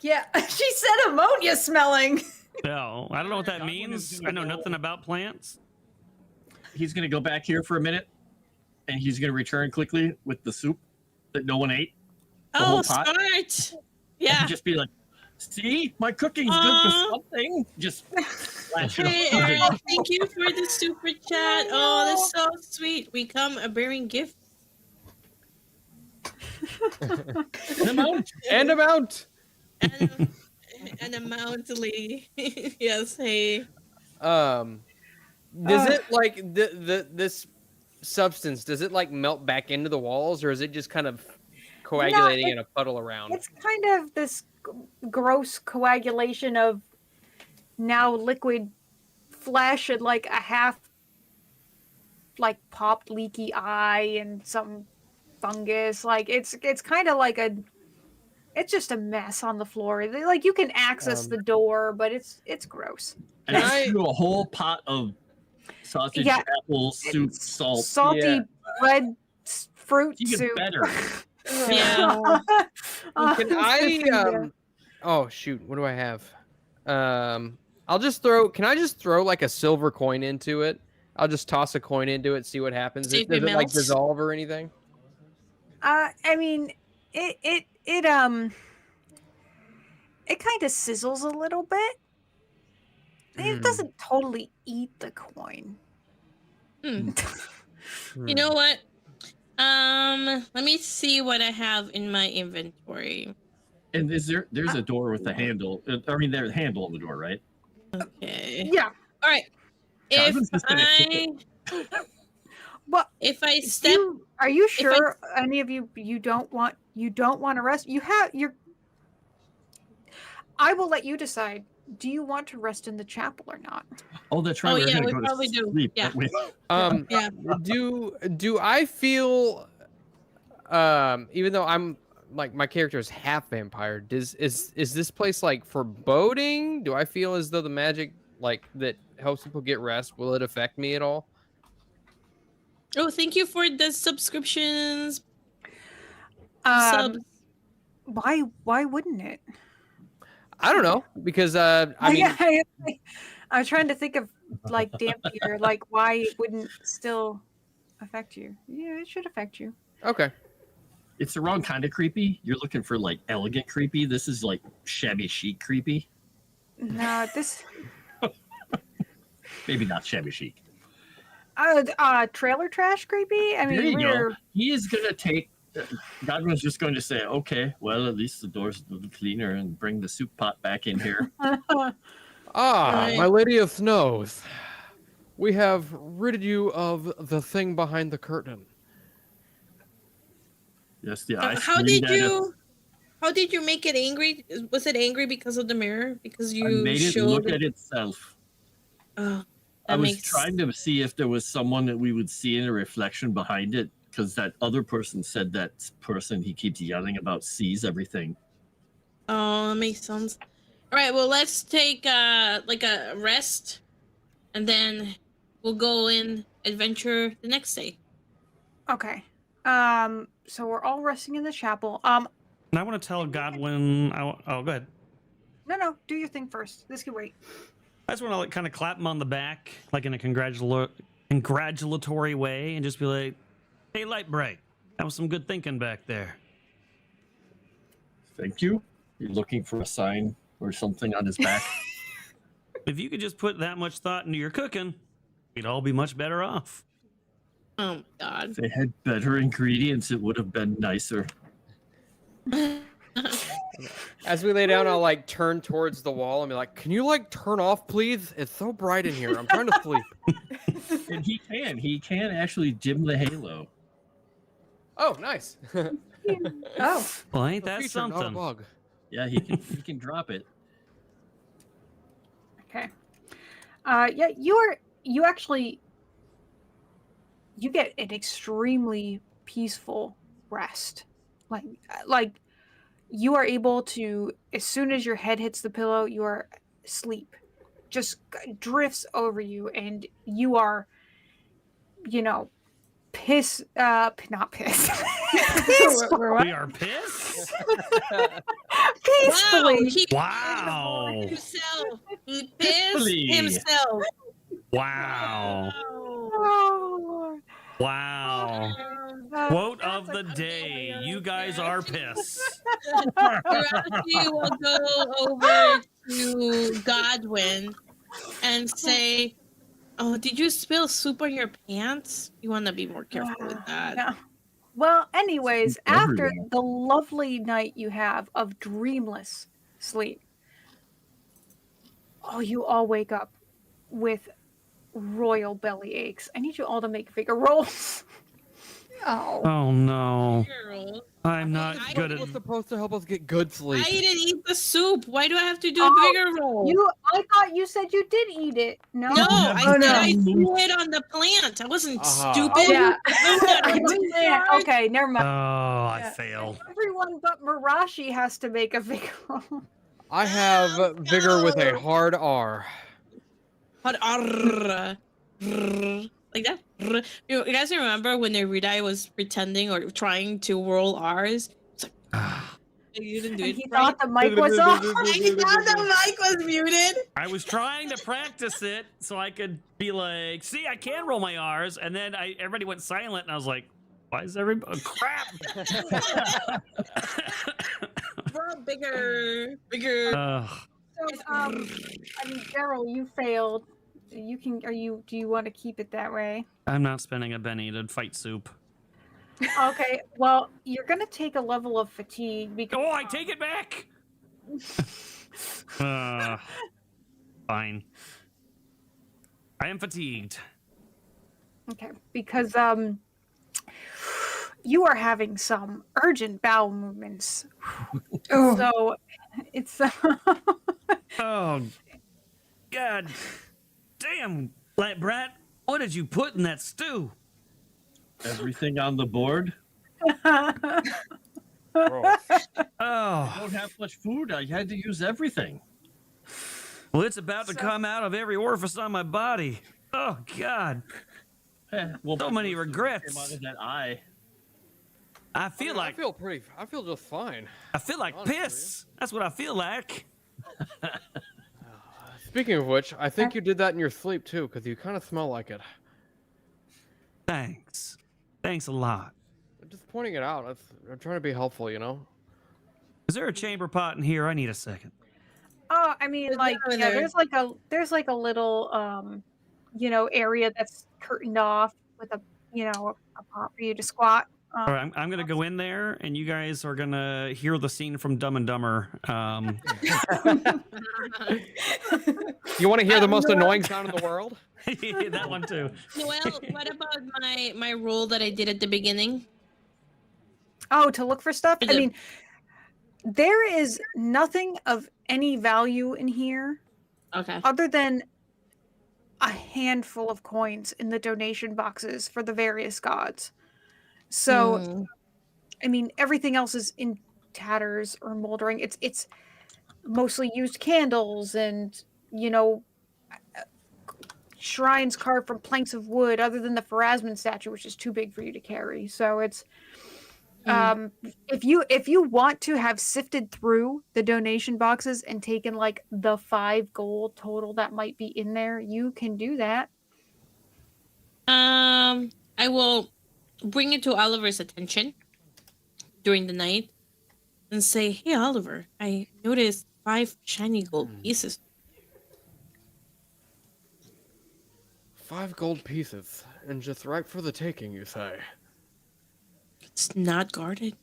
Yeah, she said ammonia smelling. No, I don't know what that Godwin is means. gonna I know go- nothing about plants. He's going to go back here for a minute, and he's going to return quickly with the soup that no one ate. The Oh, whole pot? smart. Yeah. And just be like, "See, my cooking's good for something." Just flash it Hey, all over. Aaron, thank you for the super chat. Oh, that's so sweet. We come bearing gifts. An amount. And amount. And amountly. Yes, hey. Does it like this substance, does it like melt back into the walls, or is it just kind of coagulating in a puddle around? It's kind of this gross coagulation of now liquid flesh and like a half like popped leaky eye and some fungus. Like it's kind of like it's just a mess on the floor. Like you can access the door, but it's gross. And I threw a whole pot of sausage, apple soup, salt. Salty bread fruit soup. Better. Yeah. Can I oh shoot, what do I have? I'll just throw, can I just throw like a silver coin into it? I'll just toss a coin into it, see what happens. Does it like dissolve or anything? I mean, it kind of sizzles a little bit. It doesn't totally eat the coin. You know what? Let me see what I have in my inventory. And there's a door with a handle. I mean, there's a handle on the door, right? Okay. Yeah. All right. If I step, are you sure any of you don't want to rest? I will let you decide. Do you want to rest in the chapel or not? Oh, that's right. Oh, yeah, we probably do. Sleep, yeah. yeah. Do I feel even though I'm like my character is half vampire, is this place like foreboding? Do I feel as though the magic like that helps people get rest, will it affect me at all? Oh, thank you for the subscriptions. Subs. Why wouldn't it? I don't know, because I mean, I was trying to think of like dampier, like why it wouldn't still affect you. Yeah, it should affect you. Okay. It's the wrong kind of creepy. You're looking for like elegant creepy. This is like shabby chic creepy. No, this maybe not shabby chic. Trailer trash creepy. I mean, there you go. He is gonna take. Godwin's just going to say, "Okay, well, at least the door's a little cleaner," and bring the soup pot back in here. My Lady of Snows, we have ridded you of the thing behind the curtain. Yes, yeah. How did you make it angry? Was it angry because of the mirror? Because you made it look at itself. Oh, I was trying to see if there was someone that we would see in a reflection behind it, because that other person said that person he keeps yelling about sees everything. Oh, that makes sense. All right, well, let's take like a rest, and then we'll go in adventure the next day. Okay. So we're all resting in the chapel. And I want to tell Godwin. Oh, go ahead. No, do your thing first. This can wait. I just want to like kind of clap him on the back, like in a congratulatory way, and just be like, "Hey, Dae'Breik, that was some good thinking back there." Thank you. You're looking for a sign or something on his back. If you could just put that much thought into your cooking, we'd all be much better off. Oh my god. If they had better ingredients, it would have been nicer. As we lay down, I'll like turn towards the wall and be like, "Can you like turn off, please? It's so bright in here. I'm trying to sleep." And he can actually dim the halo. Oh, nice. Oh, Well, ain't A that feature, not a something? bug. Yeah, he can drop it. okay. Yeah, you get an extremely peaceful rest. Like you are able to, as soon as your head hits the pillow, you are asleep. Just drifts over you, and you are, not piss. We are pissed. Peacefully. Wow. Himself. He pissed himself. Wow. Oh, Wow. Quote of the day: "You guys are pissed." Mirashi will go over to Godwin and say, "Oh, did you spill soup on your pants? You want to be more careful with that." yeah. Well, anyways, Sleep after everywhere. the lovely night you have of dreamless sleep, you all wake up with royal belly aches. I need you all to make vigor rolls. Oh. Oh no. Girl. I'm not I good It at was supposed to help us get good sleep. I didn't eat the soup. Why do I have to do a Oh, bigger roll? I thought you said you did eat it. No. No, I Oh, said no. I threw it on the plant. I wasn't Ah. stupid. Oh, Yeah. I did that. Okay, never Oh, mind. I Yeah. failed. Everyone but Mirashi has to make a vigor roll. I have vigor with a no. hard R. But like that. You guys remember when Nerudai was pretending or trying to roll R's? It's like you didn't do And it. he right? thought the mic was off. I thought the mic was muted. I was trying to practice it so I could be like, see, I can roll my R's, and then everybody went silent, and I was like, why is everybody? Oh, crap! Bro, bigger. Ugh. So, I mean, Daryl, you failed. You can. Do you want to keep it that way? I'm not spending a Benny to fight soup. Okay. Well, you're gonna take a level of fatigue because. Oh, I take it back. Fine. I am fatigued. Okay, because you are having some urgent bowel movements. Oh. So, it's. Oh, God damn, Flat Brat. What did you put in that stew? Everything on the board. Gross. Oh, I don't have much food. I had to use everything. well, it's about to come out of every orifice on my body. Oh, God. Well, So many came regrets. out of that eye. I feel like I feel just fine. honestly. Piss. That's what I feel like. Speaking of which, I think you did that in your sleep too, because you kind of smell like it. Thanks. Thanks a lot. I'm just pointing it out. I'm trying to be helpful, you know. Is there a chamber pot in here? I need a second. Oh, I mean, There's like, none yeah, there. there's like a little, area that's curtained off with a pot for you to squat. All right, I'm gonna go in there, and you guys are gonna hear the scene from Dumb and Dumber. You want to hear the most annoying sound in the world? That one too. Noelle, what about my roll that I did at the beginning? Oh, to look for stuff? For I the- mean, there is nothing of any value in here Okay. other than a handful of coins in the donation boxes for the various gods. So, Mm. I mean, everything else is in tatters or moldering. It's mostly used candles and, shrines carved from planks of wood, other than the Pharasman statue, which is too big for you to carry. So it's if you want to have sifted through the donation boxes and taken like the 5 gold total that might be in there, you can do that. I will bring it to Oliver's attention during the night and say, "Hey, Oliver, I noticed 5 shiny gold pieces." 5 gold pieces, and just right for the taking, you say? It's not guarded.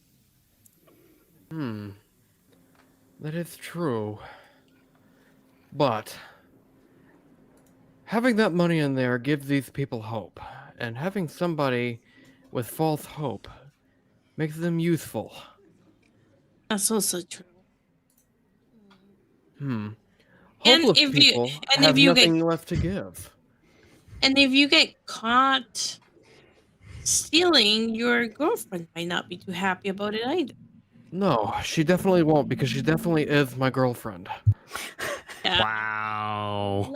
That is true. But having that money in there gives these people hope, and having somebody with false hope makes them useful. That's also true. And Hopeless if you- people and have if you get- nothing left to give. And if you get caught stealing, your girlfriend might not be too happy about it either. No, she definitely won't, because she definitely is my girlfriend. Yeah. Wow.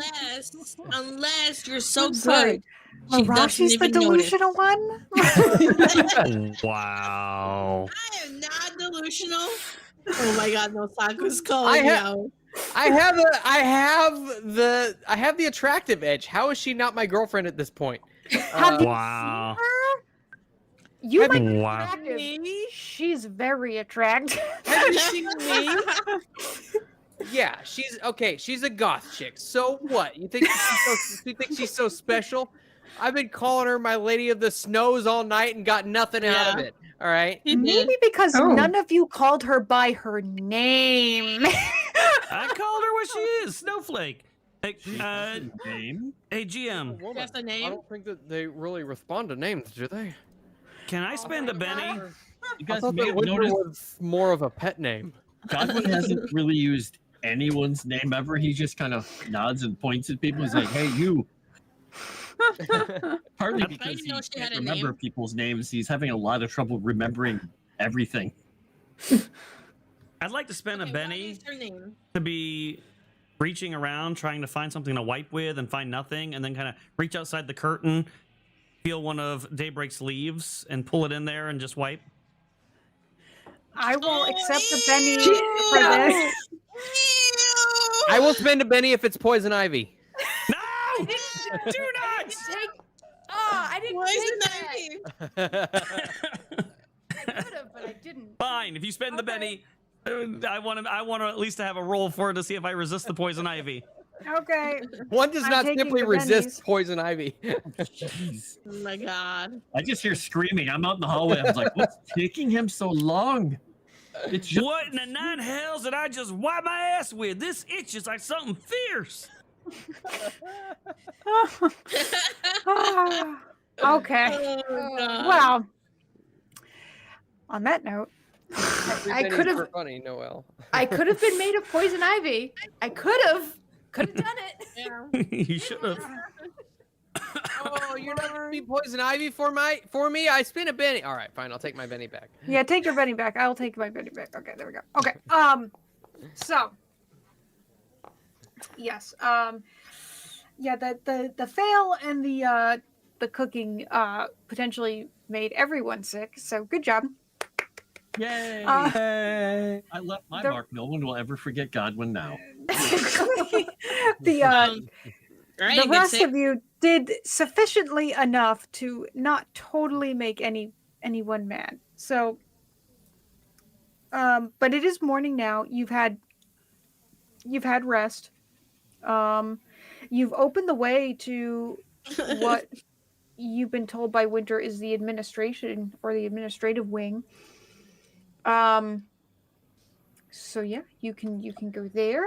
Unless you're so I'm sorry. good. She doesn't Mirashi's the even notice. delusional one? Wow. I am not delusional. Oh my god, no, Saku's calling I me ha- out. I have the attractive edge. How is she not my girlfriend at this point? Have you Wow. seen her? You Have might you be Wow. attractive. Me? She's very attractive. Have you seen me? Yeah, she's a goth chick. So what? You think she's so special? I've been calling her my lady of the snows all night and got nothing out of Yeah. it. All right. Maybe because Oh. none of you called her by her name. I called her what she is, Snowflake. Hey, Name? hey, GM, Woman. That's a name? I don't think that they really respond to names, do they? can I spend a Benny? You I guys thought may that have Winter noticed was more of a pet name. Godwin hasn't really used anyone's name ever. He just kind of nods and points at people. He's like, "Hey, you." Partly I because didn't he know she can't had a remember name. people's names. He's having a lot of trouble remembering everything. I'd like to spend a Okay, what Benny is her name? to be reaching around, trying to find something to wipe with and find nothing, and then kind of reach outside the curtain, feel one of Daybreak's leaves, and pull it in there and just wipe. I will Oh, accept a penny ew! for this. I will spend a Benny if it's poison ivy. No! Do not! Take. Oh, I didn't Poison take that. ivy. I could have, but I didn't. Fine, if you spend the Okay. Benny, I want to at least have a roll for it to see if I resist the poison ivy. Okay. One does I'm not taking simply the resist bennies. poison ivy. Jeez. Oh my god. I just hear screaming. I'm out in the hallway. I was like, "What's taking him so long?" It's just What in the nine hells did I just wipe my ass with? This itches like something fierce. Okay. Oh god. Well, on that note, I could have. funny, Noel. I could have been made of poison ivy. I could have done it. Yeah. You should have. Oh, you're not gonna be poison ivy for me? I spin a Benny. All right, fine. I'll take my Benny back. yeah, take your Benny back. I'll take my Benny back. Okay, there we go. Okay. So yes. Yeah, the fail and the cooking potentially made everyone sick. So good job. yay! Hey. I left my the- mark. No one will ever forget Godwin now. the Right, the rest of you did sufficiently enough to not totally make anyone mad. So, but it is morning now. You've had rest. You've opened the way to what you've been told by Winter is the administration or the administrative wing. So yeah, you can go there.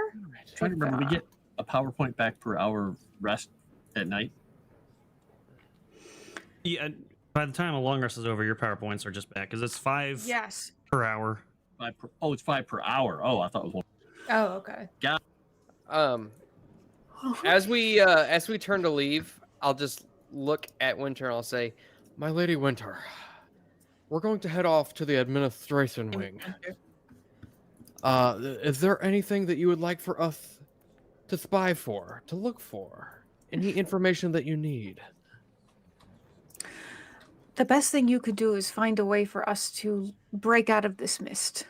Trying to remember, we get a PowerPoint back per hour rest at night. Yeah, by the time a long rest is over, your PowerPoints are just back because it's 5 Yes. per hour. It's 5 per hour. Oh, I thought it was 1. Oh, okay. As we turn to leave, I'll just look at Winter and I'll say, My Lady Winter, we're going to head off to the administration wing. Is there anything that you would like for us to spy for, to look for? Any information that you need? The best thing you could do is find a way for us to break out of this mist.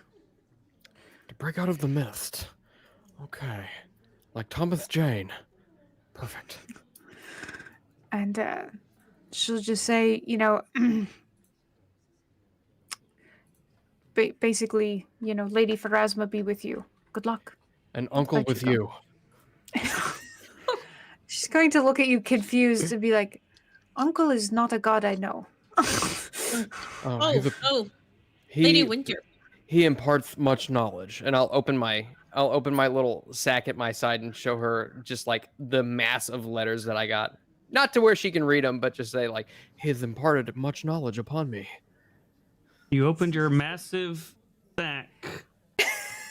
To break out of the mist. Okay. Like Thomas Jane. Perfect. And she'll just say, basically, Lady Pharasma be with you. Good luck. And uncle Let with you you. She's going to look at you confused and be like, Uncle is not a god I know. Oh, he's a- Lady he, Winter. he imparts much knowledge, and I'll open my little sack at my side and show her just like the mass of letters that I got. Not to where she can read them, but just say like, he has imparted much knowledge upon me. You opened your massive sack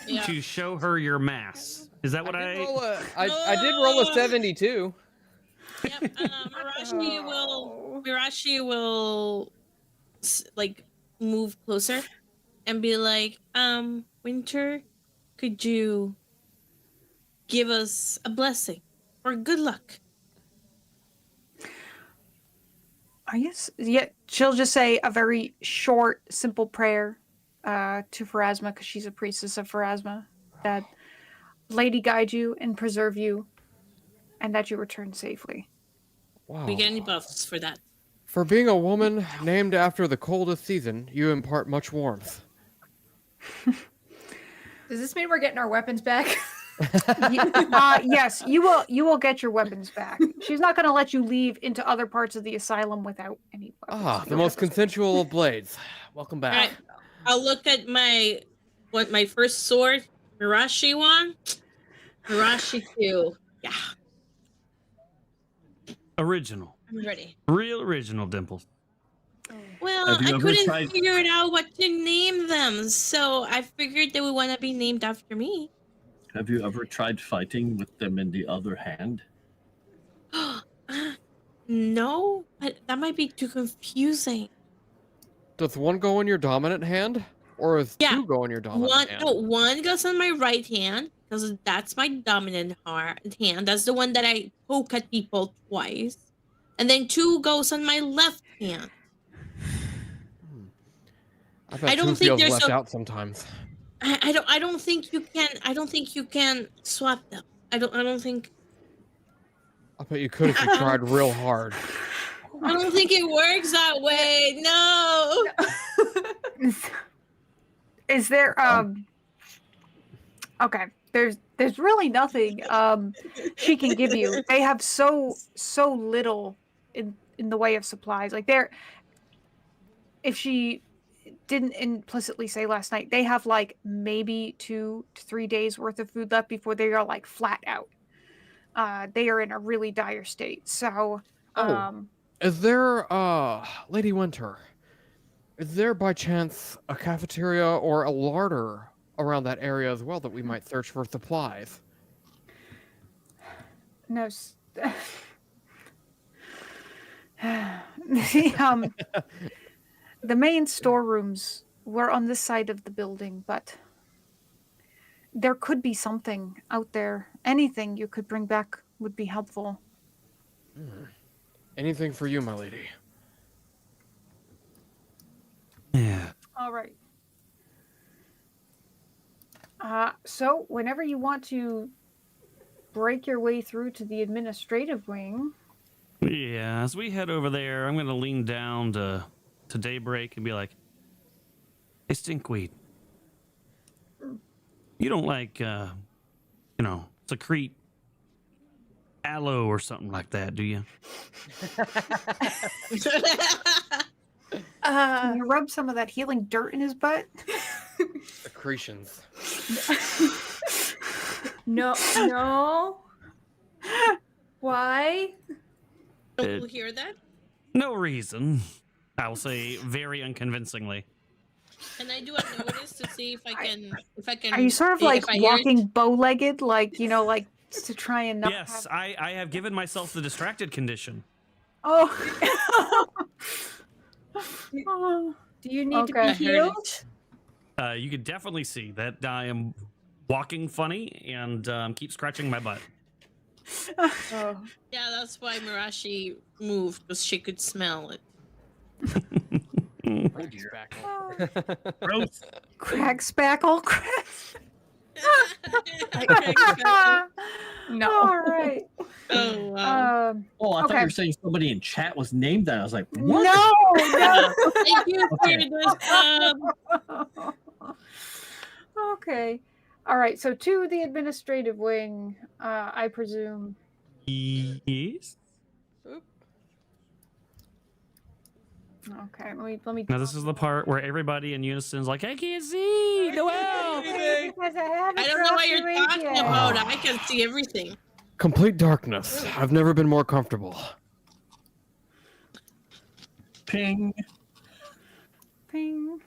Yeah. to show her your mass. Is that what I I? did roll a 72. Yep. Mirashi will like move closer and be like, Winter, could you give us a blessing or good luck? Yes. Yeah. She'll just say a very short, simple prayer to Pharasma because she's a priestess of Pharasma. That Lady guide you and preserve you, and that you return safely. Wow. We get any buffs for that? For being a woman named after the coldest season, you impart much warmth. Does this mean we're getting our weapons back? Yes, you will. You will get your weapons back. She's not going to let you leave into other parts of the asylum without any weapons. Ah, the You'll most get those. consensual of blades. Welcome back. All right. I'll look at my first sword, Mirashi one. Mirashi 2. Yeah. Original. I'm ready. Real original, Dimples. Well, Have you I ever couldn't tried- figure it out what to name them, so I figured they would want to be named after me. Have you ever tried fighting with them in the other hand? No, but that might be too confusing. Does one go in your dominant hand, or is Yeah, two go in your dominant hand? One goes on my right hand because that's my dominant hand. That's the one that I poke at people twice, and then two goes on my left hand. I bet I don't two think feels there's left a- out sometimes. I don't think you can. I don't think you can swap them. I don't think. I bet you could if you tried real hard. I don't think it works that way. No. Is there okay, there's really nothing she can give you. They have so little in the way of supplies. Like if she didn't implicitly say last night, they have like maybe 2 to 3 days worth of food left before they are like flat out. They are in a really dire state. So Is there, Lady Winter, is there by chance a cafeteria or a larder around that area as well that we might search for supplies? no the main storerooms were on this side of the building, but there could be something out there. Anything you could bring back would be helpful. Anything for you, my lady. Yeah. All right. So whenever you want to break your way through to the administrative wing. Yeah, as we head over there, I'm gonna lean down to Daybreak and be like, "Hey, Stinkweed, you don't like, secrete aloe or something like that, do you?" Can you rub some of that healing dirt in his butt? Accretions. No. Why? Don't you hear that? No reason. I'll say very unconvincingly. And I do a notice to see if I can. Are you sort of if like I hear it. walking bow-legged, like like to try and not Yes, have... I have given myself the distracted condition. Oh. Oh. Do you need to Okay. be I heard healed? it. You could definitely see that I am walking funny and keep scratching my butt. Oh. Yeah, that's why Mirashi moved, because she could smell it. Gross. Crack spackle. No. All right. Oh wow! Oh, I thought Okay. you were saying somebody in chat was named that. I was like, what? No. Thank you for Okay. this. Okay. All right. So to the administrative wing, I presume. Yes. Okay. Let me. Now this is the part where everybody in unison is like, "I can't see, Noel." Because I haven't I don't know what you're dropped you in talking yet. about. I can see everything. Complete darkness. I've never been more comfortable. Ping. Ping.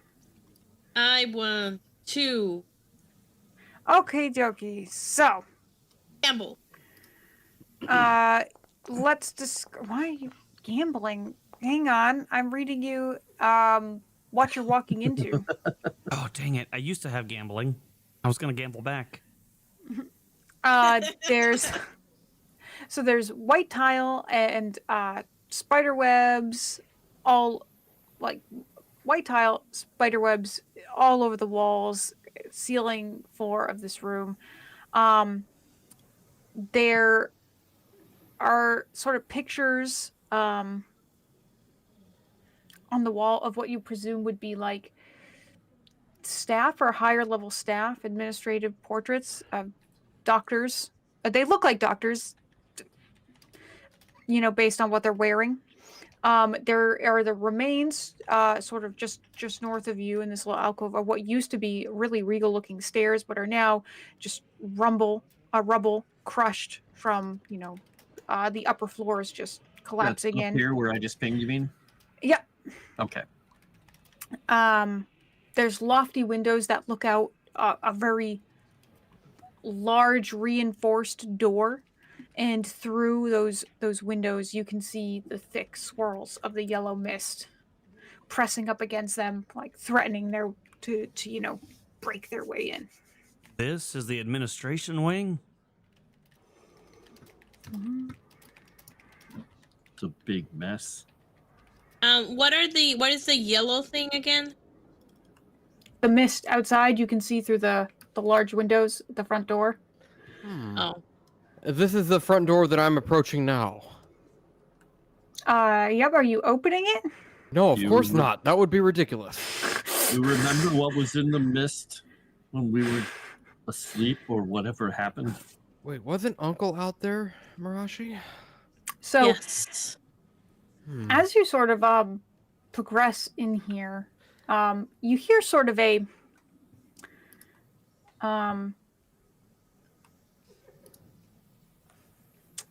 I want to Okay, dokie. So, gamble. let's why are you gambling? Hang on, I'm reading you what you're walking into. Oh dang it! I used to have gambling. I was gonna gamble back. There's white tile and spider webs, all like white tile, spider webs all over the walls, ceiling floor of this room. There are sort of pictures on the wall of what you presume would be like staff or higher level staff, administrative portraits of doctors. They look like doctors, based on what they're wearing. There are the remains, sort of just north of you in this little alcove of what used to be really regal looking stairs, but are now just rubble crushed from, the upper floors just collapsing That's up in. here where I just pinged, you mean? Yep. Okay. There's lofty windows that look out a very large reinforced door, and through those windows you can see the thick swirls of the yellow mist pressing up against them, like threatening to break their way in. This is the administration wing. It's a big mess. What is the yellow thing again? The mist outside, you can see through the large windows at the front door. Oh. This is the front door that I'm approaching now. Yep, are you opening it? No, of You course re- not. That would be ridiculous. You remember what was in the mist when we were asleep or whatever happened? Wait, wasn't Uncle out there, Mirashi? So Yes. as you sort of progress in here, you hear sort of a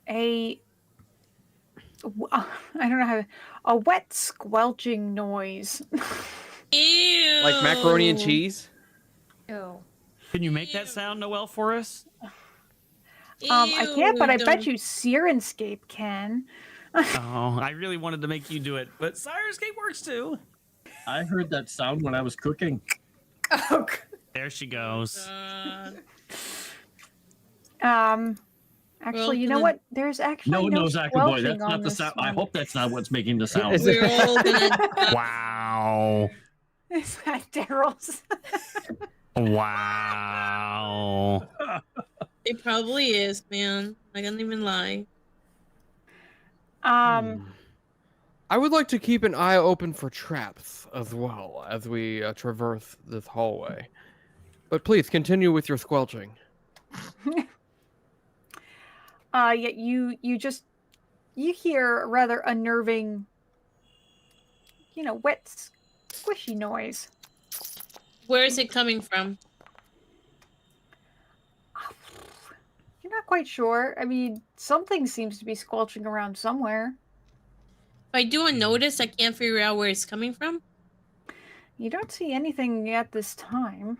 I don't know how a wet squelching noise. Ew. Like macaroni and cheese? Ew. Can you make that sound, Noelle, for us? I can't, but I bet don't- you Sirenscape can. Oh, I really wanted to make you do it, but Sirenscape works too. I heard that sound when I was cooking. Oh, There she goes. Actually, you know Well, what? There's actually No, Zach boy, squelching that's on not the this sound. I one. hope that's not what's making the sound. Is We're all gonna. Wow. Is that Daryl's? Wow. It probably is, man. I can't even lie. I would like to keep an eye open for traps as well as we traverse this hallway. But please continue with your squelching. Yeah, you hear a rather unnerving, wet, squishy noise. Where is it coming from? You're not quite sure. I mean, something seems to be squelching around somewhere. If I do a notice, I can't figure out where it's coming from. You don't see anything at this time.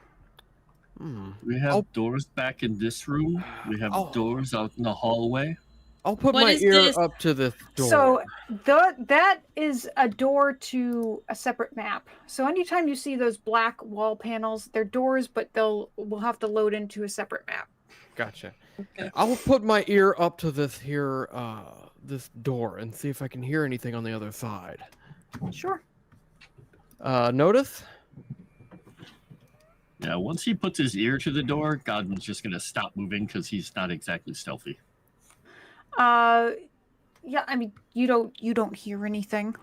We have Oh. doors back in this room. We have Oh. doors out in the hallway. I'll put What my is ear this? up to this door. So that is a door to a separate map. So anytime you see those black wall panels, they're doors, but we'll have to load into a separate map. Gotcha. Okay. I'll put my ear up to this here, this door and see if I can hear anything on the other side. Sure. Notice? Yeah, once he puts his ear to the door, Godwin's just going to stop moving because he's not exactly stealthy. Yeah, I mean, you don't hear anything.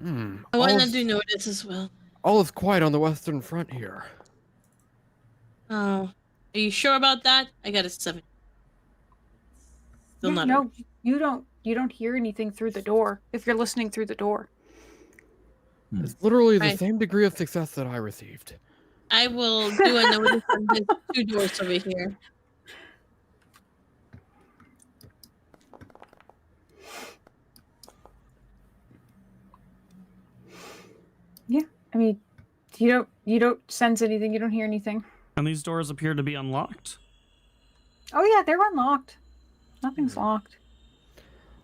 I All want to is, do notice as well. all is quiet on the western front here. Oh, are you sure about that? I got a 7. Still Yeah, not. no, you don't hear anything through the door if you're listening through the door. It's literally the Right. same degree of success that I received. I will do a notice on these 2 doors over here. Yeah, I mean, you don't sense anything. You don't hear anything. And these doors appear to be unlocked. Oh yeah, they're unlocked. Nothing's locked.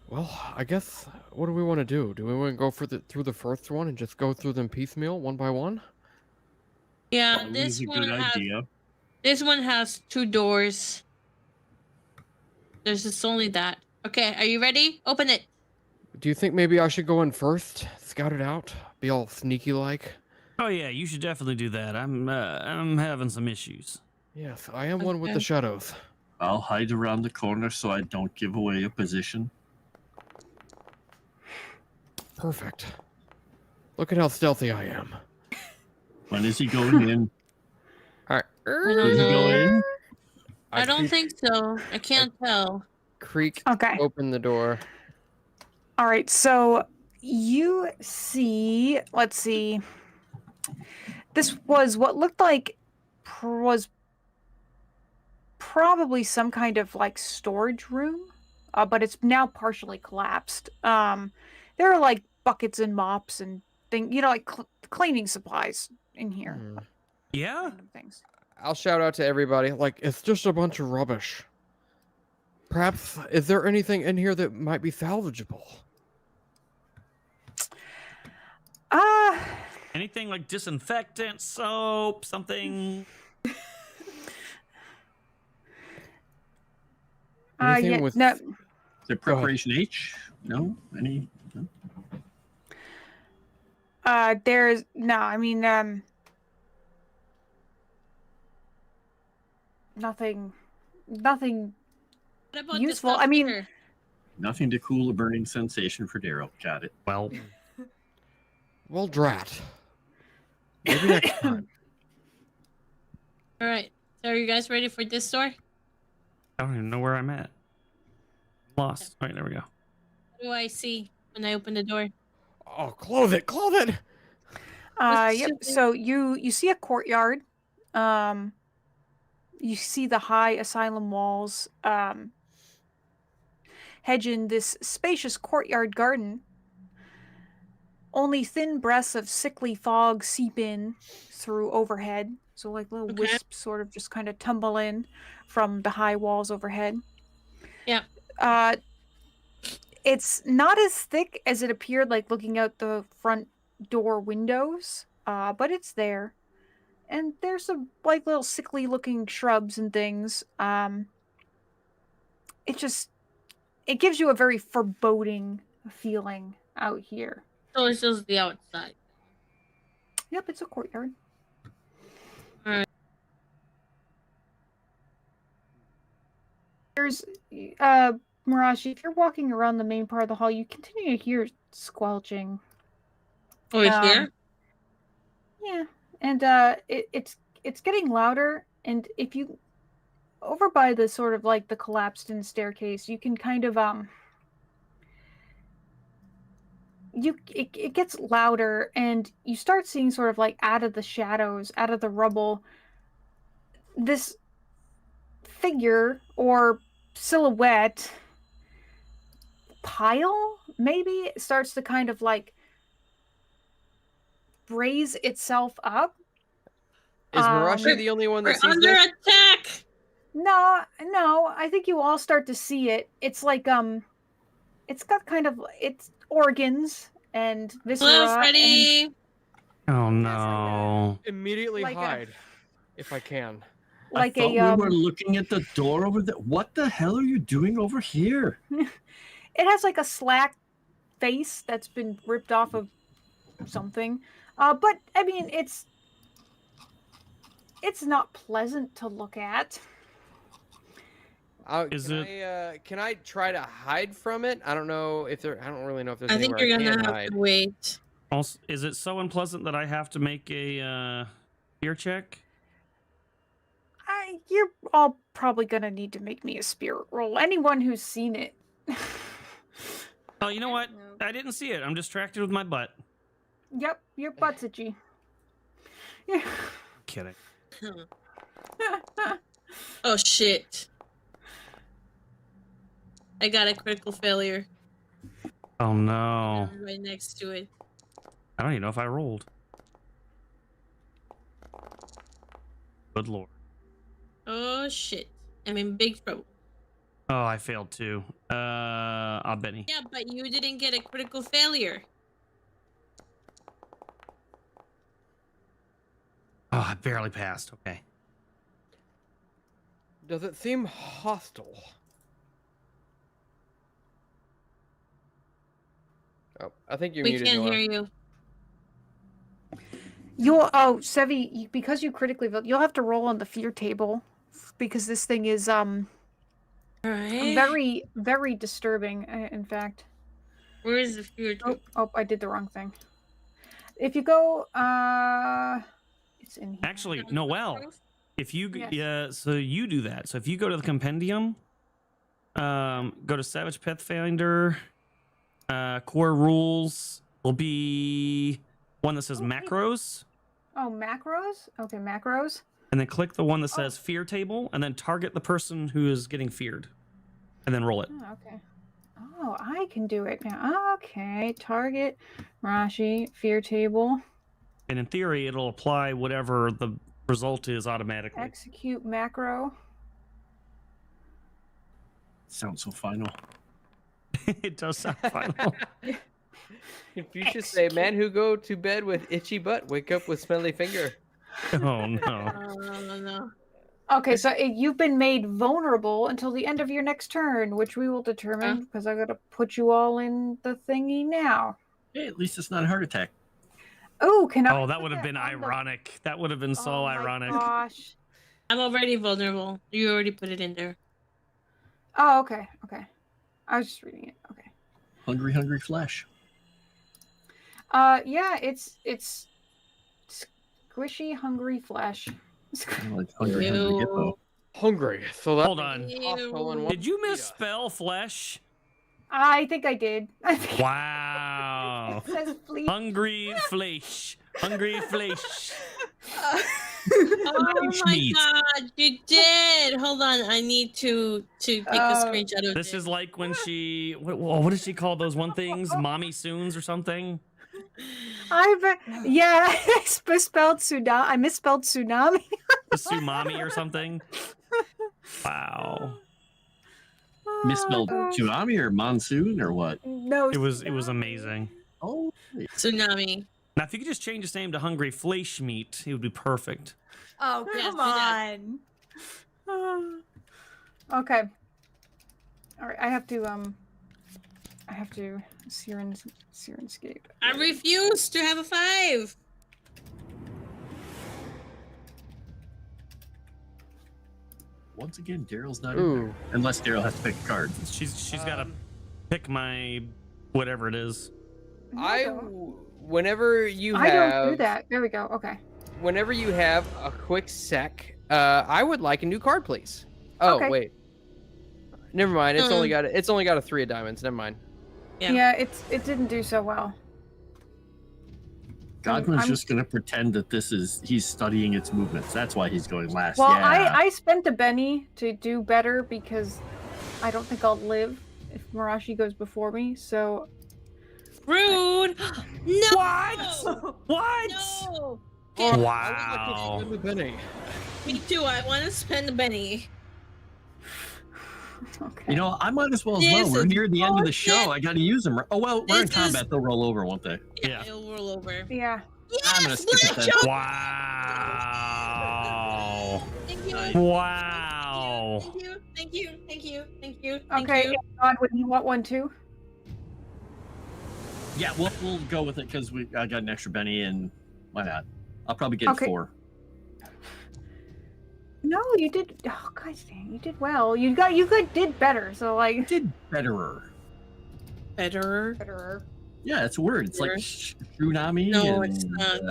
Well, I guess, what do we want to do? Do we want to go through the first one and just go through them piecemeal, one by one? Yeah, Always this a one good has idea. 2 doors. There's just only that. Okay, are you ready? Open it. Do you think maybe I should go in first, scout it out, be all sneaky-like? Oh yeah, you should definitely do that. I'm having some issues. Yes, I am one with the Okay. shadows. I'll hide around the corner so I don't give away a position. Perfect. Look at how stealthy I am. When is he going in? All right. I don't Does he go know. in? I don't think so. I can't tell. Creak Okay. open the door. All right. So you see, let's see. This was what looked like was probably some kind of like storage room. but it's now partially collapsed. There are like buckets and mops and like cleaning supplies in here. Hmm. Yeah. Random things. I'll shout out to everybody. Like, it's just a bunch of rubbish. Perhaps, is there anything in here that might be salvageable? Anything like disinfectant, soap, something? Anything Yeah, with- no, Is there preparation H? No? Any? No? there's no. I mean, nothing What about useful. The stuff I mean, here? Nothing to cool a burning sensation for Daryl. Got it. Well, Well, drat. Maybe next time. All right. So are you guys ready for this door? I don't even know where I'm at. Lost. All right, there we go. What do I see when I open the door? Oh, close it, close it! Yep. So you see a courtyard. You see the high asylum walls. Hedge in this spacious courtyard garden. Only thin breaths of sickly fog seep in through overhead. So like little Okay. wisps sort of just kind of tumble in from the high walls overhead. Yeah. It's not as thick as it appeared like looking out the front door windows, but it's there. And there's some like little sickly looking shrubs and things. It gives you a very foreboding feeling out here. So it's just the outside. Yep, it's a courtyard. There's Mirashi, if you're walking around the main part of the hall, you continue to hear squelching. Oh, it's Um, here? Yeah, and it's getting louder. And if you over by the sort of like the collapsed in staircase, you can kind of it gets louder, and you start seeing sort of like out of the shadows, out of the rubble, this figure or silhouette pile maybe starts to kind of like raise itself up. Is Mirashi the only one We're that sees under this? attack! No, I think you all start to see it. It's like it's got kind of its organs and viscera. Hello, and- Freddy! Oh no. Immediately Like a- hide, if I can. like I thought a we were looking at the door over there. What the hell are you doing over here? it has like a slack face that's been ripped off of something. But I mean it's not pleasant to look at. Is Can I try to hide from it? I don't know if there. I don't really know if there's I think anywhere you're I gonna can have hide. to wait. Also, is it so unpleasant that I have to make a fear check? You're all probably gonna need to make me a spirit roll. Anyone who's seen it. Oh, you know what? I didn't see it. I'm distracted with my butt. Yep, your butt's itchy. Yeah. Kidding. Oh shit. I got a critical failure Oh no. right next to it. I don't even know if I rolled. Good lord. Oh shit. I'm in big trouble. Oh, I failed too. Benny. Yeah, but you didn't get a critical failure. Oh, I barely passed. Okay. Does it seem hostile? Oh, I think you We muted can't Noah. hear you. Sevi, because you critically failed, you'll have to roll on the fear table because this thing is Alright. very, very disturbing. In fact, Where is the fear? I did the wrong thing. If you go, it's in here. Actually, Noelle, if you Yes. so you do that. So if you go to the compendium, go to Savage Pathfinder, core rules will be one that says Okay. macros, Oh, macros. Okay, macros. and then click the one that says fear table, and then target the person who is getting feared. and then roll it. Oh, okay. Oh, I can do it now. Okay. Target, Mirashi, fear table, And in theory, it'll apply whatever the result is automatically. execute macro. Sounds so final. It does sound final. Confucius say, "Man who go to bed with itchy butt, wake up with smelly finger." Oh no. No. Okay, so you've been made vulnerable until the end of your next turn, which we will determine because I gotta put you all in the thingy now. Hey, at least it's not a heart attack. Oh, can I? Oh, that put would have been on the- ironic. That would have been so Oh my ironic. Gosh. I'm already vulnerable. You already put it in there. Oh, okay. Okay. I was just reading it. Okay. Hungry flesh. Yeah, it's squishy, hungry flesh. Like hungry hippo. Hungry. So that Hold on. Ew. Did you misspell flesh? I think I did. I think Wow. it says fleet. Hungry flesh. Hungry flesh. Oh my meat. god, you did! Hold on, I need to take a screenshot of This is like when she what does she call those one things? Mommy soons or something? Yeah, I misspelled tsunami. I misspelled tsunami. The Sumami or something? Wow. Misspelled tsunami or monsoon or what? No, It was amazing. Oh, Tsunami. Now if you could just change his name to Hungry Flesh Meat, it would be perfect. Oh, Yes, come do that. on. Okay. All right, I have to Sirenscape. I refuse to have a 5. once again, Daryl's not in Ooh. there. Unless Daryl has to pick a card. She's got to pick my whatever it is. Whenever you I have, don't do that. There we go. Okay. whenever you have a quick sec, I would like a new card, please. Oh Okay. wait, never mind. It's only got a 3 of diamonds. Never mind. Yeah. Yeah, it didn't do so well. Godwin's I'm- just gonna pretend that he's studying its movements. That's why he's going last. Well, yeah. I spent a Benny to do better because I don't think I'll live if Mirashi goes before me. So Rude. No. What? What? No. Oh, Wow. The Benny. Me too. I want to spend a Benny. okay. You know, I might as well as This well. We're is near the end of the bullshit. show. I got to use them. Oh well, we're in This is- combat. They'll roll over, won't they? Yeah. It'll roll over. Yeah. I'm gonna Yes, skip it Black then. Joker. Wow. Thank you. Wow. Thank you. Thank you. Thank you. Thank you. Okay. Godwin, you want one too? Yeah, we'll go with it because I got an extra Benny and why not? I'll probably get Okay. 4. No, you did. Oh, guys, dang, you did well. You did better. So like, Did betterer. Better. Yeah, it's a word. It's like Better. tsunami No, and it's not.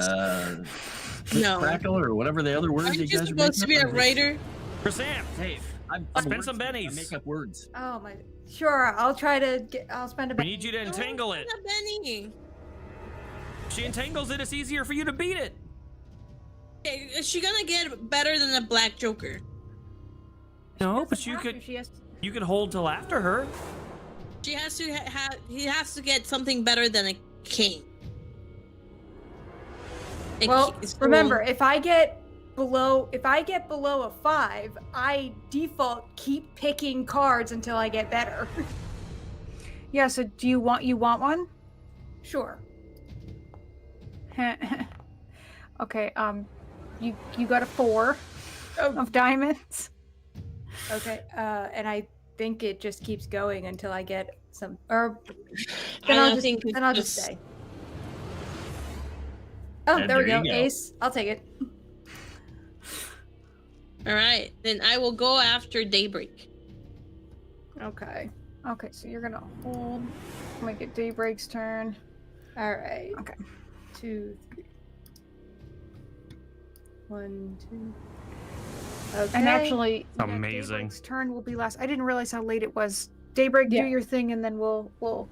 no. Crackle or whatever the other words Aren't you you guys are supposed to be making a up. writer? Chrysanth. Hey, I'm Spend a some wordsmith. bennies. I make up words. Oh my. Sure, I'll try to get. I'll spend a. We need you to entangle No, it. it's not Benny. If she entangles it, it's easier for you to beat it. Okay, is she gonna get better than the Black Joker? No, but you could hold till after her. She has to he has to get something better than a king. Well, remember, if I get below a 5, I default keep picking cards until I get better. yeah. So do you want one? Sure. Okay. You got a 4 of diamonds. Okay. And I think it just keeps going until I get some. Or I then I'll don't just think it's then I'll just just- stay. Oh, And there we there go. you go. Ace. I'll take it. All right, then I will go after Daybreak. Okay. Okay. So you're gonna hold. Make it Daybreak's turn. All right. Okay. 2, 3. 1, 2. Okay. And actually, Amazing. Daybreak's turn will be last. I didn't realize how late it was. Daybreak, Yeah. do your thing, and then we'll go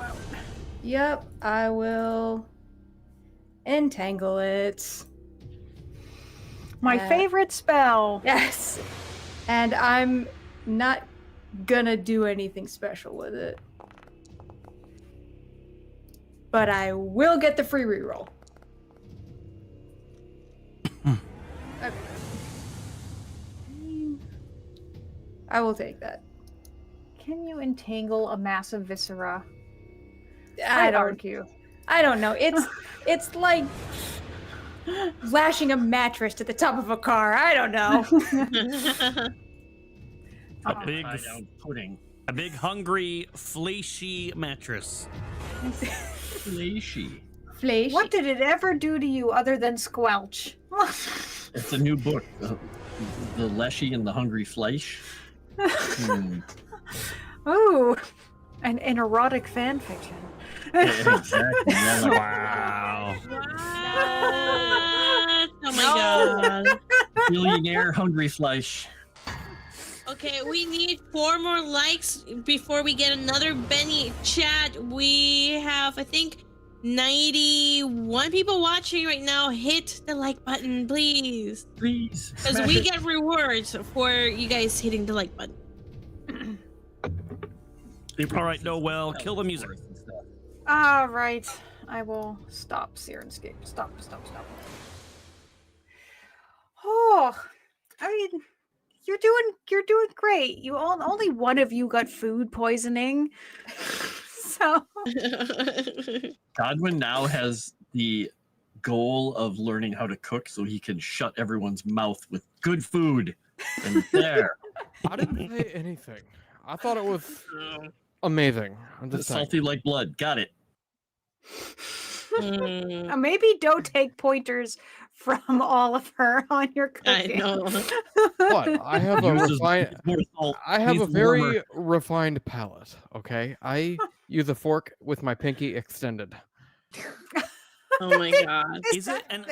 out. Yep, I will entangle it. My favorite spell. Yes. And I'm not gonna do anything special with it. But I will get the free reroll. Okay. I will take that. Can you entangle a massive viscera? I I'd don't argue. I don't know. It's like lashing a mattress to the top of a car. I don't know. Upside-down pudding. A big, hungry, fleshy mattress. Flashy. Flesh. What did it ever do to you other than squelch? It's a new book. The Leshy and the Hungry Flesh. Ooh, an erotic fan fiction. Yeah, exactly. Yeah, like, Wow. What? Oh my god. billionaire Hungry Flesh. Okay, we need 4 more likes before we get another Benny chat. We have, I think, 91 people watching right now. Hit the like button, please. Please. Because smash we it. get rewards for you guys hitting the like button. All right, Noel, kill the music. All right, I will stop Sirenscape. Stop. Oh, I mean, you're doing great. Only one of you got food poisoning, so Godwin now has the goal of learning how to cook so he can shut everyone's mouth with good food. And there, I didn't say anything. I thought it was amazing. I'm just saying. salty like blood. Got it. maybe don't take pointers from Oliver on your I cooking. know. What? I have a Uses refined. more salt. I have He's a very warmer. refined palate. Okay, I use a fork with my pinky extended. Oh my god. Is it an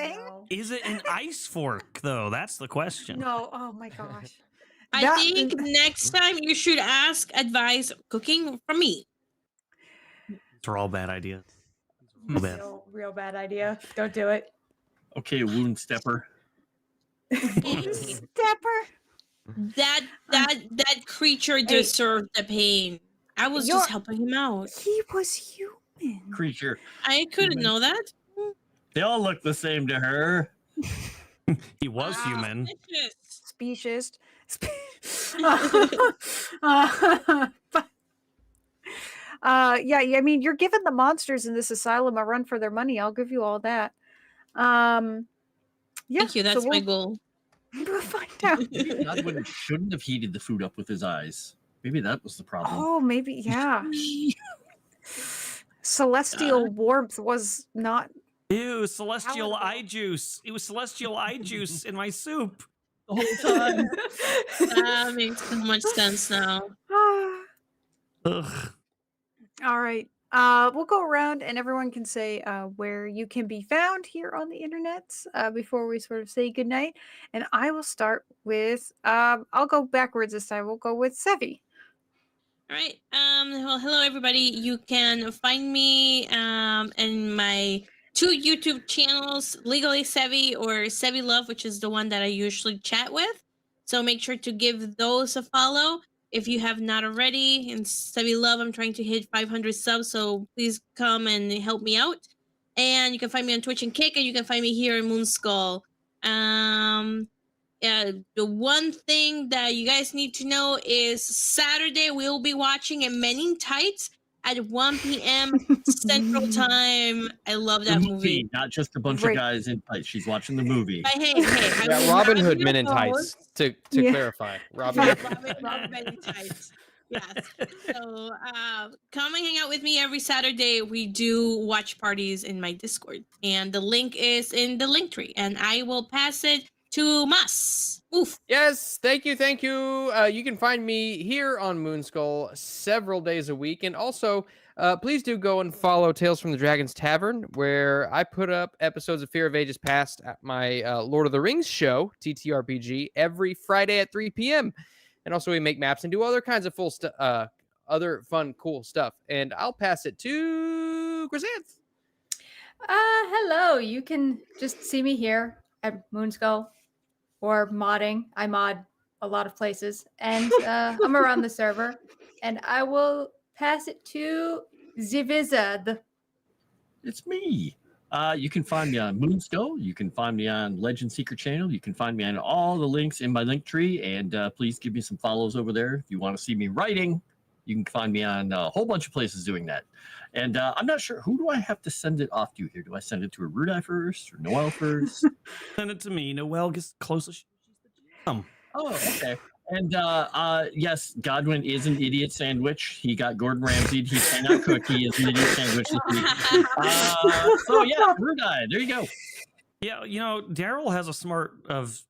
Is it an ice fork though? That's the question. No, oh my gosh. I That- think next time you should ask advice cooking from me. These are all bad ideas. Real bad. Real bad idea. Don't do it. Okay, wound stepper. Stepper. That creature deserved the pain. I was just helping him out. He was human. Creature. I couldn't know that. They all look the same to her. He was human. Speciesist. Yeah, I mean, you're giving the monsters in this asylum a run for their money. I'll give you all that. Yeah, Thank you. so That's my goal. We'll find out. Maybe Godwin shouldn't have heated the food up with his eyes. Maybe that was the problem. Oh, maybe, yeah. Celestial warmth was not. Ew, celestial Palatable. eye juice. It was celestial eye juice in my soup. The whole time. That makes so much sense now. Ugh. All right. We'll go around and everyone can say where you can be found here on the internet before we sort of say goodnight. And I will start with, I'll go backwards this time. We'll go with Sevi. All right. Well, hello everybody. You can find me in my 2 YouTube channels, Legally Sevi or Sevi Love, which is the one that I usually chat with. So make sure to give those a follow if you have not already. In Sevi Love, I'm trying to hit 500 subs, so please come and help me out. And you can find me on Twitch and Kick, and you can find me here in Moonskull. The one thing that you guys need to know is Saturday we'll be watching a Men in Tights at 1 p.m. Central Time. I love that The movie. not just a bunch Great. of guys in tights. She's watching the movie. But hey, I Yeah, will Robin not Hood be Men in opposed. Tights. To Yeah. clarify, Robin. Robin Men in Tights. Yes. So come and hang out with me every Saturday. We do watch parties in my Discord, and the link is in the link tree. And I will pass it to Mas. Oof. Yes, thank you. You can find me here on Moonskull several days a week, and also please do go and follow Tales from the Dragon's Tavern, where I put up episodes of Fear of Ages Past at my Lord of the Rings show, TTRPG, every Friday at 3 p.m. And also we make maps and do other kinds of other fun, cool stuff. And I'll pass it to Chrysanth. Hello. You can just see me here at Moonskull or modding. I mod a lot of places, and I'm around the server, and I will pass it to the wizard. It's me. You can find me on Moonskull. You can find me on Legend Seeker channel. You can find me on all the links in my link tree. And please give me some follows over there. If you want to see me writing, you can find me on a whole bunch of places doing that. And I'm not sure, who do I have to send it off to here? Do I send it to a Rudai first or Noel first? Send it to me. Noelle gets closest. Oh, okay. And yes, Godwin is an idiot sandwich. He got Gordon Ramsay'd. He cannot cook. He is an idiot sandwich this week. So yeah, Rudai, there you go. Yeah, you know, Daryl has a smart of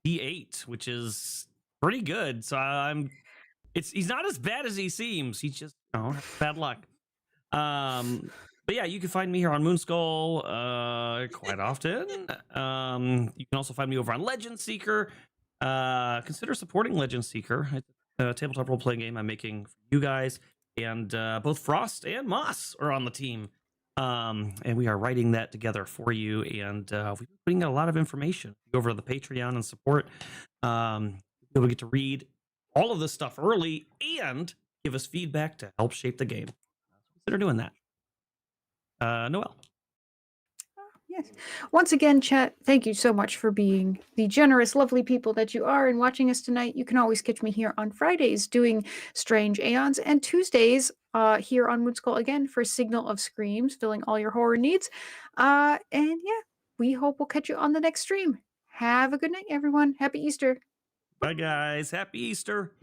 D8, which is pretty good. So he's not as bad as he seems. He's just bad luck. But yeah, you can find me here on Moonskull quite often. You can also find me over on Legend Seeker. Consider supporting Legend Seeker. It's a tabletop role-playing game I'm making for you guys, and both Frost and Moss are on the team, and we are writing that together for you, and we've been putting out a lot of information. Go over to the Patreon and support. You'll get to read all of this stuff early and give us feedback to help shape the game. Consider doing that. Noelle. Yes. Once again, chat, thank you so much for being the generous, lovely people that you are and watching us tonight. You can always catch me here on Fridays doing Strange Aeons, and Tuesdays here on Moonskull again for Signal of Screams, filling all your horror needs. And yeah, we hope we'll catch you on the next stream. Have a good night, everyone. Happy Easter. Bye, guys. Happy Easter.